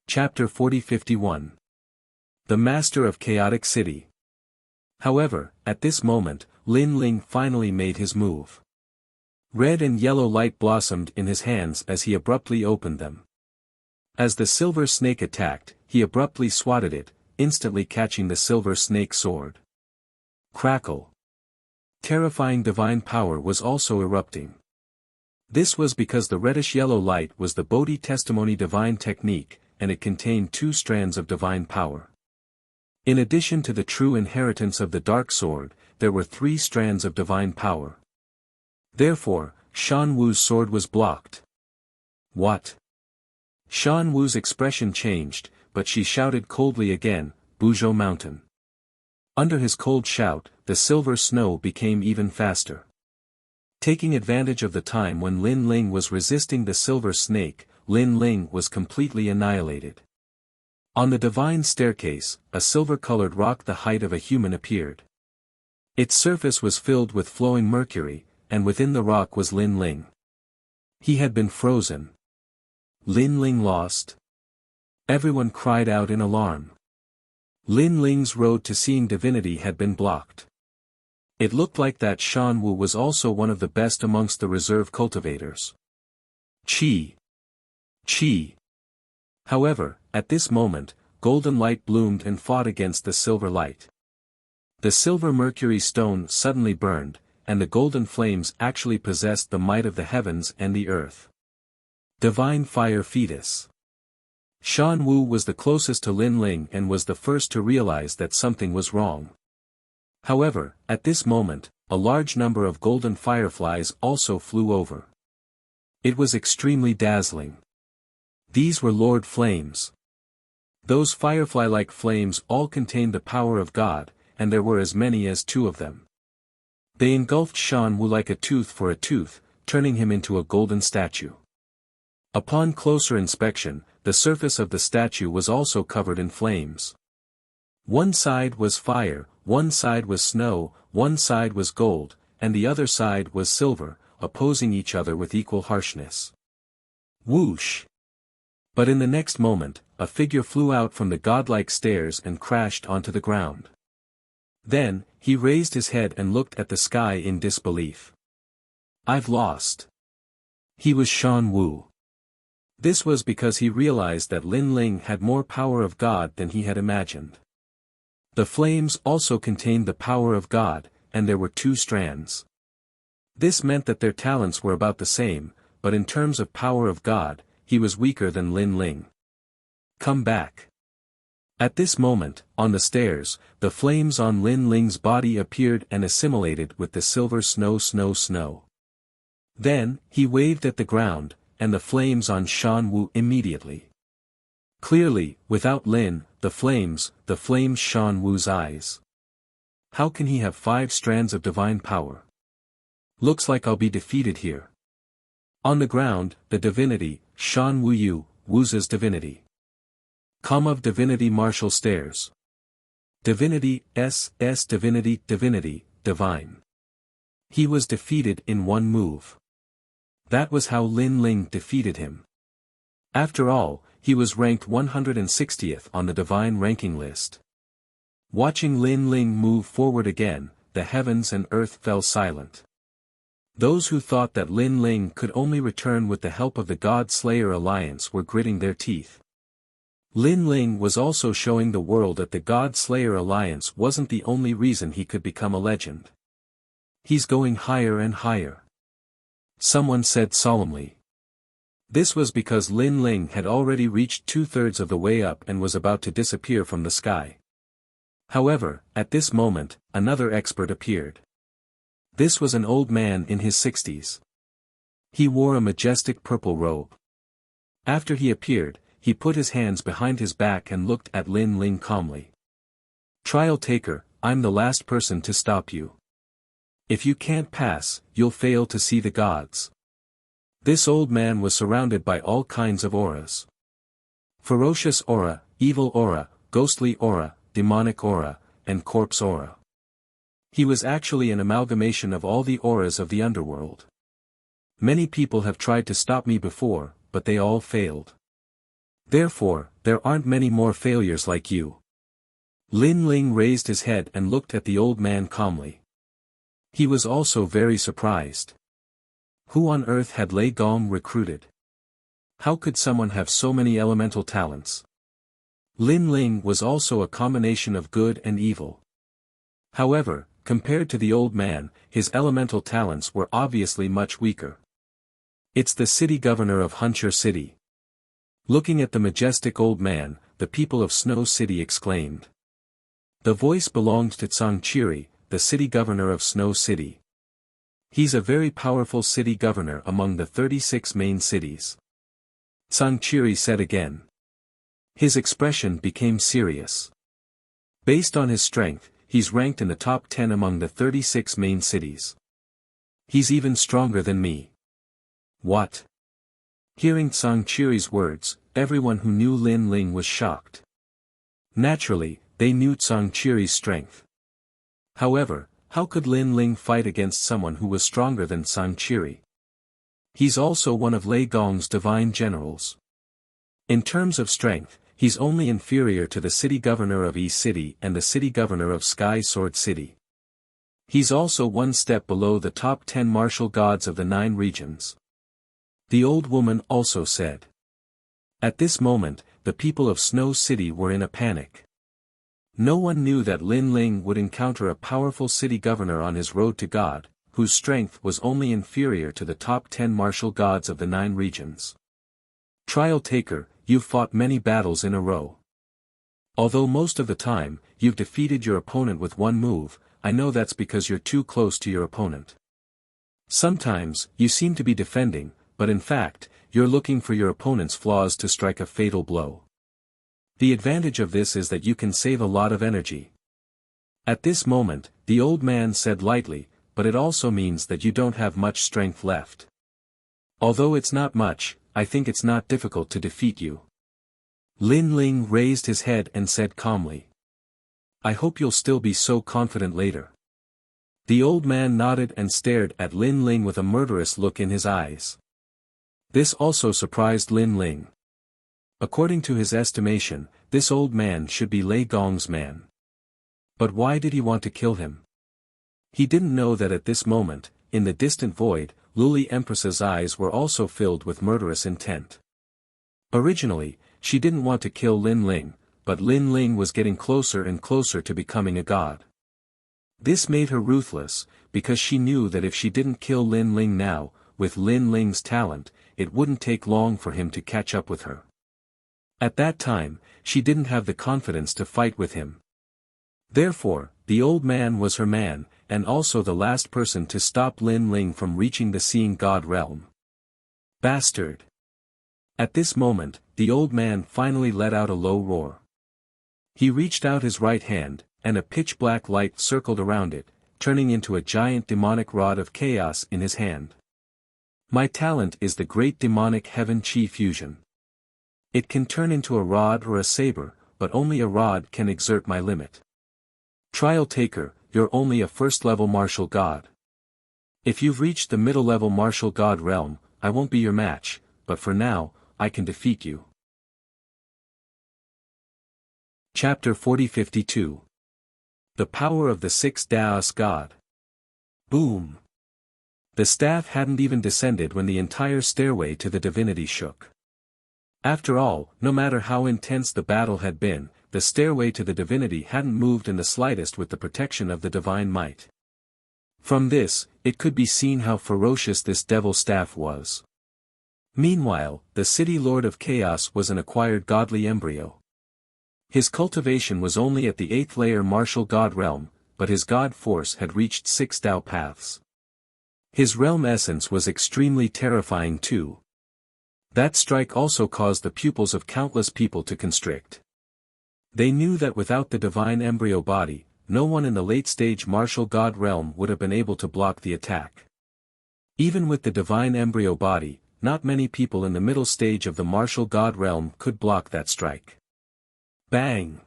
Chapter 40-51. The Master of Chaotic City. However, at this moment, Lin Ling finally made his move. Red and yellow light blossomed in his hands as he abruptly opened them. As the silver snake attacked, he abruptly swatted it, instantly catching the silver snake sword. Crackle. Terrifying divine power was also erupting. This was because the reddish-yellow light was the Bodhi Testimony divine technique, and it contained 2 strands of divine power. In addition to the true inheritance of the dark sword, there were 3 strands of divine power. Therefore, Shan Wu's sword was blocked. What? Shan Wu's expression changed, but she shouted coldly again, Buzhou Mountain. Under his cold shout, the silver snow became even faster. Taking advantage of the time when Lin Ling was resisting the silver snake, Lin Ling was completely annihilated. On the divine staircase, a silver-colored rock the height of a human appeared. Its surface was filled with flowing mercury, and within the rock was Lin Ling. He had been frozen. Lin Ling lost? Everyone cried out in alarm. Lin Ling's road to seeing divinity had been blocked. It looked like that Shan Wu was also one of the best amongst the reserve cultivators. Qi. Qi. However, at this moment, golden light bloomed and fought against the silver light. The silver mercury stone suddenly burned, and the golden flames actually possessed the might of the heavens and the earth. Divine Fire Fetus. Shan Wu was the closest to Lin Ling and was the first to realize that something was wrong. However, at this moment, a large number of golden fireflies also flew over. It was extremely dazzling. These were Lord Flames. Those firefly-like flames all contained the power of God, and there were as many as 2 of them. They engulfed Shan Wu like a tooth for a tooth, turning him into a golden statue. Upon closer inspection, the surface of the statue was also covered in flames. One side was fire, one side was snow, one side was gold, and the other side was silver, opposing each other with equal harshness. Whoosh! But in the next moment, a figure flew out from the godlike stairs and crashed onto the ground. Then, he raised his head and looked at the sky in disbelief. I've lost. He was Shan Wu. This was because he realized that Lin Ling had more power of God than he had imagined. The flames also contained the power of God, and there were 2 strands. This meant that their talents were about the same, but in terms of power of God, he was weaker than Lin Ling. Come back. At this moment, on the stairs, the flames on Lin Ling's body appeared and assimilated with the silver snow. Then, he waved at the ground, and the flames on Shan Wu immediately. Clearly, without Lin, the flames Shan Wu's eyes. How can he have 5 strands of divine power? Looks like I'll be defeated here. On the ground, the divinity, Shan Wu Yu, Wu's divinity. Come of divinity martial stairs. Divinity, divinity, divine. He was defeated in one move. That was how Lin Ling defeated him. After all, he was ranked 160th on the divine ranking list. Watching Lin Ling move forward again, the heavens and earth fell silent. Those who thought that Lin Ling could only return with the help of the God Slayer Alliance were gritting their teeth. Lin Ling was also showing the world that the God Slayer Alliance wasn't the only reason he could become a legend. He's going higher and higher. Someone said solemnly. This was because Lin Ling had already reached 2/3 of the way up and was about to disappear from the sky. However, at this moment, another expert appeared. This was an old man in his 60s. He wore a majestic purple robe. After he appeared, he put his hands behind his back and looked at Lin Ling calmly. Trial taker, I'm the last person to stop you. If you can't pass, you'll fail to see the gods. This old man was surrounded by all kinds of auras. Ferocious aura, evil aura, ghostly aura, demonic aura, and corpse aura. He was actually an amalgamation of all the auras of the underworld. Many people have tried to stop me before, but they all failed. Therefore, there aren't many more failures like you. Lin Ling raised his head and looked at the old man calmly. He was also very surprised. Who on earth had Lei Gong recruited? How could someone have so many elemental talents? Lin Ling was also a combination of good and evil. However, compared to the old man, his elemental talents were obviously much weaker. It's the city governor of Huncher City. Looking at the majestic old man, the people of Snow City exclaimed. The voice belonged to Changchiri, the city governor of Snow City. He's a very powerful city governor among the 36 main cities. Changchiri said again. His expression became serious. Based on his strength, he's ranked in the top 10 among the 36 main cities. He's even stronger than me. What? Hearing Changchiri's words, everyone who knew Lin Ling was shocked. Naturally, they knew Changchiri's strength. However, how could Lin Ling fight against someone who was stronger than Changchiri? He's also one of Lei Gong's divine generals. In terms of strength, he's only inferior to the city governor of Yi City and the city governor of Sky Sword City. He's also one step below the top 10 martial gods of the 9 regions. The old woman also said. At this moment, the people of Snow City were in a panic. No one knew that Lin Ling would encounter a powerful city governor on his road to God, whose strength was only inferior to the top 10 martial gods of the 9 regions. Trial taker, you've fought many battles in a row. Although most of the time, you've defeated your opponent with one move, I know that's because you're too close to your opponent. Sometimes, you seem to be defending, but in fact, you're looking for your opponent's flaws to strike a fatal blow. The advantage of this is that you can save a lot of energy. At this moment, the old man said lightly, but it also means that you don't have much strength left. Although it's not much, I think it's not difficult to defeat you. Lin Ling raised his head and said calmly. I hope you'll still be so confident later. The old man nodded and stared at Lin Ling with a murderous look in his eyes. This also surprised Lin Ling. According to his estimation, this old man should be Lei Gong's man. But why did he want to kill him? He didn't know that at this moment, in the distant void, Luli Empress's eyes were also filled with murderous intent. Originally, she didn't want to kill Lin Ling, but Lin Ling was getting closer and closer to becoming a god. This made her ruthless, because she knew that if she didn't kill Lin Ling now, with Lin Ling's talent, it wouldn't take long for him to catch up with her. At that time, she didn't have the confidence to fight with him. Therefore, the old man was her man, and also the last person to stop Lin Ling from reaching the Seeing God realm. Bastard! At this moment, the old man finally let out a low roar. He reached out his right hand, and a pitch-black light circled around it, turning into a giant demonic rod of chaos in his hand. My talent is the great demonic heaven chi fusion. It can turn into a rod or a saber, but only a rod can exert my limit. Trial taker, you're only a first-level martial god. If you've reached the middle-level martial god realm, I won't be your match, but for now, I can defeat you. Chapter 40-52. The Power of the Sixth Daos God. Boom! The staff hadn't even descended when the entire stairway to the divinity shook. After all, no matter how intense the battle had been, the stairway to the divinity hadn't moved in the slightest with the protection of the divine might. From this, it could be seen how ferocious this devil staff was. Meanwhile, the city lord of chaos was an acquired godly embryo. His cultivation was only at the 8th layer martial god realm, but his god force had reached 6 Dao paths. His realm essence was extremely terrifying too. That strike also caused the pupils of countless people to constrict. They knew that without the divine embryo body, no one in the late-stage martial god realm would have been able to block the attack. Even with the divine embryo body, not many people in the middle stage of the martial god realm could block that strike. Bang!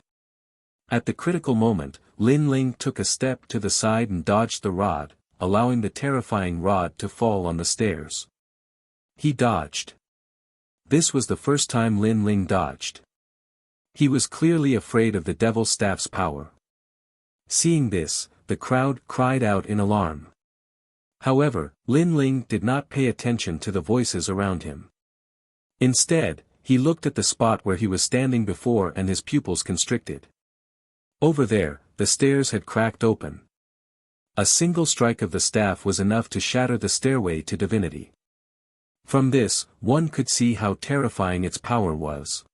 At the critical moment, Lin Ling took a step to the side and dodged the rod, allowing the terrifying rod to fall on the stairs. He dodged. This was the first time Lin Ling dodged. He was clearly afraid of the devil staff's power. Seeing this, the crowd cried out in alarm. However, Lin Ling did not pay attention to the voices around him. Instead, he looked at the spot where he was standing before and his pupils constricted. Over there, the stairs had cracked open. A single strike of the staff was enough to shatter the stairway to divinity. From this, one could see how terrifying its power was.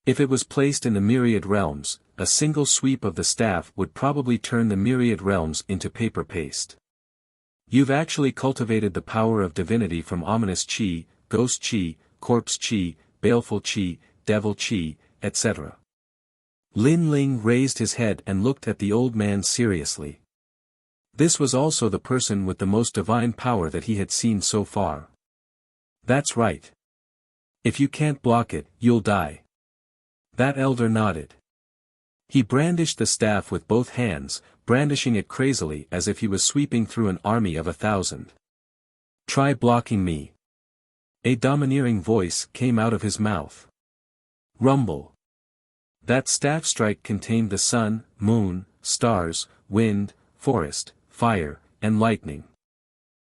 If it was placed in the myriad realms, a single sweep of the staff would probably turn the myriad realms into paper paste. You've actually cultivated the power of divinity from ominous chi, ghost chi, corpse chi, baleful chi, devil chi, etc. Lin Ling raised his head and looked at the old man seriously. This was also the person with the most divine power that he had seen so far. That's right. If you can't block it, you'll die. That elder nodded. He brandished the staff with both hands, brandishing it crazily as if he was sweeping through an army of 1,000. Try blocking me. A domineering voice came out of his mouth. Rumble. That staff strike contained the sun, moon, stars, wind, forest, fire, and lightning.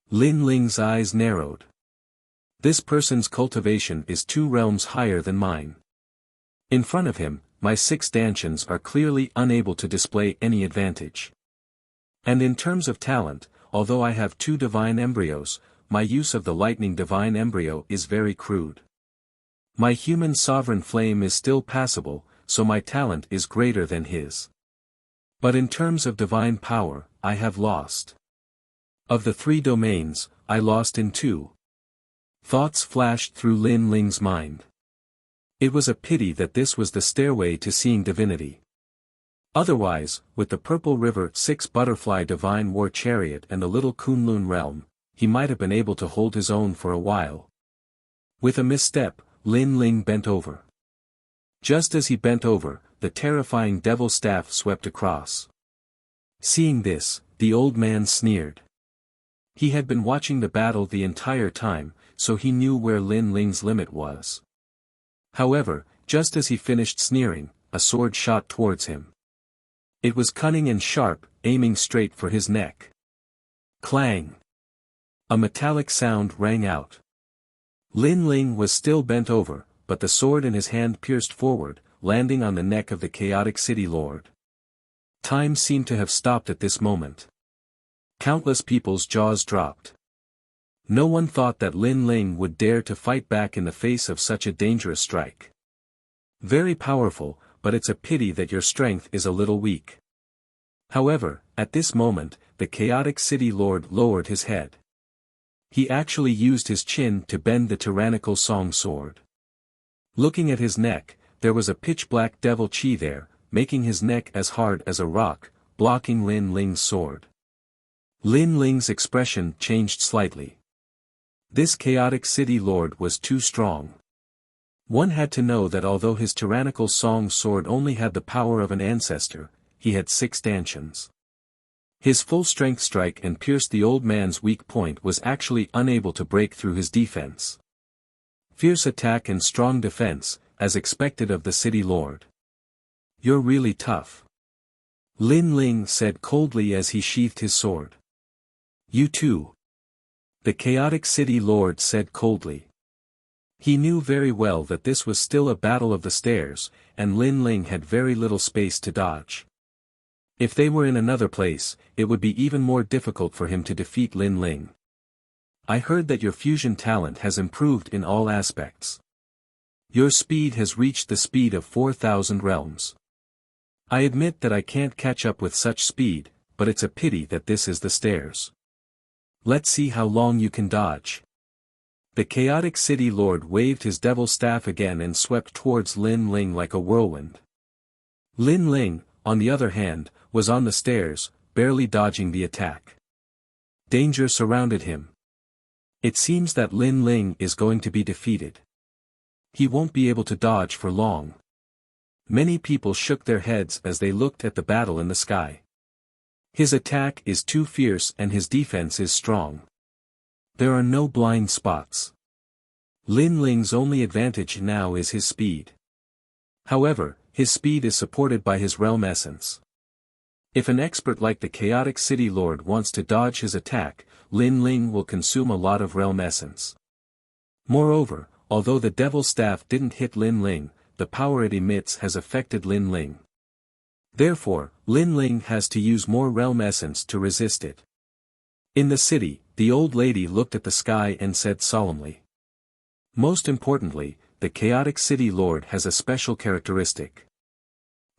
Lin Ling's eyes narrowed. This person's cultivation is 2 realms higher than mine. In front of him, my 6 stanchions are clearly unable to display any advantage. And in terms of talent, although I have 2 divine embryos, my use of the lightning divine embryo is very crude. My human sovereign flame is still passable, so my talent is greater than his. But in terms of divine power, I have lost. Of the 3 domains, I lost in 2. Thoughts flashed through Lin Ling's mind. It was a pity that this was the stairway to seeing divinity. Otherwise, with the Purple River 6 Butterfly Divine War Chariot and the little Kunlun realm, he might have been able to hold his own for a while. With a misstep, Lin Ling bent over. Just as he bent over, the terrifying devil staff swept across. Seeing this, the old man sneered. He had been watching the battle the entire time, so he knew where Lin Ling's limit was. However, just as he finished sneering, a sword shot towards him. It was cunning and sharp, aiming straight for his neck. Clang! A metallic sound rang out. Lin Ling was still bent over, but the sword in his hand pierced forward, landing on the neck of the chaotic city lord. Time seemed to have stopped at this moment. Countless people's jaws dropped. No one thought that Lin Ling would dare to fight back in the face of such a dangerous strike. Very powerful, but it's a pity that your strength is a little weak. However, at this moment, the chaotic city lord lowered his head. He actually used his chin to bend the tyrannical song sword. Looking at his neck, there was a pitch-black devil chi there, making his neck as hard as a rock, blocking Lin Ling's sword. Lin Ling's expression changed slightly. This chaotic city lord was too strong. One had to know that although his tyrannical song sword only had the power of an ancestor, he had 6 stanchions. His full-strength strike and pierced the old man's weak point was actually unable to break through his defense. Fierce attack and strong defense, as expected of the city lord. You're really tough. Lin Ling said coldly as he sheathed his sword. You too. The chaotic city lord said coldly. He knew very well that this was still a battle of the stairs, and Lin Ling had very little space to dodge. If they were in another place, it would be even more difficult for him to defeat Lin Ling. I heard that your fusion talent has improved in all aspects. Your speed has reached the speed of 4,000 realms. I admit that I can't catch up with such speed, but it's a pity that this is the stairs. Let's see how long you can dodge. The chaotic city lord waved his devil staff again and swept towards Lin Ling like a whirlwind. Lin Ling, on the other hand, was on the stairs, barely dodging the attack. Danger surrounded him. It seems that Lin Ling is going to be defeated. He won't be able to dodge for long. Many people shook their heads as they looked at the battle in the sky. His attack is too fierce and his defense is strong. There are no blind spots. Lin Ling's only advantage now is his speed. However, his speed is supported by his realm essence. If an expert like the Chaotic City Lord wants to dodge his attack, Lin Ling will consume a lot of realm essence. Moreover, although the Devil's Staff didn't hit Lin Ling, the power it emits has affected Lin Ling. Therefore, Lin Ling has to use more realm essence to resist it. In the city, the old lady looked at the sky and said solemnly. Most importantly, the Chaotic City Lord has a special characteristic.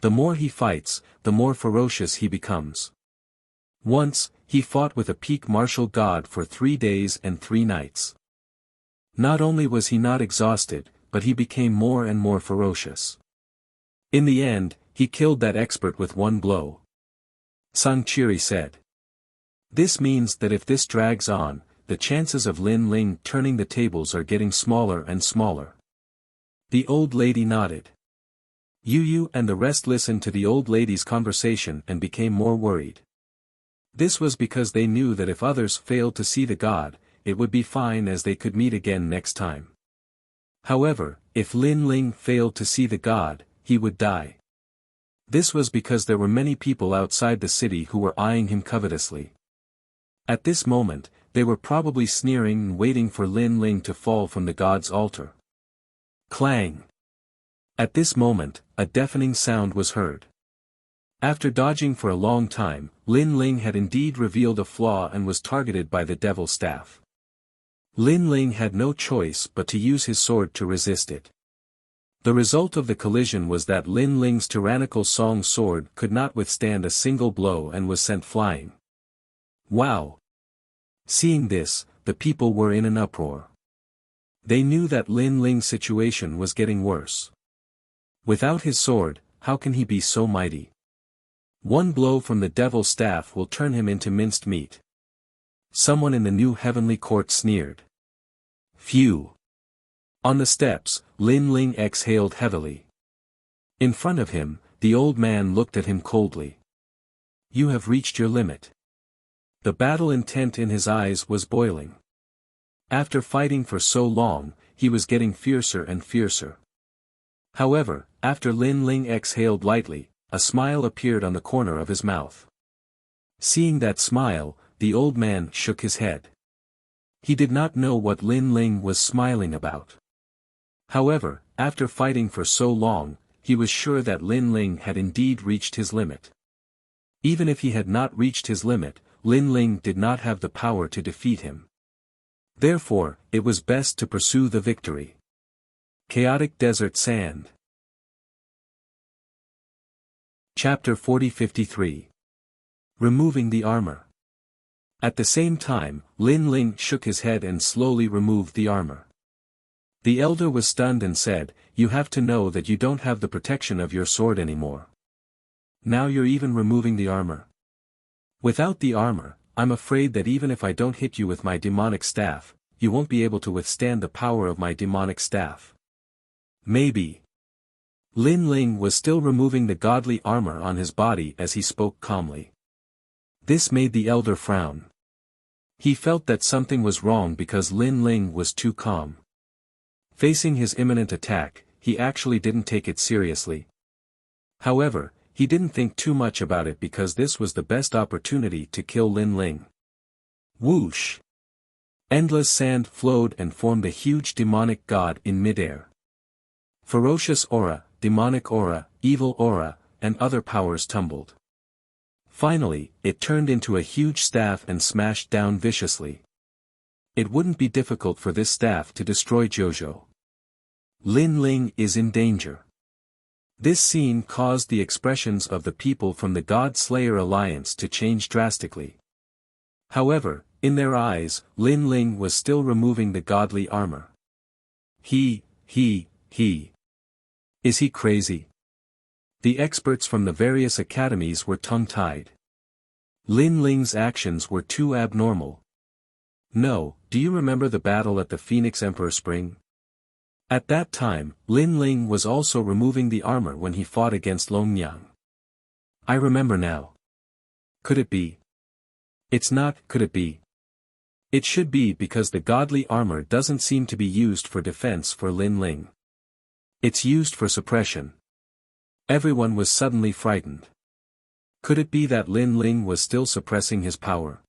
The more he fights, the more ferocious he becomes. Once, he fought with a peak martial god for 3 days and 3 nights. Not only was he not exhausted, but he became more and more ferocious. In the end, he killed that expert with 1 blow. Sang Chiri said. This means that if this drags on, the chances of Lin Ling turning the tables are getting smaller and smaller. The old lady nodded. Yu and the rest listened to the old lady's conversation and became more worried. This was because they knew that if others failed to see the god, it would be fine as they could meet again next time. However, if Lin Ling failed to see the god, he would die. This was because there were many people outside the city who were eyeing him covetously. At this moment, they were probably sneering and waiting for Lin Ling to fall from the god's altar. Clang! At this moment, a deafening sound was heard. After dodging for a long time, Lin Ling had indeed revealed a flaw and was targeted by the Devil's Staff. Lin Ling had no choice but to use his sword to resist it. The result of the collision was that Lin Ling's tyrannical song sword could not withstand a single blow and was sent flying. Wow! Seeing this, the people were in an uproar. They knew that Lin Ling's situation was getting worse. Without his sword, how can he be so mighty? 1 blow from the Devil's Staff will turn him into minced meat. Someone in the new heavenly court sneered. Phew! On the steps, Lin Ling exhaled heavily. In front of him, the old man looked at him coldly. You have reached your limit. The battle intent in his eyes was boiling. After fighting for so long, he was getting fiercer and fiercer. However, after Lin Ling exhaled lightly, a smile appeared on the corner of his mouth. Seeing that smile, the old man shook his head. He did not know what Lin Ling was smiling about. However, after fighting for so long, he was sure that Lin Ling had indeed reached his limit. Even if he had not reached his limit, Lin Ling did not have the power to defeat him. Therefore, it was best to pursue the victory. Chaotic Desert Sand. Chapter 40-53. Removing the armor. At the same time, Lin Ling shook his head and slowly removed the armor. The elder was stunned and said, You have to know that you don't have the protection of your sword anymore. Now you're even removing the armor. Without the armor, I'm afraid that even if I don't hit you with my demonic staff, you won't be able to withstand the power of my demonic staff. Maybe. Lin Ling was still removing the godly armor on his body as he spoke calmly. This made the elder frown. He felt that something was wrong because Lin Ling was too calm. Facing his imminent attack, he actually didn't take it seriously. However, he didn't think too much about it because this was the best opportunity to kill Lin Ling. Whoosh! Endless sand flowed and formed a huge demonic god in midair. Ferocious aura, demonic aura, evil aura, and other powers tumbled. Finally, it turned into a huge staff and smashed down viciously. It wouldn't be difficult for this staff to destroy Jojo. Lin Ling is in danger. This scene caused the expressions of the people from the God Slayer Alliance to change drastically. However, in their eyes, Lin Ling was still removing the godly armor. He. Is he crazy? The experts from the various academies were tongue-tied. Lin Ling's actions were too abnormal. No, do you remember the battle at the Phoenix Emperor Spring? At that time, Lin Ling was also removing the armor when he fought against Longyang. I remember now. Could it be? It's not, could it be? It should be because the godly armor doesn't seem to be used for defense for Lin Ling. It's used for suppression. Everyone was suddenly frightened. Could it be that Lin Ling was still suppressing his power?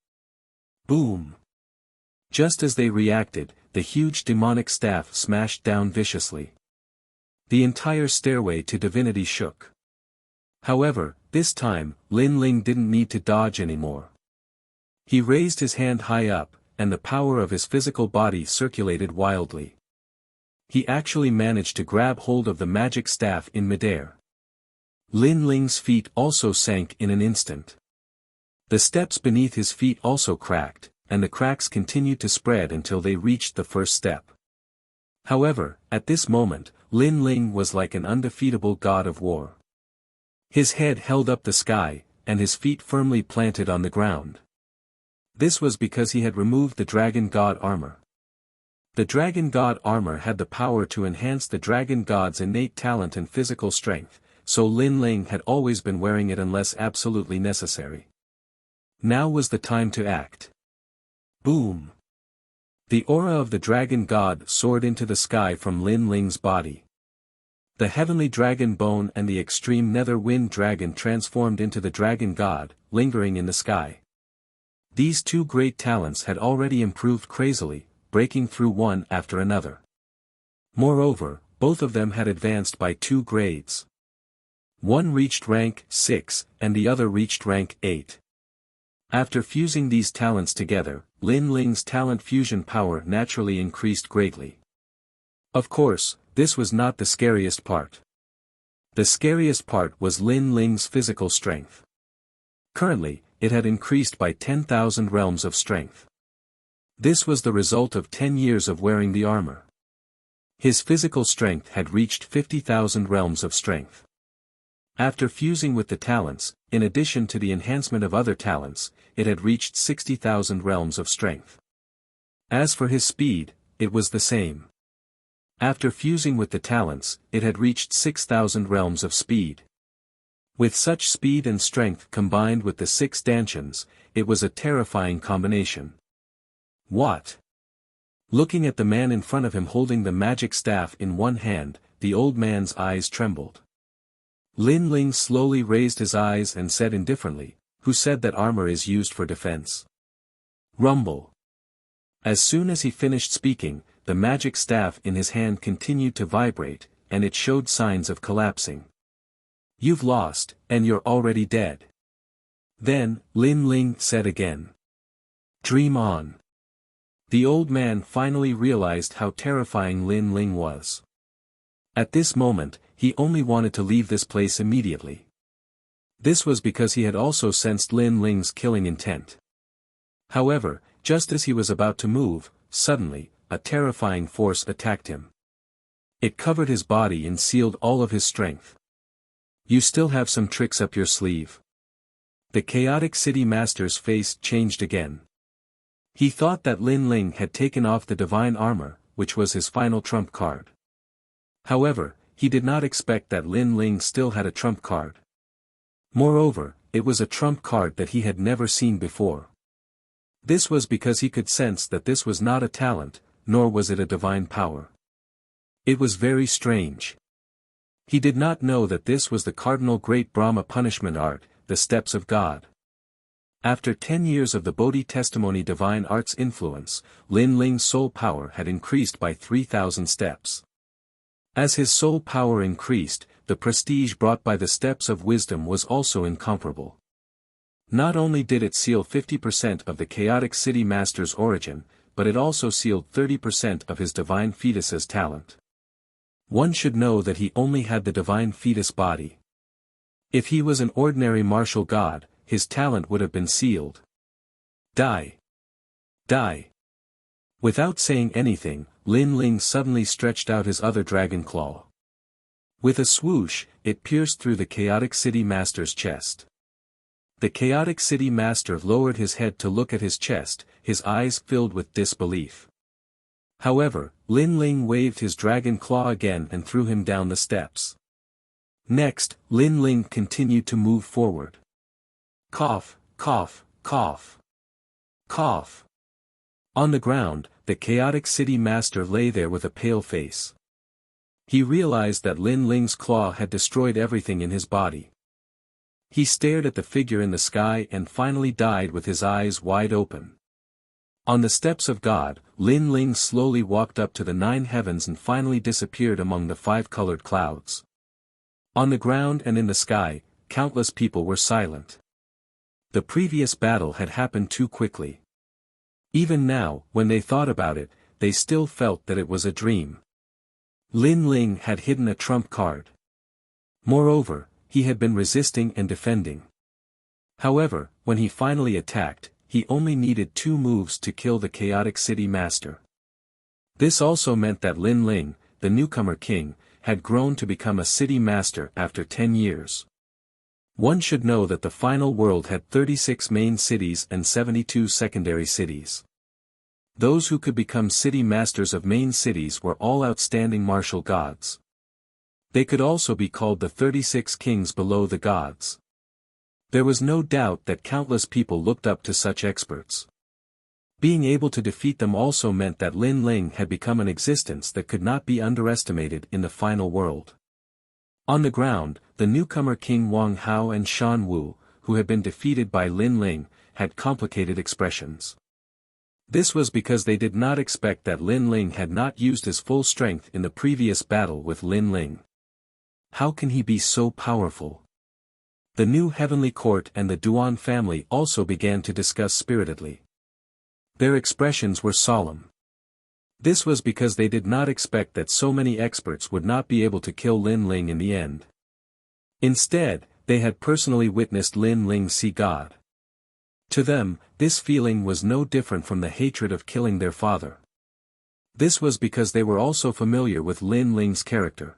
Boom! Just as they reacted, the huge demonic staff smashed down viciously. The entire stairway to divinity shook. However, this time, Lin Ling didn't need to dodge anymore. He raised his hand high up, and the power of his physical body circulated wildly. He actually managed to grab hold of the magic staff in midair. Lin Ling's feet also sank in an instant. The steps beneath his feet also cracked, and the cracks continued to spread until they reached the first step. However, at this moment, Lin Ling was like an undefeatable god of war. His head held up the sky, and his feet firmly planted on the ground. This was because he had removed the Dragon God armor. The Dragon God armor had the power to enhance the Dragon God's innate talent and physical strength, so Lin Ling had always been wearing it unless absolutely necessary. Now was the time to act. Boom! The aura of the Dragon God soared into the sky from Lin Ling's body. The heavenly dragon bone and the extreme nether wind dragon transformed into the Dragon God, lingering in the sky. These two great talents had already improved crazily, breaking through one after another. Moreover, both of them had advanced by 2 grades. One reached rank 6, and the other reached rank 8. After fusing these talents together, Lin Ling's talent fusion power naturally increased greatly. Of course, this was not the scariest part. The scariest part was Lin Ling's physical strength. Currently, it had increased by 10,000 realms of strength. This was the result of 10 years of wearing the armor. His physical strength had reached 50,000 realms of strength. After fusing with the talents, in addition to the enhancement of other talents, it had reached 60,000 realms of strength. As for his speed, it was the same. After fusing with the talents, it had reached 6,000 realms of speed. With such speed and strength combined with the 6 stanchions, it was a terrifying combination. What? Looking at the man in front of him holding the magic staff in one hand, the old man's eyes trembled. Lin Ling slowly raised his eyes and said indifferently, "Who said that armor is used for defense?" Rumble. As soon as he finished speaking, the magic staff in his hand continued to vibrate, and it showed signs of collapsing. "You've lost, and you're already dead." Then, Lin Ling said again. "Dream on." The old man finally realized how terrifying Lin Ling was. At this moment, he only wanted to leave this place immediately. This was because he had also sensed Lin Ling's killing intent. However, just as he was about to move, suddenly, a terrifying force attacked him. It covered his body and sealed all of his strength. "You still have some tricks up your sleeve." The Chaotic City Master's face changed again. He thought that Lin Ling had taken off the divine armor, which was his final trump card. However, he did not expect that Lin Ling still had a trump card. Moreover, it was a trump card that he had never seen before. This was because he could sense that this was not a talent, nor was it a divine power. It was very strange. He did not know that this was the cardinal great Brahma punishment art, the steps of God. After 10 years of the Bodhi testimony divine art's influence, Lin Ling's soul power had increased by 3,000 steps. As his soul power increased, the prestige brought by the steps of wisdom was also incomparable. Not only did it seal 50% of the Chaotic City Master's origin, but it also sealed 30% of his divine fetus's talent. One should know that he only had the divine fetus body. If he was an ordinary martial god, his talent would have been sealed. Die! Die! Without saying anything, Lin Ling suddenly stretched out his other dragon claw. With a swoosh, it pierced through the Chaotic City Master's chest. The Chaotic City Master lowered his head to look at his chest, his eyes filled with disbelief. However, Lin Ling waved his dragon claw again and threw him down the steps. Next, Lin Ling continued to move forward. Cough, cough, cough. Cough. On the ground, the chaotic city master lay there with a pale face. He realized that Lin Ling's claw had destroyed everything in his body. He stared at the figure in the sky and finally died with his eyes wide open. On the steps of God, Lin Ling slowly walked up to the 9 heavens and finally disappeared among the 5-colored clouds. On the ground and in the sky, countless people were silent. The previous battle had happened too quickly. Even now, when they thought about it, they still felt that it was a dream. Lin Ling had hidden a trump card. Moreover, he had been resisting and defending. However, when he finally attacked, he only needed 2 moves to kill the chaotic city master. This also meant that Lin Ling, the newcomer king, had grown to become a city master after 10 years. One should know that the final world had 36 main cities and 72 secondary cities. Those who could become city masters of main cities were all outstanding martial gods. They could also be called the 36 kings below the gods. There was no doubt that countless people looked up to such experts. Being able to defeat them also meant that Lin Ling had become an existence that could not be underestimated in the final world. On the ground, the newcomer King Wang Hao and Shan Wu, who had been defeated by Lin Ling, had complicated expressions. This was because they did not expect that Lin Ling had not used his full strength in the previous battle with Lin Ling. How can he be so powerful? The new heavenly court and the Duan family also began to discuss spiritedly. Their expressions were solemn. This was because they did not expect that so many experts would not be able to kill Lin Ling in the end. Instead, they had personally witnessed Lin Ling see God. To them, this feeling was no different from the hatred of killing their father. This was because they were also familiar with Lin Ling's character.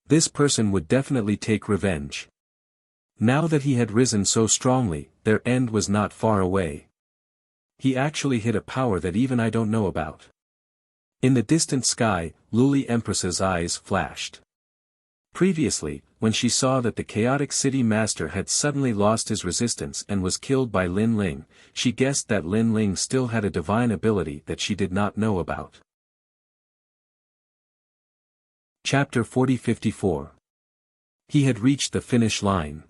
This person would definitely take revenge. Now that he had risen so strongly, their end was not far away. He actually hid a power that even I don't know about. In the distant sky, Luli Empress's eyes flashed. Previously, when she saw that the chaotic city master had suddenly lost his resistance and was killed by Lin Ling, she guessed that Lin Ling still had a divine ability that she did not know about. Chapter 40-54. He had reached the finish line.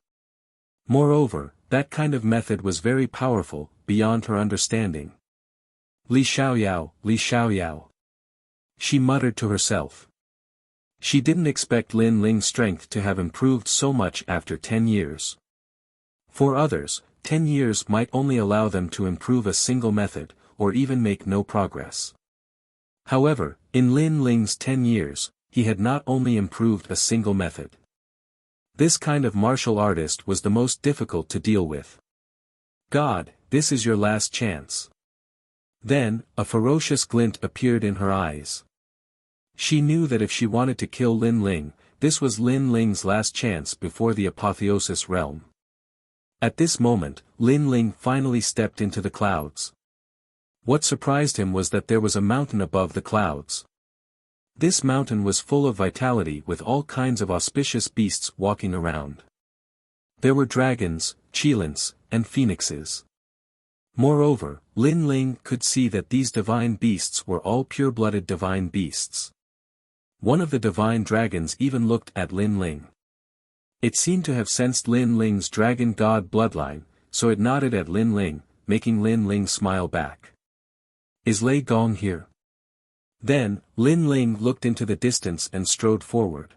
Moreover, that kind of method was very powerful, beyond her understanding. Li Xiaoyao, Li Xiaoyao. She muttered to herself. She didn't expect Lin Ling's strength to have improved so much after 10 years. For others, 10 years might only allow them to improve a single method, or even make no progress. However, in Lin Ling's 10 years, he had not only improved a single method. This kind of martial artist was the most difficult to deal with. God, this is your last chance. Then, a ferocious glint appeared in her eyes. She knew that if she wanted to kill Lin Ling, this was Lin Ling's last chance before the apotheosis realm. At this moment, Lin Ling finally stepped into the clouds. What surprised him was that there was a mountain above the clouds. This mountain was full of vitality with all kinds of auspicious beasts walking around. There were dragons, cheilants, and phoenixes. Moreover, Lin Ling could see that these divine beasts were all pure-blooded divine beasts. One of the divine dragons even looked at Lin Ling. It seemed to have sensed Lin Ling's dragon god bloodline, so it nodded at Lin Ling, making Lin Ling smile back. Is Lei Gong here? Then, Lin Ling looked into the distance and strode forward.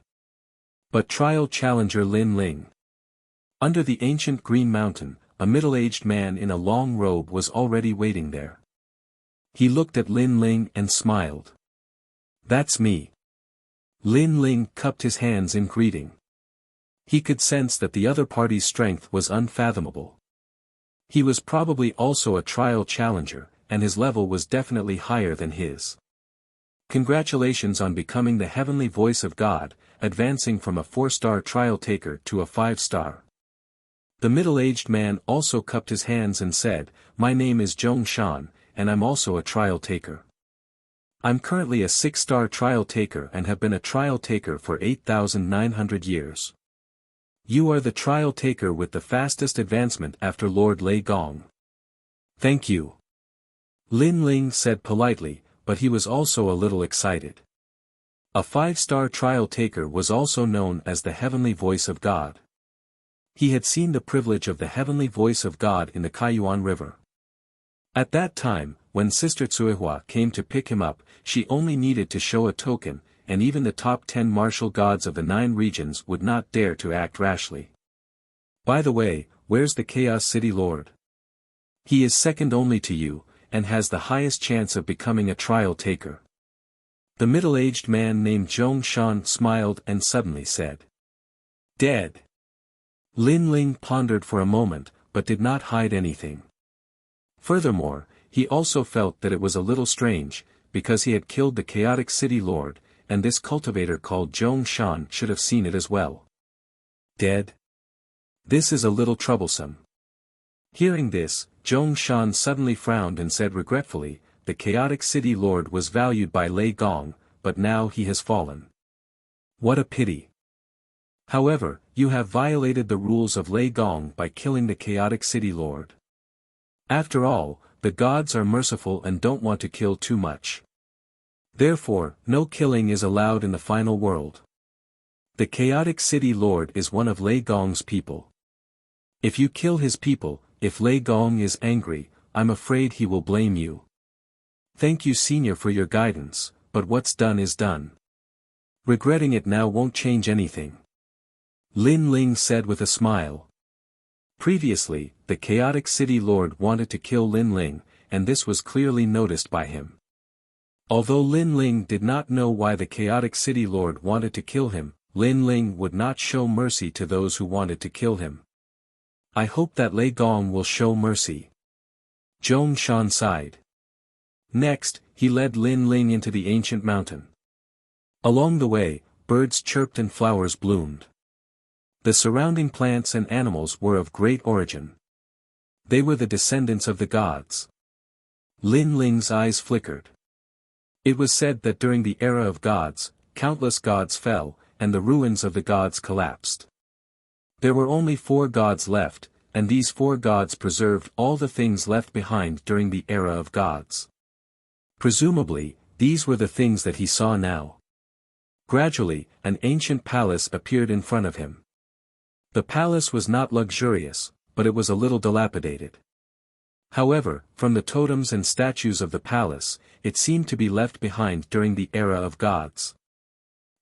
But trial challenger Lin Ling. Under the ancient green mountain, a middle-aged man in a long robe was already waiting there. He looked at Lin Ling and smiled. That's me. Lin Ling cupped his hands in greeting. He could sense that the other party's strength was unfathomable. He was probably also a trial challenger, and his level was definitely higher than his. Congratulations on becoming the heavenly voice of God, advancing from a 4-star trial taker to a 5-star. The middle-aged man also cupped his hands and said, My name is Zhong Shan, and I'm also a trial taker. I'm currently a 6-star trial taker and have been a trial taker for 8,900 years. You are the trial taker with the fastest advancement after Lord Lei Gong. Thank you. Lin Ling said politely, but he was also a little excited. A 5-star trial taker was also known as the Heavenly Voice of God. He had seen the privilege of the Heavenly Voice of God in the Kaiyuan River. At that time, when Sister Tsuehua came to pick him up, she only needed to show a token, and even the top 10 martial gods of the 9 regions would not dare to act rashly. By the way, where's the Chaos City Lord? He is second only to you, and has the highest chance of becoming a trial taker. The middle-aged man named Zhong Shan smiled and suddenly said. Dead. Lin Ling pondered for a moment, but did not hide anything. Furthermore, he also felt that it was a little strange, because he had killed the Chaotic City Lord, and this cultivator called Zhong Shan should have seen it as well. Dead? This is a little troublesome. Hearing this, Zhong Shan suddenly frowned and said regretfully, the Chaotic City Lord was valued by Lei Gong, but now he has fallen. What a pity. However, you have violated the rules of Lei Gong by killing the Chaotic City Lord. After all, the gods are merciful and don't want to kill too much. Therefore, no killing is allowed in the final world. The Chaotic City Lord is one of Lei Gong's people. If you kill his people, if Lei Gong is angry, I'm afraid he will blame you. Thank you Senior for your guidance, but what's done is done. Regretting it now won't change anything. Lin Ling said with a smile. Previously, the Chaotic City Lord wanted to kill Lin Ling, and this was clearly noticed by him. Although Lin Ling did not know why the Chaotic City Lord wanted to kill him, Lin Ling would not show mercy to those who wanted to kill him. I hope that Lei Gong will show mercy. Zhong Shan sighed. Next, he led Lin Ling into the ancient mountain. Along the way, birds chirped and flowers bloomed. The surrounding plants and animals were of great origin. They were the descendants of the gods. Lin Ling's eyes flickered. It was said that during the era of gods, countless gods fell, and the ruins of the gods collapsed. There were only 4 gods left, and these 4 gods preserved all the things left behind during the era of gods. Presumably, these were the things that he saw now. Gradually, an ancient palace appeared in front of him. The palace was not luxurious, but it was a little dilapidated. However, from the totems and statues of the palace, it seemed to be left behind during the era of gods.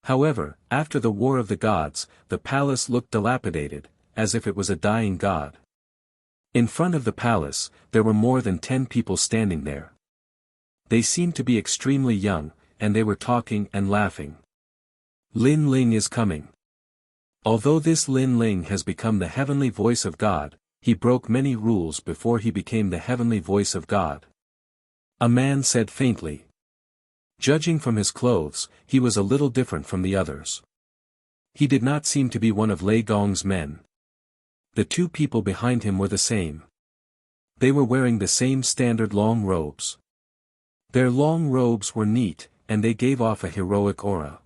However, after the War of the Gods, the palace looked dilapidated, as if it was a dying god. In front of the palace, there were more than 10 people standing there. They seemed to be extremely young, and they were talking and laughing. Lin Ling is coming. Although this Lin Ling has become the Heavenly Voice of God, he broke many rules before he became the Heavenly Voice of God. A man said faintly. Judging from his clothes, he was a little different from the others. He did not seem to be one of Lei Gong's men. The 2 people behind him were the same. They were wearing the same standard long robes. Their long robes were neat, and they gave off a heroic aura.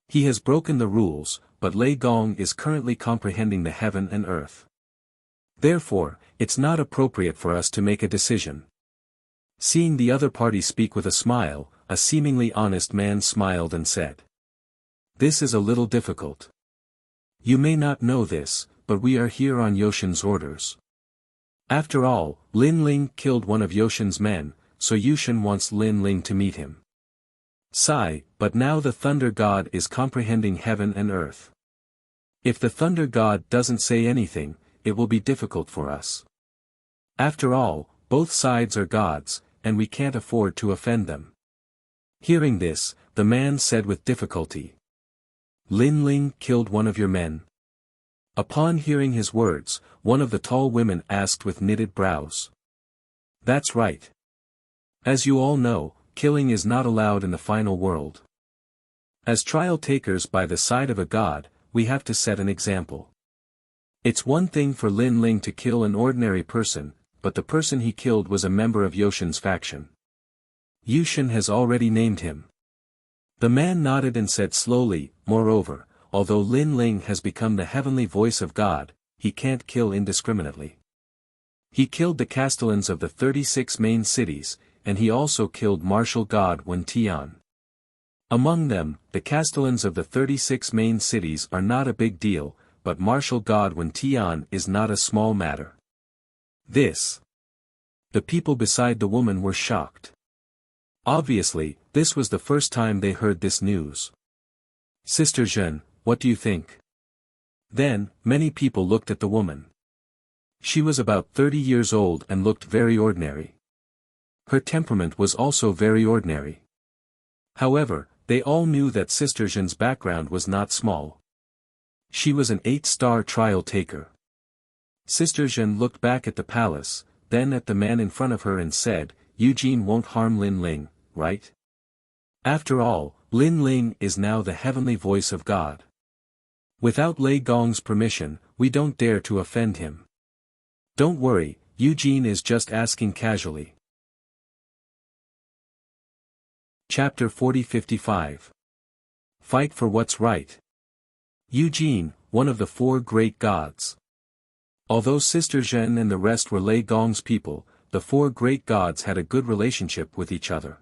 He has broken the rules, but Lei Gong is currently comprehending the heaven and earth. Therefore, it's not appropriate for us to make a decision. Seeing the other party speak with a smile, a seemingly honest man smiled and said. This is a little difficult. You may not know this, but we are here on Yoshin's orders. After all, Lin Ling killed one of Yoshin's men, so Yushin wants Lin Ling to meet him. Sigh, but now the Thunder God is comprehending heaven and earth. If the Thunder God doesn't say anything, it will be difficult for us. After all, both sides are gods, and we can't afford to offend them. Hearing this, the man said with difficulty. Lin Ling killed one of your men. Upon hearing his words, one of the tall women asked with knitted brows. That's right. As you all know, killing is not allowed in the final world. As trial takers by the side of a god, we have to set an example. It's one thing for Lin Ling to kill an ordinary person, but the person he killed was a member of Yoshin's faction. Yushin has already named him. The man nodded and said slowly, moreover, although Lin Ling has become the heavenly voice of God, he can't kill indiscriminately. He killed the castellans of the 36 main cities, and he also killed martial god Wen Tian. Among them, the castellans of the 36 main cities are not a big deal, but martial god Wen Tian is not a small matter. This. The people beside the woman were shocked. Obviously, this was the first time they heard this news. Sister Zhen, what do you think? Then, many people looked at the woman. She was about 30 years old and looked very ordinary. Her temperament was also very ordinary. However, they all knew that Sister Zhen's background was not small. She was an 8-star trial taker. Sister Zhen looked back at the palace, then at the man in front of her and said, Eugene won't harm Lin Ling, right? After all, Lin Ling is now the heavenly voice of God. Without Lei Gong's permission, we don't dare to offend him. Don't worry, Eugene is just asking casually. Chapter 40-55. Fight for what's right. Eugene, one of the 4 great gods. Although Sister Zhen and the rest were Lei Gong's people, the 4 great gods had a good relationship with each other.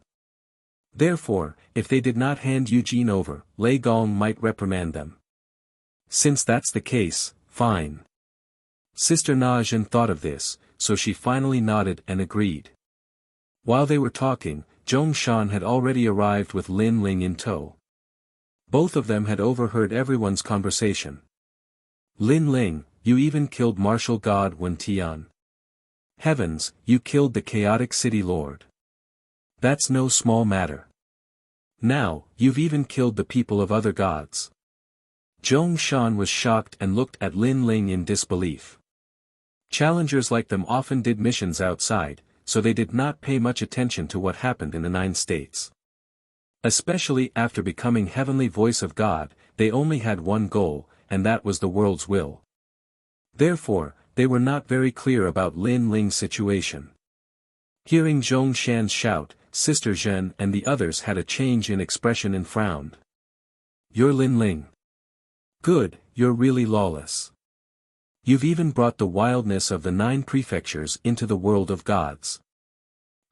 Therefore, if they did not hand Eugene over, Lei Gong might reprimand them. Since that's the case, fine. Sister Na Zhen thought of this, so she finally nodded and agreed. While they were talking, Zhong Shan had already arrived with Lin Ling in tow. Both of them had overheard everyone's conversation. Lin Ling, you even killed martial god Wen Tian. Heavens, you killed the chaotic city lord. That's no small matter. Now, you've even killed the people of other gods. Zhong Shan was shocked and looked at Lin Ling in disbelief. Challengers like them often did missions outside, so they did not pay much attention to what happened in the 9 states. Especially after becoming heavenly voice of God, they only had one goal, and that was the world's will. Therefore, they were not very clear about Lin Ling's situation. Hearing Zhong Shan's shout, Sister Zhen and the others had a change in expression and frowned. You're Lin Ling. Good, you're really lawless. You've even brought the wildness of the 9 prefectures into the world of gods.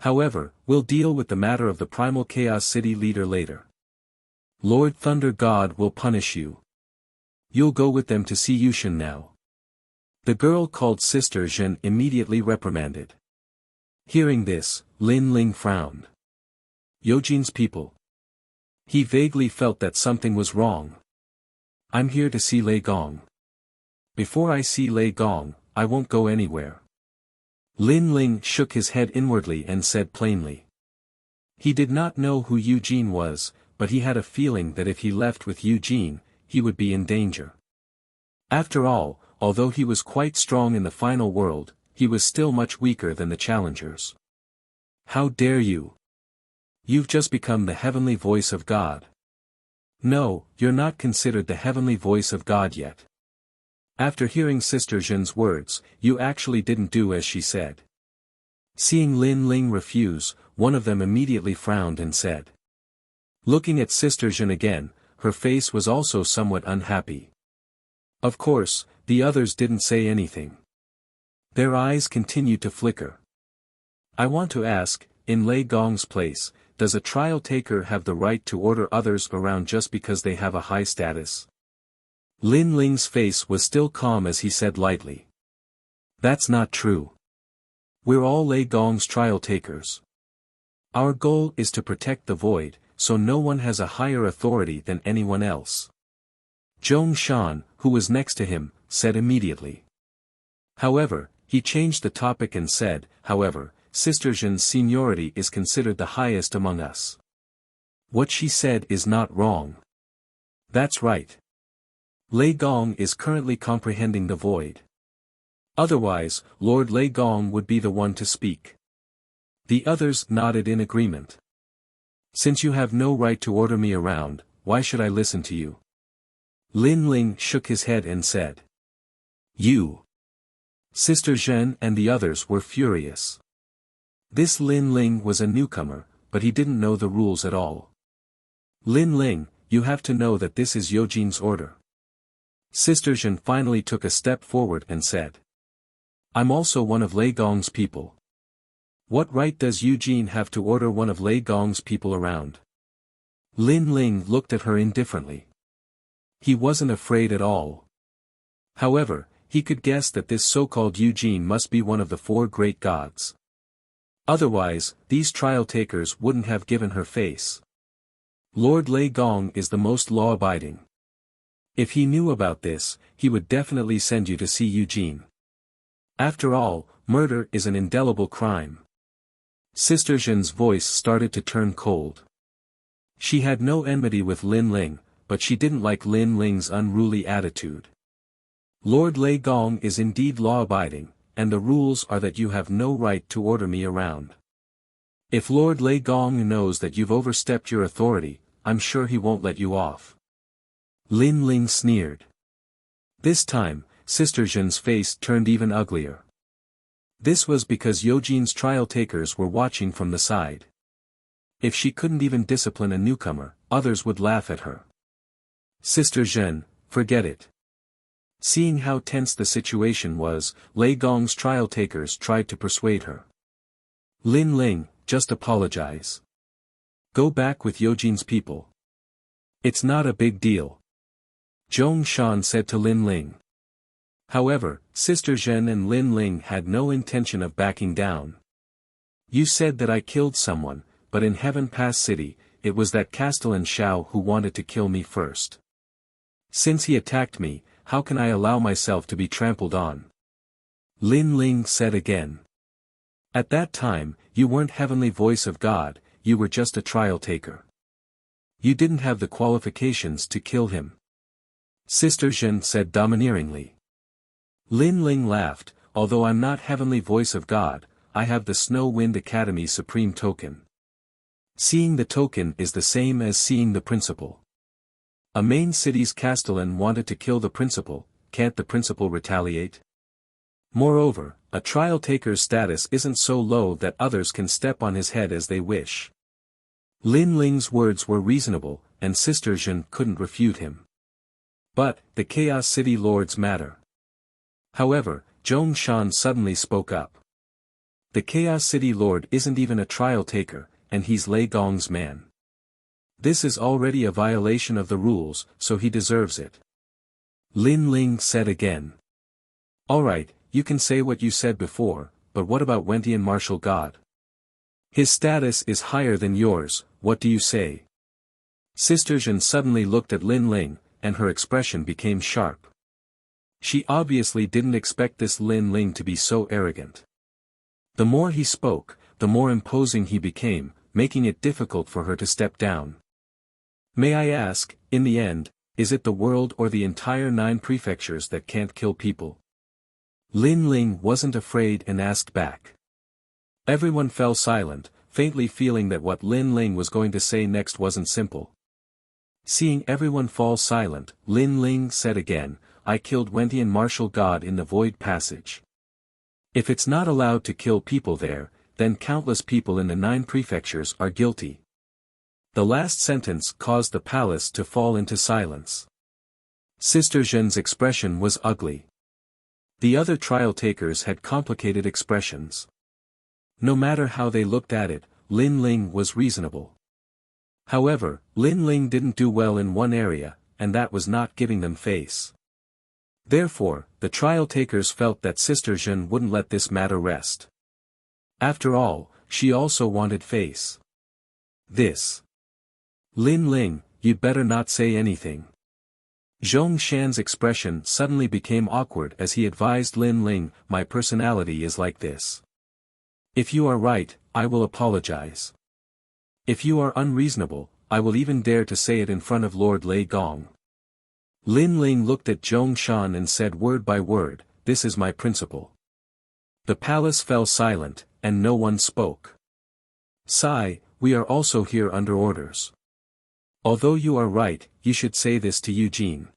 However, we'll deal with the matter of the primal chaos city leader later. Lord Thunder God will punish you. You'll go with them to see Yushin now. The girl called Sister Zhen immediately reprimanded. Hearing this, Lin Ling frowned. Eugene's people. He vaguely felt that something was wrong. I'm here to see Lei Gong. Before I see Lei Gong, I won't go anywhere. Lin Ling shook his head inwardly and said plainly. He did not know who Eugene was, but he had a feeling that if he left with Eugene, he would be in danger. After all, although he was quite strong in the final world, he was still much weaker than the challengers. How dare you? You've just become the heavenly voice of God. No, you're not considered the heavenly voice of God yet. After hearing Sister Zhen's words, you actually didn't do as she said. Seeing Lin Ling refuse, one of them immediately frowned and said. Looking at Sister Zhen again, her face was also somewhat unhappy. Of course, the others didn't say anything. Their eyes continued to flicker. I want to ask, in Lei Gong's place, does a trial taker have the right to order others around just because they have a high status? Lin Ling's face was still calm as he said lightly. That's not true. We're all Lei Gong's trial takers. Our goal is to protect the void, so no one has a higher authority than anyone else. Zhong Shan, who was next to him, said immediately. However, he changed the topic and said, however, Sister Zhen's seniority is considered the highest among us. What she said is not wrong. That's right. Lei Gong is currently comprehending the void. Otherwise, Lord Lei Gong would be the one to speak. The others nodded in agreement. Since you have no right to order me around, why should I listen to you? Lin Ling shook his head and said. You. Sister Zhen and the others were furious. This Lin Ling was a newcomer, but he didn't know the rules at all. Lin Ling, you have to know that this is Eugene's order. Sister Zhen finally took a step forward and said. I'm also one of Lei Gong's people. What right does Eugene have to order one of Lei Gong's people around? Lin Ling looked at her indifferently. He wasn't afraid at all. However, he could guess that this so-called Eugene must be one of the four great gods. Otherwise, these trial-takers wouldn't have given her face. Lord Lei Gong is the most law-abiding. If he knew about this, he would definitely send you to see Eugene. After all, murder is an indelible crime. Sister Zhen's voice started to turn cold. She had no enmity with Lin Ling, but she didn't like Lin Ling's unruly attitude. Lord Lei Gong is indeed law-abiding, and the rules are that you have no right to order me around. If Lord Lei Gong knows that you've overstepped your authority, I'm sure he won't let you off. Lin Ling sneered. This time, Sister Zhen's face turned even uglier. This was because Eugene's trial-takers were watching from the side. If she couldn't even discipline a newcomer, others would laugh at her. Sister Zhen, forget it. Seeing how tense the situation was, Lei Gong's trial-takers tried to persuade her. Lin Ling, just apologize. Go back with Eugene's people. It's not a big deal. Zhong Shan said to Lin Ling. However, Sister Zhen and Lin Ling had no intention of backing down. You said that I killed someone, but in Heaven Pass City, it was that Castellan Xiao who wanted to kill me first. Since he attacked me, how can I allow myself to be trampled on? Lin Ling said again. At that time, you weren't Heavenly Voice of God, you were just a trial-taker. You didn't have the qualifications to kill him. Sister Zhen said domineeringly. Lin Ling laughed, although I'm not Heavenly Voice of God, I have the Snow Wind Academy Supreme Token. Seeing the token is the same as seeing the principal. A main city's castellan wanted to kill the principal, can't the principal retaliate? Moreover, a trial-taker's status isn't so low that others can step on his head as they wish. Lin Ling's words were reasonable, and Sister Zhen couldn't refute him. But, the Chaos City Lords matter. However, Zhong Shan suddenly spoke up. The Chaos City Lord isn't even a trial-taker, and he's Lei Gong's man. This is already a violation of the rules, so he deserves it. Lin Ling said again. Alright, you can say what you said before, but what about Wentian Martial God? His status is higher than yours, what do you say? Sister Zhen suddenly looked at Lin Ling, and her expression became sharp. She obviously didn't expect this Lin Ling to be so arrogant. The more he spoke, the more imposing he became, making it difficult for her to step down. May I ask, in the end, is it the world or the entire 9 prefectures that can't kill people? Lin Ling wasn't afraid and asked back. Everyone fell silent, faintly feeling that what Lin Ling was going to say next wasn't simple. Seeing everyone fall silent, Lin Ling said again, I killed Wentian Martial God in the Void Passage. If it's not allowed to kill people there, then countless people in the 9 prefectures are guilty. The last sentence caused the palace to fall into silence. Sister Zhen's expression was ugly. The other trial-takers had complicated expressions. No matter how they looked at it, Lin Ling was reasonable. However, Lin Ling didn't do well in one area, and that was not giving them face. Therefore, the trial-takers felt that Sister Zhen wouldn't let this matter rest. After all, she also wanted face. This. Lin Ling, you'd better not say anything. Zhong Shan's expression suddenly became awkward as he advised Lin Ling, my personality is like this. If you are right, I will apologize. If you are unreasonable, I will even dare to say it in front of Lord Lei Gong. Lin Ling looked at Zhong Shan and said word by word, this is my principle. The palace fell silent, and no one spoke. Sigh, we are also here under orders. Although you are right, you should say this to Eugene.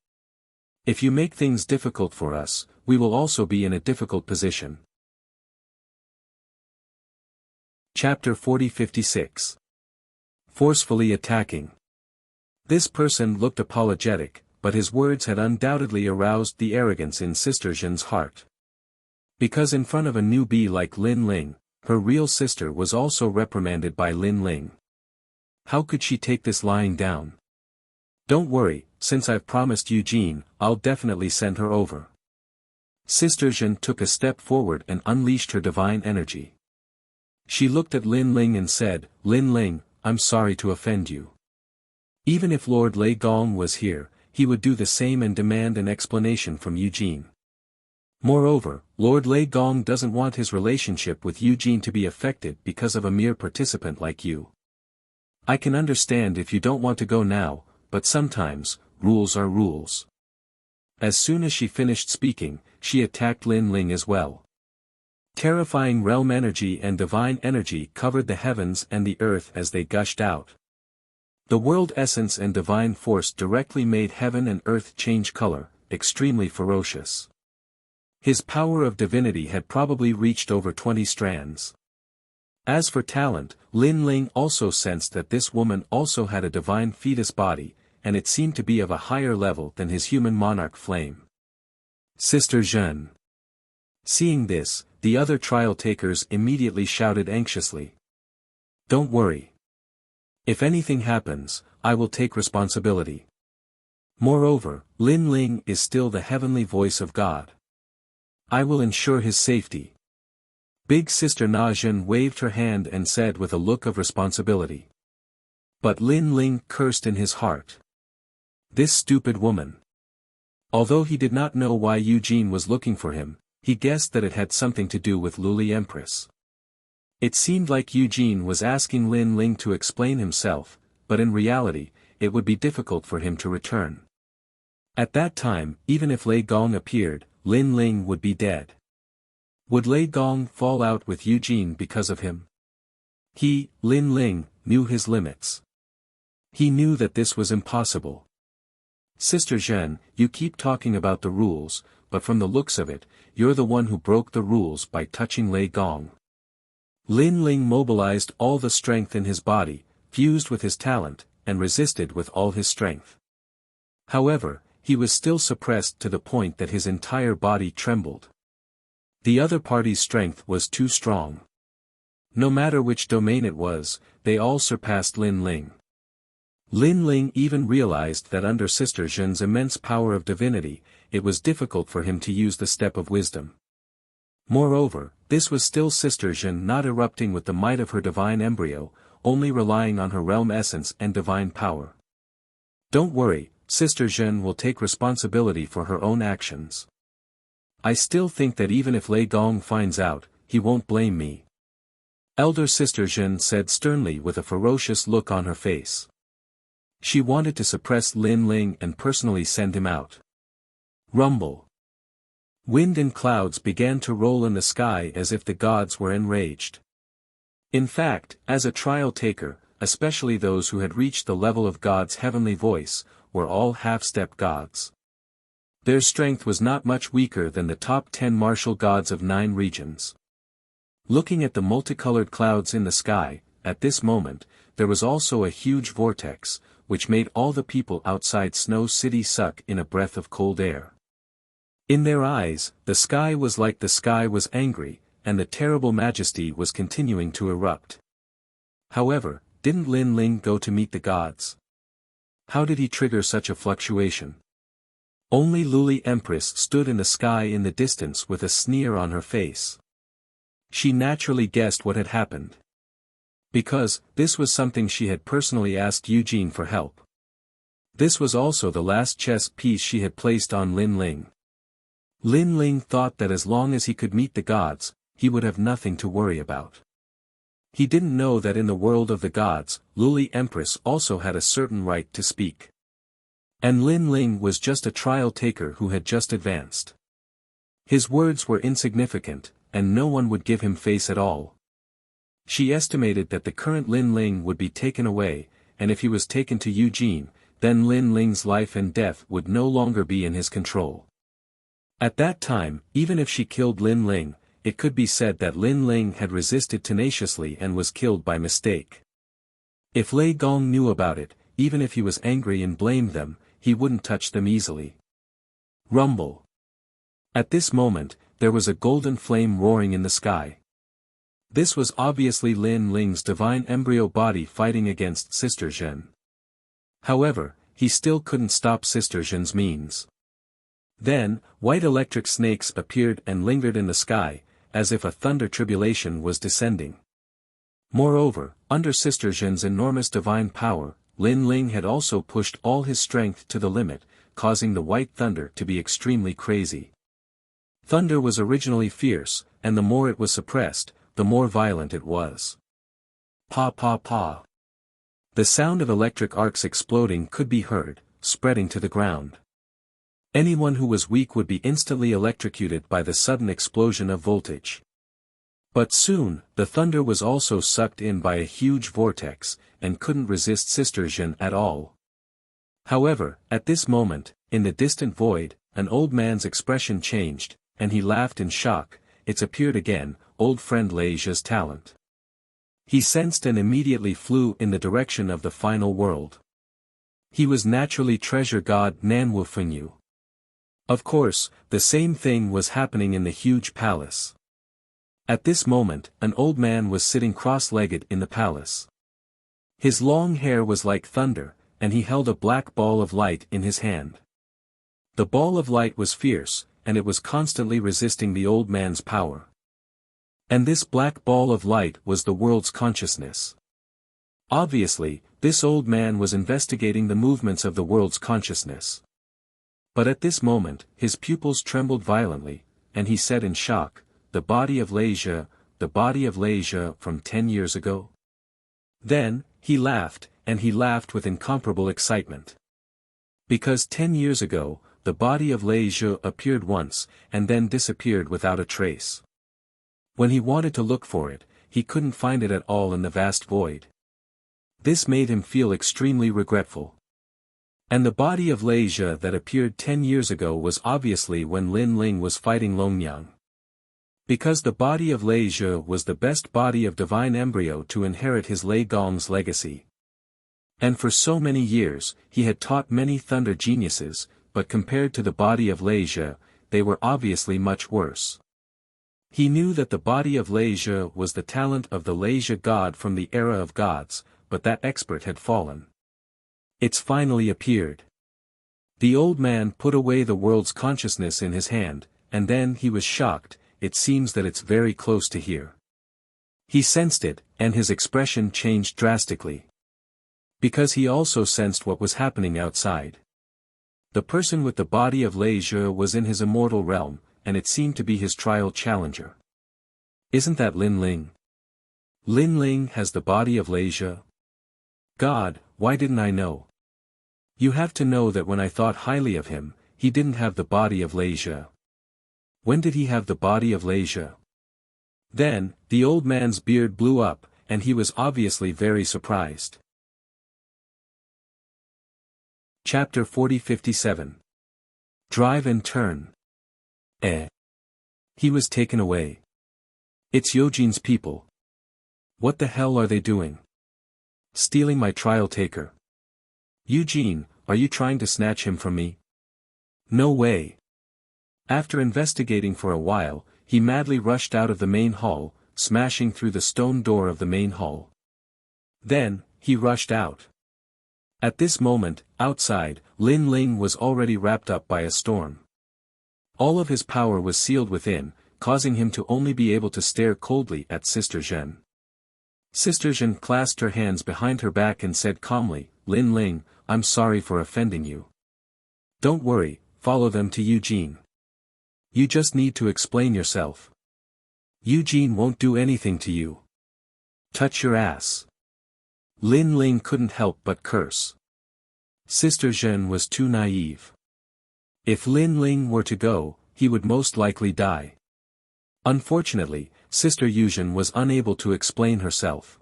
If you make things difficult for us, we will also be in a difficult position. Chapter 40-56. Forcefully attacking. This person looked apologetic, but his words had undoubtedly aroused the arrogance in Sister Zhen's heart. Because in front of a newbie like Lin Ling, her real sister was also reprimanded by Lin Ling. How could she take this lying down? Don't worry, since I've promised Eugene, I'll definitely send her over. Sister Zhen took a step forward and unleashed her divine energy. She looked at Lin Ling and said, Lin Ling, I'm sorry to offend you. Even if Lord Lei Gong was here, he would do the same and demand an explanation from Eugene. Moreover, Lord Lei Gong doesn't want his relationship with Eugene to be affected because of a mere participant like you. I can understand if you don't want to go now, but sometimes, rules are rules. As soon as she finished speaking, she attacked Lin Ling as well. Terrifying realm energy and divine energy covered the heavens and the earth as they gushed out. The world essence and divine force directly made heaven and earth change color, extremely ferocious. His power of divinity had probably reached over 20 strands. As for talent, Lin Ling also sensed that this woman also had a divine fetus body, and it seemed to be of a higher level than his human monarch flame. Sister Zhen. Seeing this, the other trial takers immediately shouted anxiously. Don't worry. If anything happens, I will take responsibility. Moreover, Lin Ling is still the heavenly voice of God. I will ensure his safety. Big Sister Na Zhen waved her hand and said with a look of responsibility. But Lin Ling cursed in his heart. This stupid woman. Although he did not know why Eugene was looking for him, he guessed that it had something to do with Luli Empress. It seemed like Eugene was asking Lin Ling to explain himself, but in reality, it would be difficult for him to return. At that time, even if Lei Gong appeared, Lin Ling would be dead. Would Lei Gong fall out with Eugene because of him? He, Lin Ling, knew his limits. He knew that this was impossible. Sister Zhen, you keep talking about the rules, but from the looks of it, you're the one who broke the rules by touching Lei Gong. Lin Ling mobilized all the strength in his body, fused with his talent, and resisted with all his strength. However, he was still suppressed to the point that his entire body trembled. The other party's strength was too strong. No matter which domain it was, they all surpassed Lin Ling. Lin Ling even realized that under Sister Zhen's immense power of divinity, it was difficult for him to use the step of wisdom. Moreover, this was still Sister Zhen not erupting with the might of her divine embryo, only relying on her realm essence and divine power. Don't worry, Sister Zhen will take responsibility for her own actions. I still think that even if Lei Gong finds out, he won't blame me. Elder Sister Zhen said sternly with a ferocious look on her face. She wanted to suppress Lin Ling and personally send him out. Rumble. Wind and clouds began to roll in the sky as if the gods were enraged. In fact, as a trial taker, especially those who had reached the level of God's heavenly voice, were all half-step gods. Their strength was not much weaker than the top 10 martial gods of 9 regions. Looking at the multicolored clouds in the sky, at this moment, there was also a huge vortex, which made all the people outside Snow City suck in a breath of cold air. In their eyes, the sky was like the sky was angry, and the terrible majesty was continuing to erupt. However, didn't Lin Ling go to meet the gods? How did he trigger such a fluctuation? Only Luli Empress stood in the sky in the distance with a sneer on her face. She naturally guessed what had happened. Because, this was something she had personally asked Eugene for help. This was also the last chess piece she had placed on Lin Ling. Lin Ling thought that as long as he could meet the gods, he would have nothing to worry about. He didn't know that in the world of the gods, Luli Empress also had a certain right to speak. And Lin Ling was just a trial taker who had just advanced. His words were insignificant, and no one would give him face at all. She estimated that the current Lin Ling would be taken away, and if he was taken to Eugene, then Lin Ling's life and death would no longer be in his control. At that time, even if she killed Lin Ling, it could be said that Lin Ling had resisted tenaciously and was killed by mistake. If Lei Gong knew about it, even if he was angry and blamed them, he wouldn't touch them easily. Rumble. At this moment, there was a golden flame roaring in the sky. This was obviously Lin Ling's divine embryo body fighting against Sister Zhen. However, he still couldn't stop Sister Zhen's means. Then, white electric snakes appeared and lingered in the sky, as if a thunder tribulation was descending. Moreover, under Sister Zhen's enormous divine power, Lin Ling had also pushed all his strength to the limit, causing the white thunder to be extremely crazy. Thunder was originally fierce, and the more it was suppressed, the more violent it was. Pa pa pa. The sound of electric arcs exploding could be heard, spreading to the ground. Anyone who was weak would be instantly electrocuted by the sudden explosion of voltage. But soon, the thunder was also sucked in by a huge vortex, and couldn't resist Sister Zhen at all. However, at this moment, in the distant void, an old man's expression changed, and he laughed in shock. It's appeared again, old friend Lei Zhe's talent. He sensed and immediately flew in the direction of the final world. He was naturally treasure god Nanwu Fengyu. Of course, the same thing was happening in the huge palace. At this moment, an old man was sitting cross-legged in the palace. His long hair was like thunder, and he held a black ball of light in his hand. The ball of light was fierce, and it was constantly resisting the old man's power. And this black ball of light was the world's consciousness. Obviously, this old man was investigating the movements of the world's consciousness. But at this moment, his pupils trembled violently, and he said in shock, "The body of Lei Zhe, the body of Lei Zhe from 10 years ago?" Then, he laughed, and he laughed with incomparable excitement. Because 10 years ago, the body of Lei Zhe appeared once, and then disappeared without a trace. When he wanted to look for it, he couldn't find it at all in the vast void. This made him feel extremely regretful. And the body of Lei Zhe that appeared 10 years ago was obviously when Lin Ling was fighting Longyang. Because the body of Lei Zhe was the best body of divine embryo to inherit his Lei Gong's legacy. And for so many years, he had taught many thunder geniuses, but compared to the body of Lei Zhe, they were obviously much worse. He knew that the body of Lei Zhe was the talent of the Lei Zhe god from the era of gods, but that expert had fallen. It's finally appeared. The old man put away the world's consciousness in his hand, and then he was shocked. It seems that it's very close to here. He sensed it, and his expression changed drastically. Because he also sensed what was happening outside. The person with the body of Lei Zhe was in his immortal realm, and it seemed to be his trial challenger. Isn't that Lin Ling? Lin Ling has the body of Lei Zhe? God, why didn't I know? You have to know that when I thought highly of him, he didn't have the body of Lei Zhe. When did he have the body of Lei Zhe? Then, the old man's beard blew up, and he was obviously very surprised. Chapter 40-57. Drive and turn. He was taken away. It's Yojin's people. What the hell are they doing? Stealing my trial taker. Eugene, are you trying to snatch him from me? No way. After investigating for a while, he madly rushed out of the main hall, smashing through the stone door of the main hall. Then, he rushed out. At this moment, outside, Lin Ling was already wrapped up by a storm. All of his power was sealed within, causing him to only be able to stare coldly at Sister Zhen. Sister Zhen clasped her hands behind her back and said calmly, "Lin Ling, I'm sorry for offending you. Don't worry, follow them to Eugene. You just need to explain yourself. Eugene won't do anything to you. Touch your ass." Lin Ling couldn't help but curse. Sister Zhen was too naive. If Lin Ling were to go, he would most likely die. Unfortunately, Sister Yuzhen was unable to explain herself.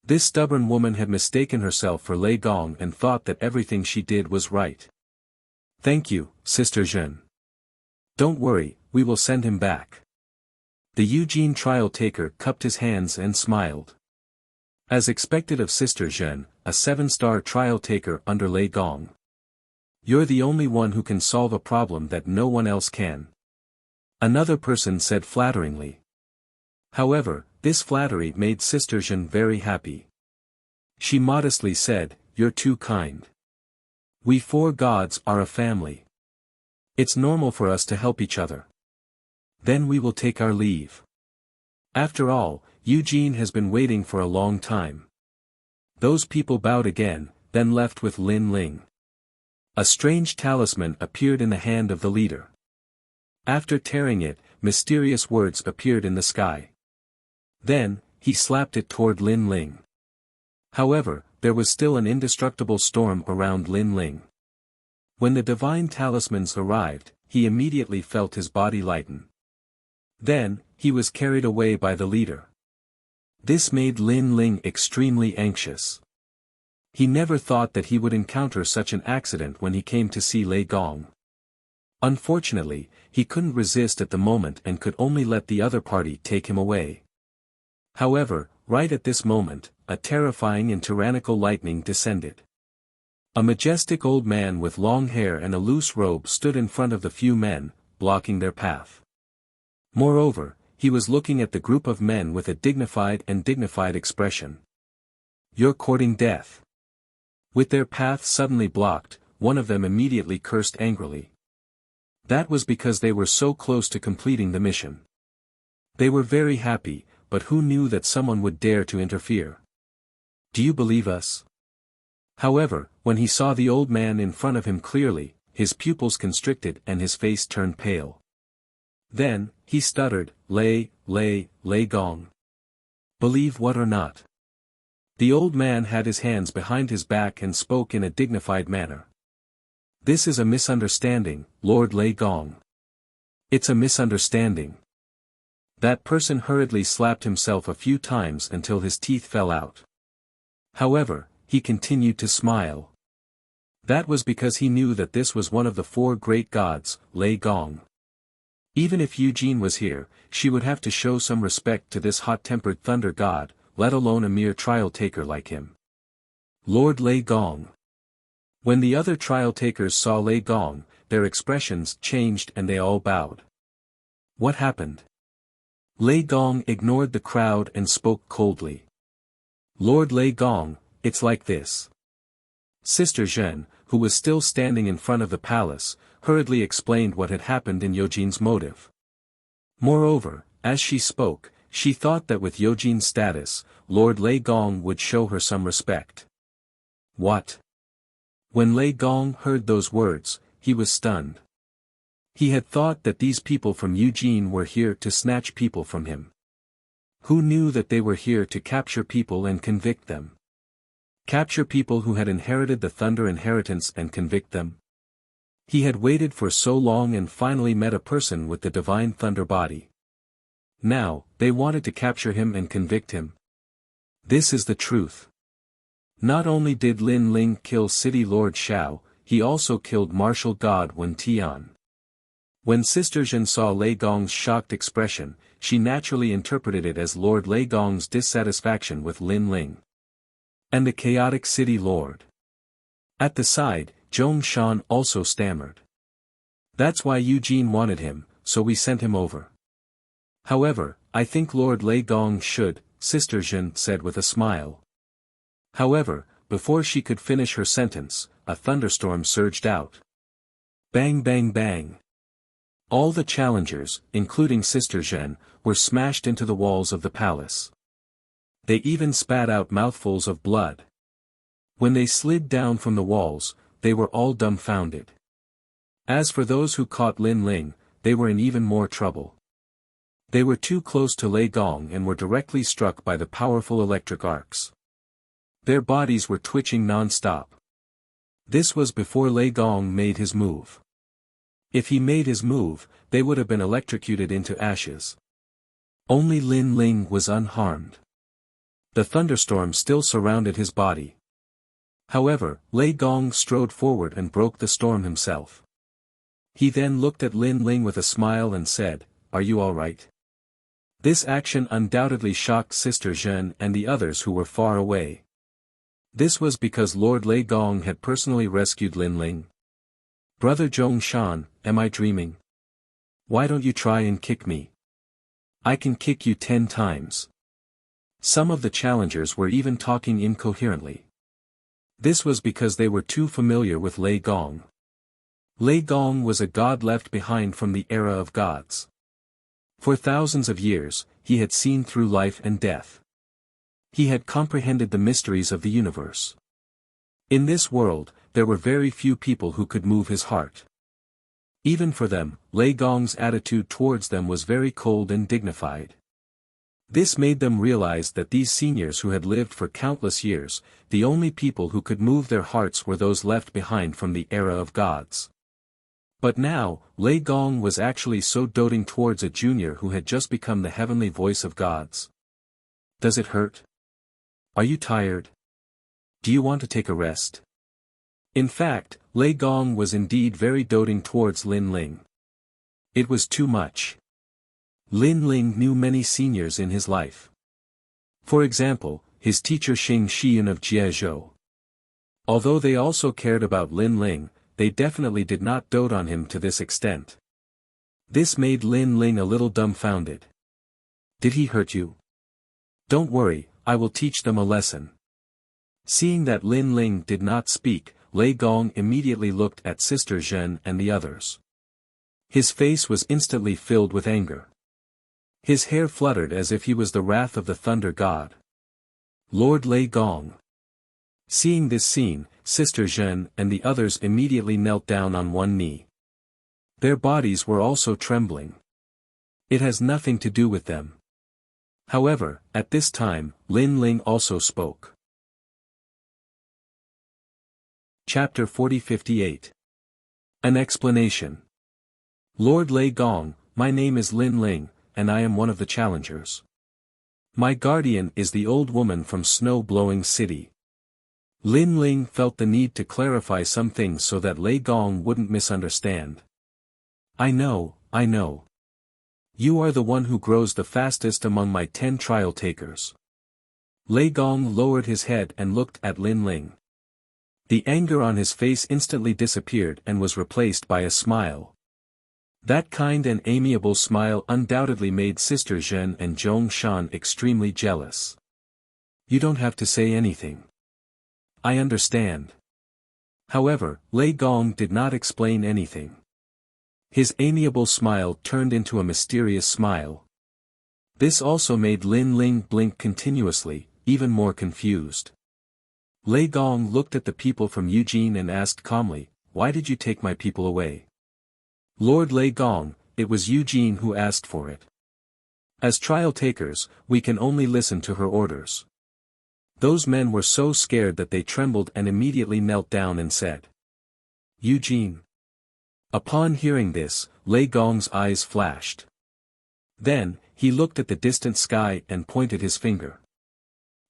This stubborn woman had mistaken herself for Lei Gong and thought that everything she did was right. "Thank you, Sister Zhen. Don't worry, we will send him back." The Eugene trial taker cupped his hands and smiled. As expected of Sister Zhen, a 7-star trial taker under Lei Gong. You're the only one who can solve a problem that no one else can. Another person said flatteringly. However, This flattery made Sister Jeanne very happy. She modestly said, "You're too kind. We four gods are a family. It's normal for us to help each other. Then we will take our leave. After all, Eugene has been waiting for a long time." Those people bowed again, then left with Lin Ling. A strange talisman appeared in the hand of the leader. After tearing it, mysterious words appeared in the sky. Then, he slapped it toward Lin Ling. However, there was still an indestructible storm around Lin Ling. When the divine talismans arrived, he immediately felt his body lighten. Then, he was carried away by the leader. This made Lin Ling extremely anxious. He never thought that he would encounter such an accident when he came to see Lei Gong. Unfortunately, he couldn't resist at the moment and could only let the other party take him away. However, right at this moment, a terrifying and tyrannical lightning descended. A majestic old man with long hair and a loose robe stood in front of the few men, blocking their path. Moreover, he was looking at the group of men with a dignified expression. "You're courting death." With their path suddenly blocked, one of them immediately cursed angrily. That was because they were so close to completing the mission. They were very happy, but who knew that someone would dare to interfere? "Do you believe us?" However, when he saw the old man in front of him clearly, his pupils constricted and his face turned pale. Then, he stuttered, Lei Gong. "Believe what or not?" The old man had his hands behind his back and spoke in a dignified manner. "This is a misunderstanding, Lord Lei Gong. It's a misunderstanding." That person hurriedly slapped himself a few times until his teeth fell out. However, he continued to smile. That was because he knew that this was one of the four great gods, Lei Gong. Even if Eugene was here, she would have to show some respect to this hot-tempered thunder god, let alone a mere trial-taker like him. Lord Lei Gong. When the other trial-takers saw Lei Gong, their expressions changed and they all bowed. What happened? Lei Gong ignored the crowd and spoke coldly. "Lord Lei Gong, it's like this." Sister Jeanne, who was still standing in front of the palace, hurriedly explained what had happened in Eugene's motive. Moreover, as she spoke, she thought that with Eugene's status, Lord Lei Gong would show her some respect. What? When Lei Gong heard those words, he was stunned. He had thought that these people from Eugene were here to snatch people from him. Who knew that they were here to capture people and convict them? Capture people who had inherited the thunder inheritance and convict them? He had waited for so long and finally met a person with the divine thunder body. Now, they wanted to capture him and convict him. This is the truth. Not only did Lin Ling kill City Lord Xiao, he also killed Martial God Wen Tian. When Sister Jeanne saw Lei Gong's shocked expression, she naturally interpreted it as Lord Lei Gong's dissatisfaction with Lin Ling and the chaotic city lord. At the side, Zhong Shan also stammered. "That's why Eugene wanted him, so we sent him over. However, I think Lord Lei Gong should," Sister Jeanne said with a smile. However, before she could finish her sentence, a thunderstorm surged out. Bang bang bang. All the challengers, including Sister Jeanne, were smashed into the walls of the palace. They even spat out mouthfuls of blood. When they slid down from the walls, they were all dumbfounded. As for those who caught Lin Ling, they were in even more trouble. They were too close to Lei Gong and were directly struck by the powerful electric arcs. Their bodies were twitching non-stop. This was before Lei Gong made his move. If he made his move, they would have been electrocuted into ashes. Only Lin Ling was unharmed. The thunderstorm still surrounded his body. However, Lei Gong strode forward and broke the storm himself. He then looked at Lin Ling with a smile and said, "Are you all right?" This action undoubtedly shocked Sister Jeanne and the others who were far away. This was because Lord Lei Gong had personally rescued Lin Ling. "Brother Zhong Shan, am I dreaming? Why don't you try and kick me? I can kick you 10 times. Some of the challengers were even talking incoherently. This was because they were too familiar with Lei Gong. Lei Gong was a god left behind from the era of gods. For thousands of years, he had seen through life and death. He had comprehended the mysteries of the universe. In this world, there were very few people who could move his heart. Even for them, Lei Gong's attitude towards them was very cold and dignified. This made them realize that these seniors who had lived for countless years, the only people who could move their hearts were those left behind from the era of gods. But now, Lei Gong was actually so doting towards a junior who had just become the heavenly voice of gods. Does it hurt? Are you tired? Do you want to take a rest? In fact, Lei Gong was indeed very doting towards Lin Ling. It was too much. Lin Ling knew many seniors in his life. For example, his teacher Xing Xian of Jiezhou. Although they also cared about Lin Ling, they definitely did not dote on him to this extent. This made Lin Ling a little dumbfounded. Did he hurt you? Don't worry, I will teach them a lesson. Seeing that Lin Ling did not speak, Lei Gong immediately looked at Sister Zhen and the others. His face was instantly filled with anger. His hair fluttered as if he was the wrath of the thunder god. Lord Lei Gong. Seeing this scene, Sister Zhen and the others immediately knelt down on one knee. Their bodies were also trembling. It has nothing to do with them. However, at this time, Lin Ling also spoke. Chapter 40-58. An explanation. Lord Lei Gong, my name is Lin Ling, and I am one of the challengers. My guardian is the old woman from Snow-Blowing City. Lin Ling felt the need to clarify some things so that Lei Gong wouldn't misunderstand. I know. You are the one who grows the fastest among my 10 trial takers. Lei Gong lowered his head and looked at Lin Ling. The anger on his face instantly disappeared and was replaced by a smile. That kind and amiable smile undoubtedly made Sister Zhen and Zhong Shan extremely jealous. You don't have to say anything. I understand. However, Lei Gong did not explain anything. His amiable smile turned into a mysterious smile. This also made Lin Ling blink continuously, even more confused. Lei Gong looked at the people from Eugene and asked calmly, why did you take my people away? Lord Lei Gong, it was Eugene who asked for it. As trial takers, we can only listen to her orders. Those men were so scared that they trembled and immediately knelt down and said, Eugene. Upon hearing this, Lei Gong's eyes flashed. Then, he looked at the distant sky and pointed his finger.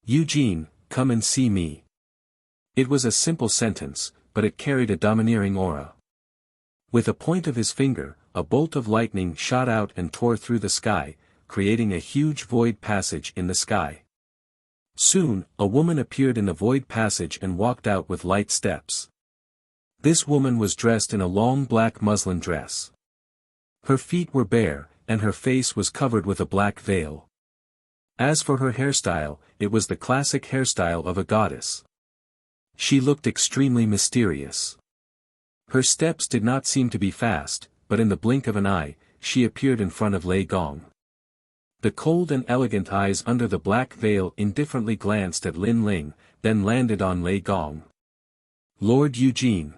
Eugene, come and see me. It was a simple sentence, but it carried a domineering aura. With a point of his finger, a bolt of lightning shot out and tore through the sky, creating a huge void passage in the sky. Soon, a woman appeared in the void passage and walked out with light steps. This woman was dressed in a long black muslin dress. Her feet were bare, and her face was covered with a black veil. As for her hairstyle, it was the classic hairstyle of a goddess. She looked extremely mysterious. Her steps did not seem to be fast, but in the blink of an eye, she appeared in front of Lei Gong. The cold and elegant eyes under the black veil indifferently glanced at Lin Ling, then landed on Lei Gong. Lord Eugene.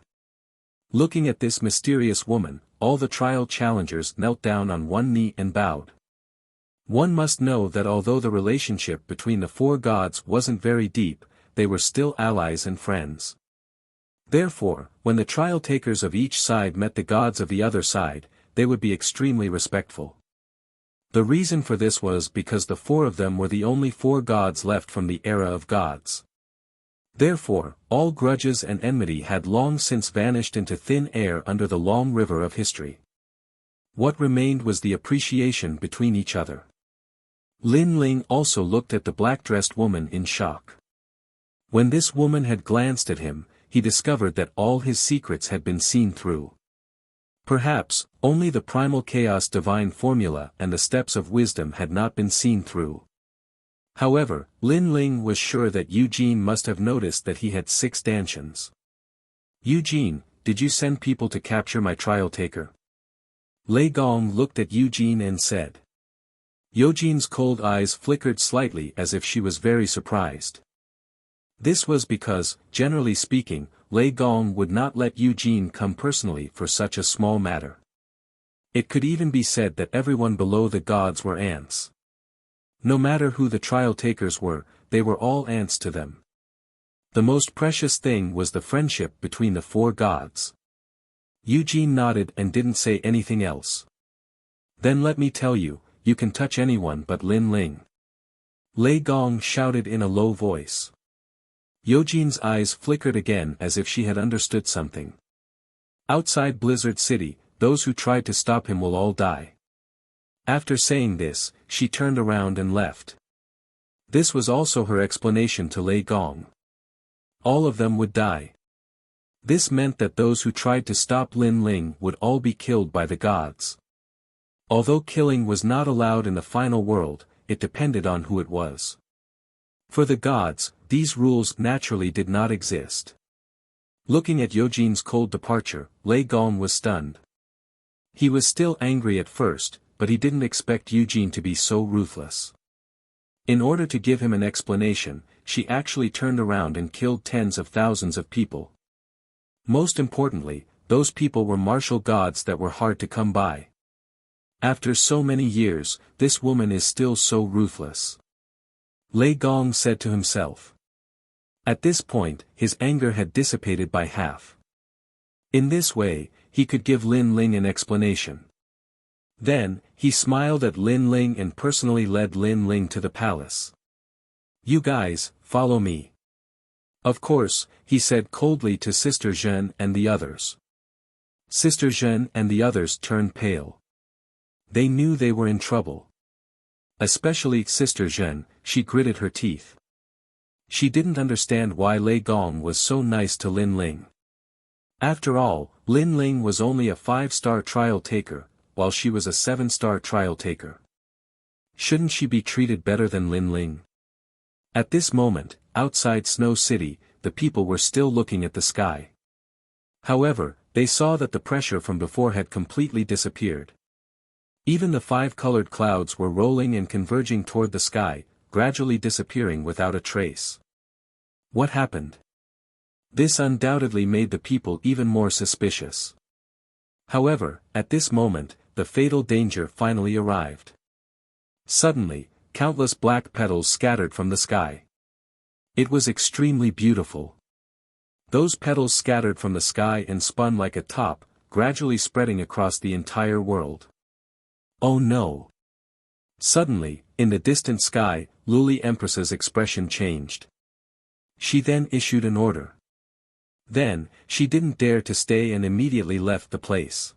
Looking at this mysterious woman, all the trial challengers knelt down on one knee and bowed. One must know that although the relationship between the 4 gods wasn't very deep, they were still allies and friends. Therefore, when the trial takers of each side met the gods of the other side, they would be extremely respectful. The reason for this was because the 4 of them were the only 4 gods left from the era of gods. Therefore, all grudges and enmity had long since vanished into thin air under the long river of history. What remained was the appreciation between each other. Lin Ling also looked at the black-dressed woman in shock. When this woman had glanced at him, he discovered that all his secrets had been seen through. Perhaps, only the primal chaos divine formula and the steps of wisdom had not been seen through. However, Lin Ling was sure that Eugene must have noticed that he had 6 dantians. Eugene, did you send people to capture my trial taker? Lei Gong looked at Eugene and said. Eugene's cold eyes flickered slightly as if she was very surprised. This was because, generally speaking, Lei Gong would not let Eugene come personally for such a small matter. It could even be said that everyone below the gods were ants. No matter who the trial takers were, they were all ants to them. The most precious thing was the friendship between the 4 gods. Eugene nodded and didn't say anything else. Then let me tell you, you can touch anyone but Lin Ling. Lei Gong shouted in a low voice. Eugene's eyes flickered again as if she had understood something. Outside Blizzard City, those who tried to stop him will all die. After saying this, she turned around and left. This was also her explanation to Lei Gong. All of them would die. This meant that those who tried to stop Lin Ling would all be killed by the gods. Although killing was not allowed in the final world, it depended on who it was. For the gods, these rules naturally did not exist. Looking at Eugene's cold departure, Lei Gong was stunned. He was still angry at first, but he didn't expect Eugene to be so ruthless. In order to give him an explanation, she actually turned around and killed tens of thousands of people. Most importantly, those people were martial gods that were hard to come by. After so many years, this woman is still so ruthless. Lei Gong said to himself. At this point, his anger had dissipated by half. In this way, he could give Lin Ling an explanation. Then, he smiled at Lin Ling and personally led Lin Ling to the palace. You guys, follow me. Of course, he said coldly to Sister Zhen and the others. Sister Zhen and the others turned pale. They knew they were in trouble. Especially Sister Zhen, she gritted her teeth. She didn't understand why Lei Gong was so nice to Lin Ling. After all, Lin Ling was only a 5-star trial taker, while she was a 7-star trial taker. Shouldn't she be treated better than Lin Ling? At this moment, outside Snow City, the people were still looking at the sky. However, they saw that the pressure from before had completely disappeared. Even the 5-colored clouds were rolling and converging toward the sky, gradually disappearing without a trace. What happened? This undoubtedly made the people even more suspicious. However, at this moment, the fatal danger finally arrived. Suddenly, countless black petals scattered from the sky. It was extremely beautiful. Those petals scattered from the sky and spun like a top, gradually spreading across the entire world. Oh no! Suddenly, in the distant sky, Luli Empress's expression changed. She then issued an order. Then, she didn't dare to stay and immediately left the place.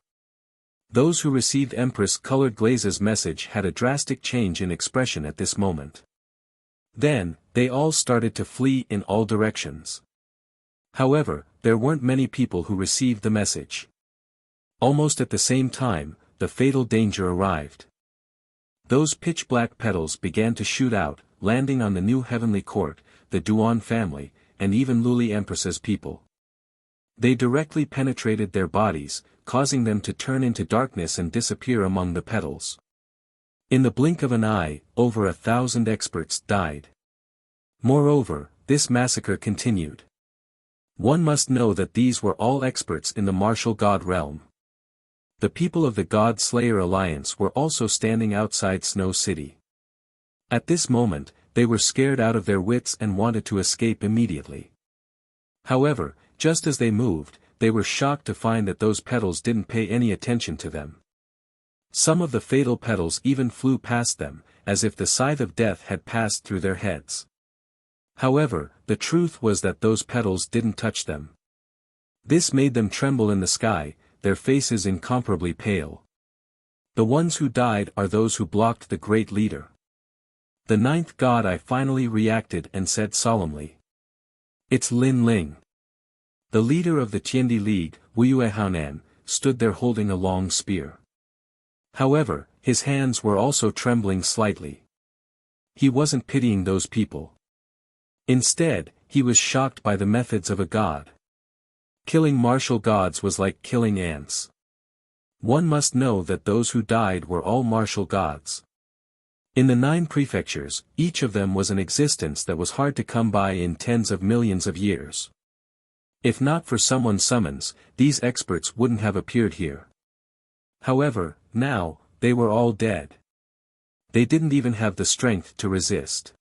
Those who received Empress-colored Glaze's message had a drastic change in expression at this moment. Then, they all started to flee in all directions. However, there weren't many people who received the message. Almost at the same time, the fatal danger arrived. Those pitch-black petals began to shoot out, landing on the new heavenly court, the Duan family, and even Luli Empress's people. They directly penetrated their bodies, causing them to turn into darkness and disappear among the petals. In the blink of an eye, over 1,000 experts died. Moreover, this massacre continued. One must know that these were all experts in the martial god realm. The people of the God Slayer Alliance were also standing outside Snow City. At this moment, they were scared out of their wits and wanted to escape immediately. However, just as they moved, they were shocked to find that those petals didn't pay any attention to them. Some of the fatal petals even flew past them, as if the scythe of death had passed through their heads. However, the truth was that those petals didn't touch them. This made them tremble in the sky, their faces incomparably pale. The ones who died are those who blocked the great leader. The 9th god I finally reacted and said solemnly. It's Lin Ling. The leader of the Tiandi League, Wuxia Chronicles, stood there holding a long spear. However, his hands were also trembling slightly. He wasn't pitying those people. Instead, he was shocked by the methods of a god. Killing martial gods was like killing ants. One must know that those who died were all martial gods. In the 9 prefectures, each of them was an existence that was hard to come by in tens of millions of years. If not for someone's summons, these experts wouldn't have appeared here. However, now, they were all dead. They didn't even have the strength to resist.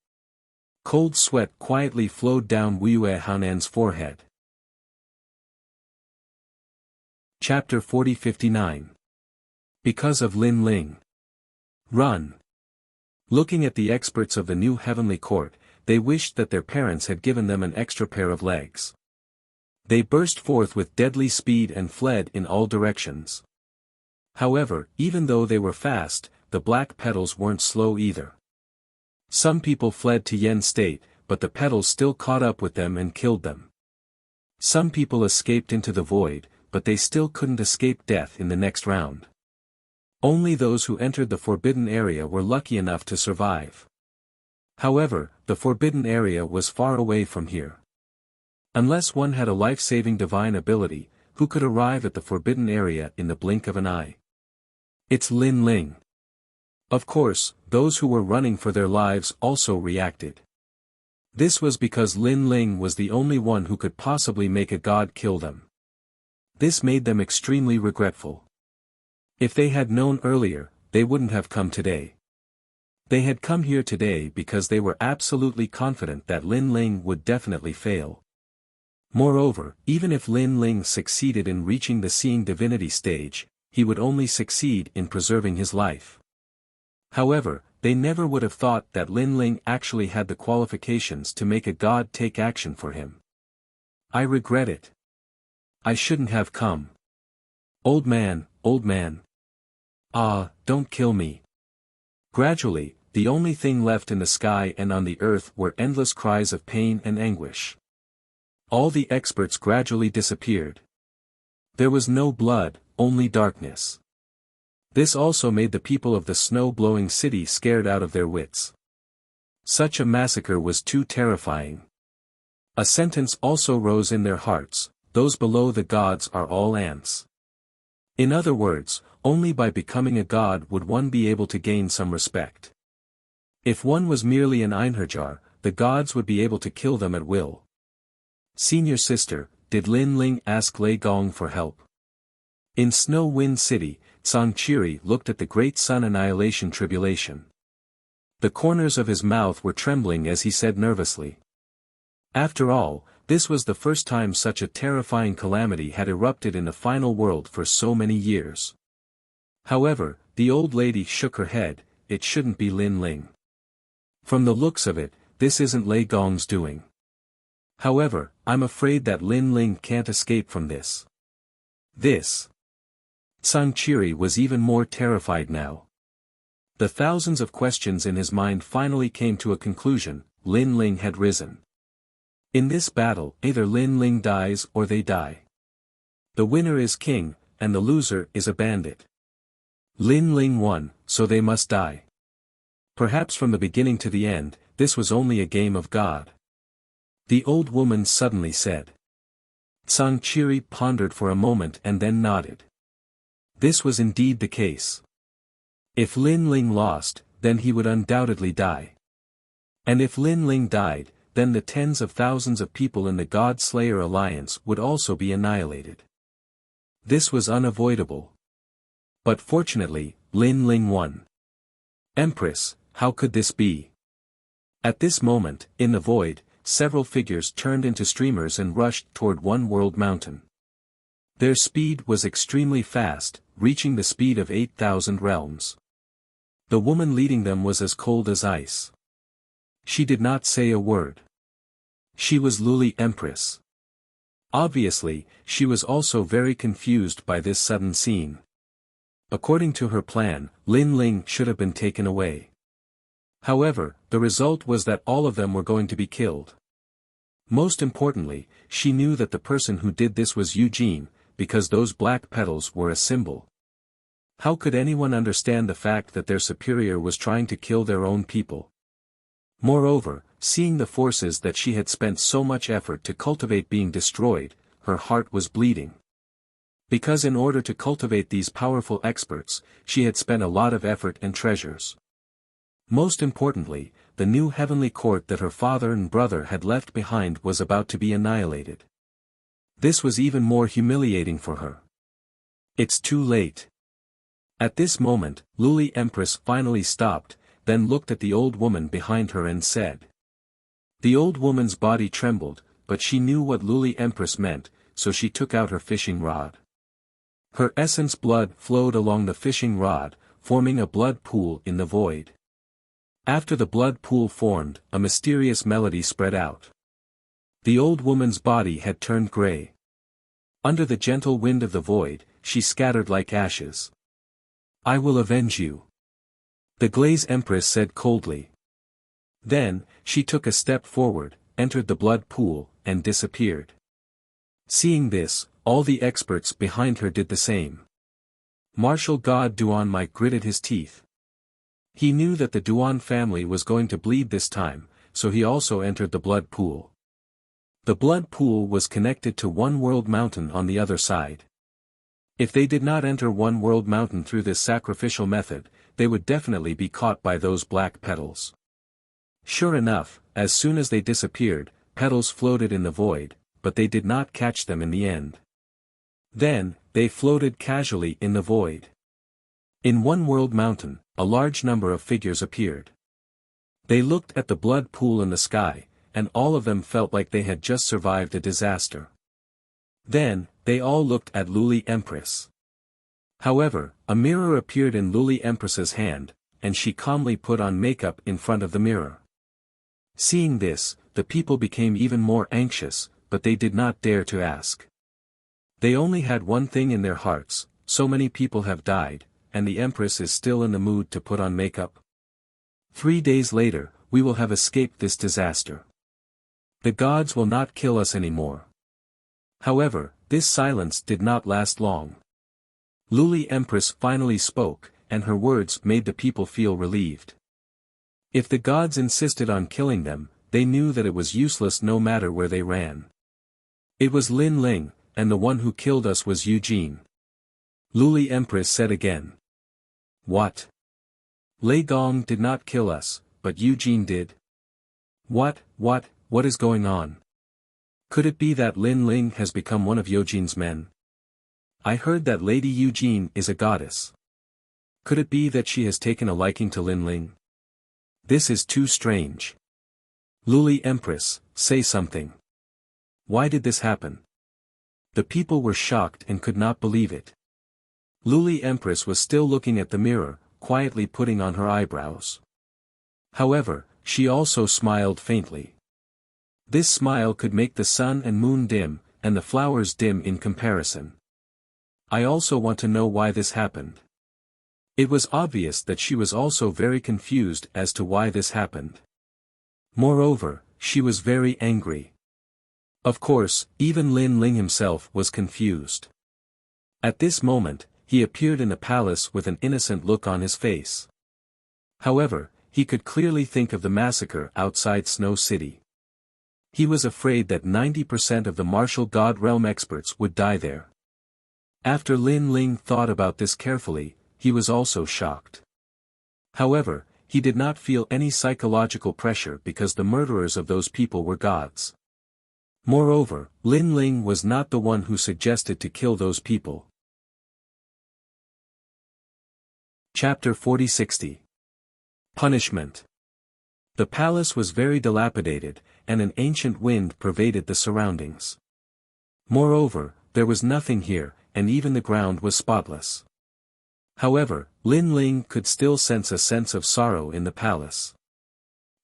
Cold sweat quietly flowed down Wuxia Chronicles' forehead. Chapter 40-59. Because of Lin Ling. Run. Looking at the experts of the new heavenly court, they wished that their parents had given them an extra pair of legs. They burst forth with deadly speed and fled in all directions. However, even though they were fast, the black petals weren't slow either. Some people fled to Yen State, but the petals still caught up with them and killed them. Some people escaped into the void, but they still couldn't escape death in the next round. Only those who entered the forbidden area were lucky enough to survive. However, the forbidden area was far away from here. Unless one had a life-saving divine ability, who could arrive at the forbidden area in the blink of an eye? It's Lin Ling. Of course, those who were running for their lives also reacted. This was because Lin Ling was the only one who could possibly make a god kill them. This made them extremely regretful. If they had known earlier, they wouldn't have come today. They had come here today because they were absolutely confident that Lin Ling would definitely fail. Moreover, even if Lin Ling succeeded in reaching the seeing divinity stage, he would only succeed in preserving his life. However, they never would have thought that Lin Ling actually had the qualifications to make a god take action for him. I regret it. I shouldn't have come. Old man, old man. Ah, don't kill me. Gradually, the only thing left in the sky and on the earth were endless cries of pain and anguish. All the experts gradually disappeared. There was no blood, only darkness. This also made the people of the snow-blowing city scared out of their wits. Such a massacre was too terrifying. A sentence also rose in their hearts: those below the gods are all ants. In other words, only by becoming a god would one be able to gain some respect. If one was merely an Einherjar, the gods would be able to kill them at will. Senior sister, did Lin Ling ask Lei Gong for help? In Snow Wind City, Chiri looked at the great sun annihilation tribulation. The corners of his mouth were trembling as he said nervously. After all, this was the first time such a terrifying calamity had erupted in the final world for so many years. However, the old lady shook her head. It shouldn't be Lin Ling. From the looks of it, this isn't Lei Gong's doing. However, I'm afraid that Lin Ling can't escape from this. Chiri was even more terrified now. The thousands of questions in his mind finally came to a conclusion: Lin Ling had risen. In this battle, either Lin Ling dies or they die. The winner is king, and the loser is a bandit. Lin Ling won, so they must die. Perhaps from the beginning to the end, this was only a game of God. The old woman suddenly said. Chiri pondered for a moment and then nodded. This was indeed the case. If Lin Ling lost, then he would undoubtedly die. And if Lin Ling died, then the tens of thousands of people in the God Slayer Alliance would also be annihilated. This was unavoidable. But fortunately, Lin Ling won. Empress, how could this be? At this moment, in the void, several figures turned into streamers and rushed toward One World Mountain. Their speed was extremely fast, reaching the speed of 8,000 realms. The woman leading them was as cold as ice. She did not say a word. She was Luli Empress. Obviously, she was also very confused by this sudden scene. According to her plan, Lin Ling should have been taken away. However, the result was that all of them were going to be killed. Most importantly, she knew that the person who did this was Eugene, because those black petals were a symbol. How could anyone understand the fact that their superior was trying to kill their own people? Moreover, seeing the forces that she had spent so much effort to cultivate being destroyed, her heart was bleeding. Because in order to cultivate these powerful experts, she had spent a lot of effort and treasures. Most importantly, the new heavenly court that her father and brother had left behind was about to be annihilated. This was even more humiliating for her. It's too late. At this moment, Luli Empress finally stopped, then looked at the old woman behind her and said. The old woman's body trembled, but she knew what Luli Empress meant, so she took out her fishing rod. Her essence blood flowed along the fishing rod, forming a blood pool in the void. After the blood pool formed, a mysterious melody spread out. The old woman's body had turned gray. Under the gentle wind of the void, she scattered like ashes. I will avenge you. The Glaze Empress said coldly. Then, she took a step forward, entered the blood pool, and disappeared. Seeing this, all the experts behind her did the same. Martial God Duan Mike gritted his teeth. He knew that the Duan family was going to bleed this time, so he also entered the blood pool. The blood pool was connected to One World Mountain on the other side. If they did not enter One World Mountain through this sacrificial method, they would definitely be caught by those black petals. Sure enough, as soon as they disappeared, petals floated in the void, but they did not catch them in the end. Then, they floated casually in the void. In One World Mountain, a large number of figures appeared. They looked at the blood pool in the sky, and all of them felt like they had just survived a disaster. Then, they all looked at Luli Empress. However, a mirror appeared in Luli Empress's hand, and she calmly put on makeup in front of the mirror. Seeing this, the people became even more anxious, but they did not dare to ask. They only had one thing in their hearts: so many people have died, and the Empress is still in the mood to put on makeup. 3 days later, we will have escaped this disaster. The gods will not kill us anymore. However, this silence did not last long. Luli Empress finally spoke, and her words made the people feel relieved. If the gods insisted on killing them, they knew that it was useless no matter where they ran. It was Lin Ling, and the one who killed us was Eugene. Luli Empress said again. What? Lei Gong did not kill us, but Eugene did. What is going on? Could it be that Lin Ling has become one of Eugene's men? I heard that Lady Eugene is a goddess. Could it be that she has taken a liking to Lin Ling? This is too strange. Luli Empress, say something. Why did this happen? The people were shocked and could not believe it. Luli Empress was still looking at the mirror, quietly putting on her eyebrows. However, she also smiled faintly. This smile could make the sun and moon dim, and the flowers dim in comparison. I also want to know why this happened. It was obvious that she was also very confused as to why this happened. Moreover, she was very angry. Of course, even Lin Ling himself was confused. At this moment, he appeared in the palace with an innocent look on his face. However, he could clearly think of the massacre outside Snow City. He was afraid that 90% of the martial god realm experts would die there. After Lin Ling thought about this carefully, he was also shocked. However, he did not feel any psychological pressure because the murderers of those people were gods. Moreover, Lin Ling was not the one who suggested to kill those people. Chapter 4060. Punishment. The palace was very dilapidated, and an ancient wind pervaded the surroundings. Moreover, there was nothing here, and even the ground was spotless. However, Lin Ling could still sense a sense of sorrow in the palace.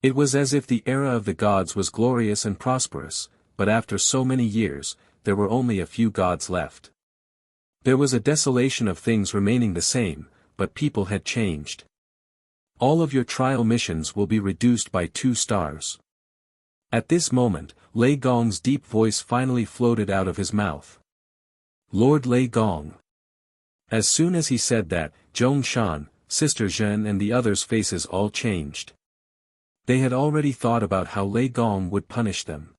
It was as if the era of the gods was glorious and prosperous, but after so many years, there were only a few gods left. There was a desolation of things remaining the same, but people had changed. All of your trial missions will be reduced by 2 stars. At this moment, Lei Gong's deep voice finally floated out of his mouth. Lord Lei Gong. As soon as he said that, Zhong Shan, Sister Zhen and the others' faces all changed. They had already thought about how Lei Gong would punish them.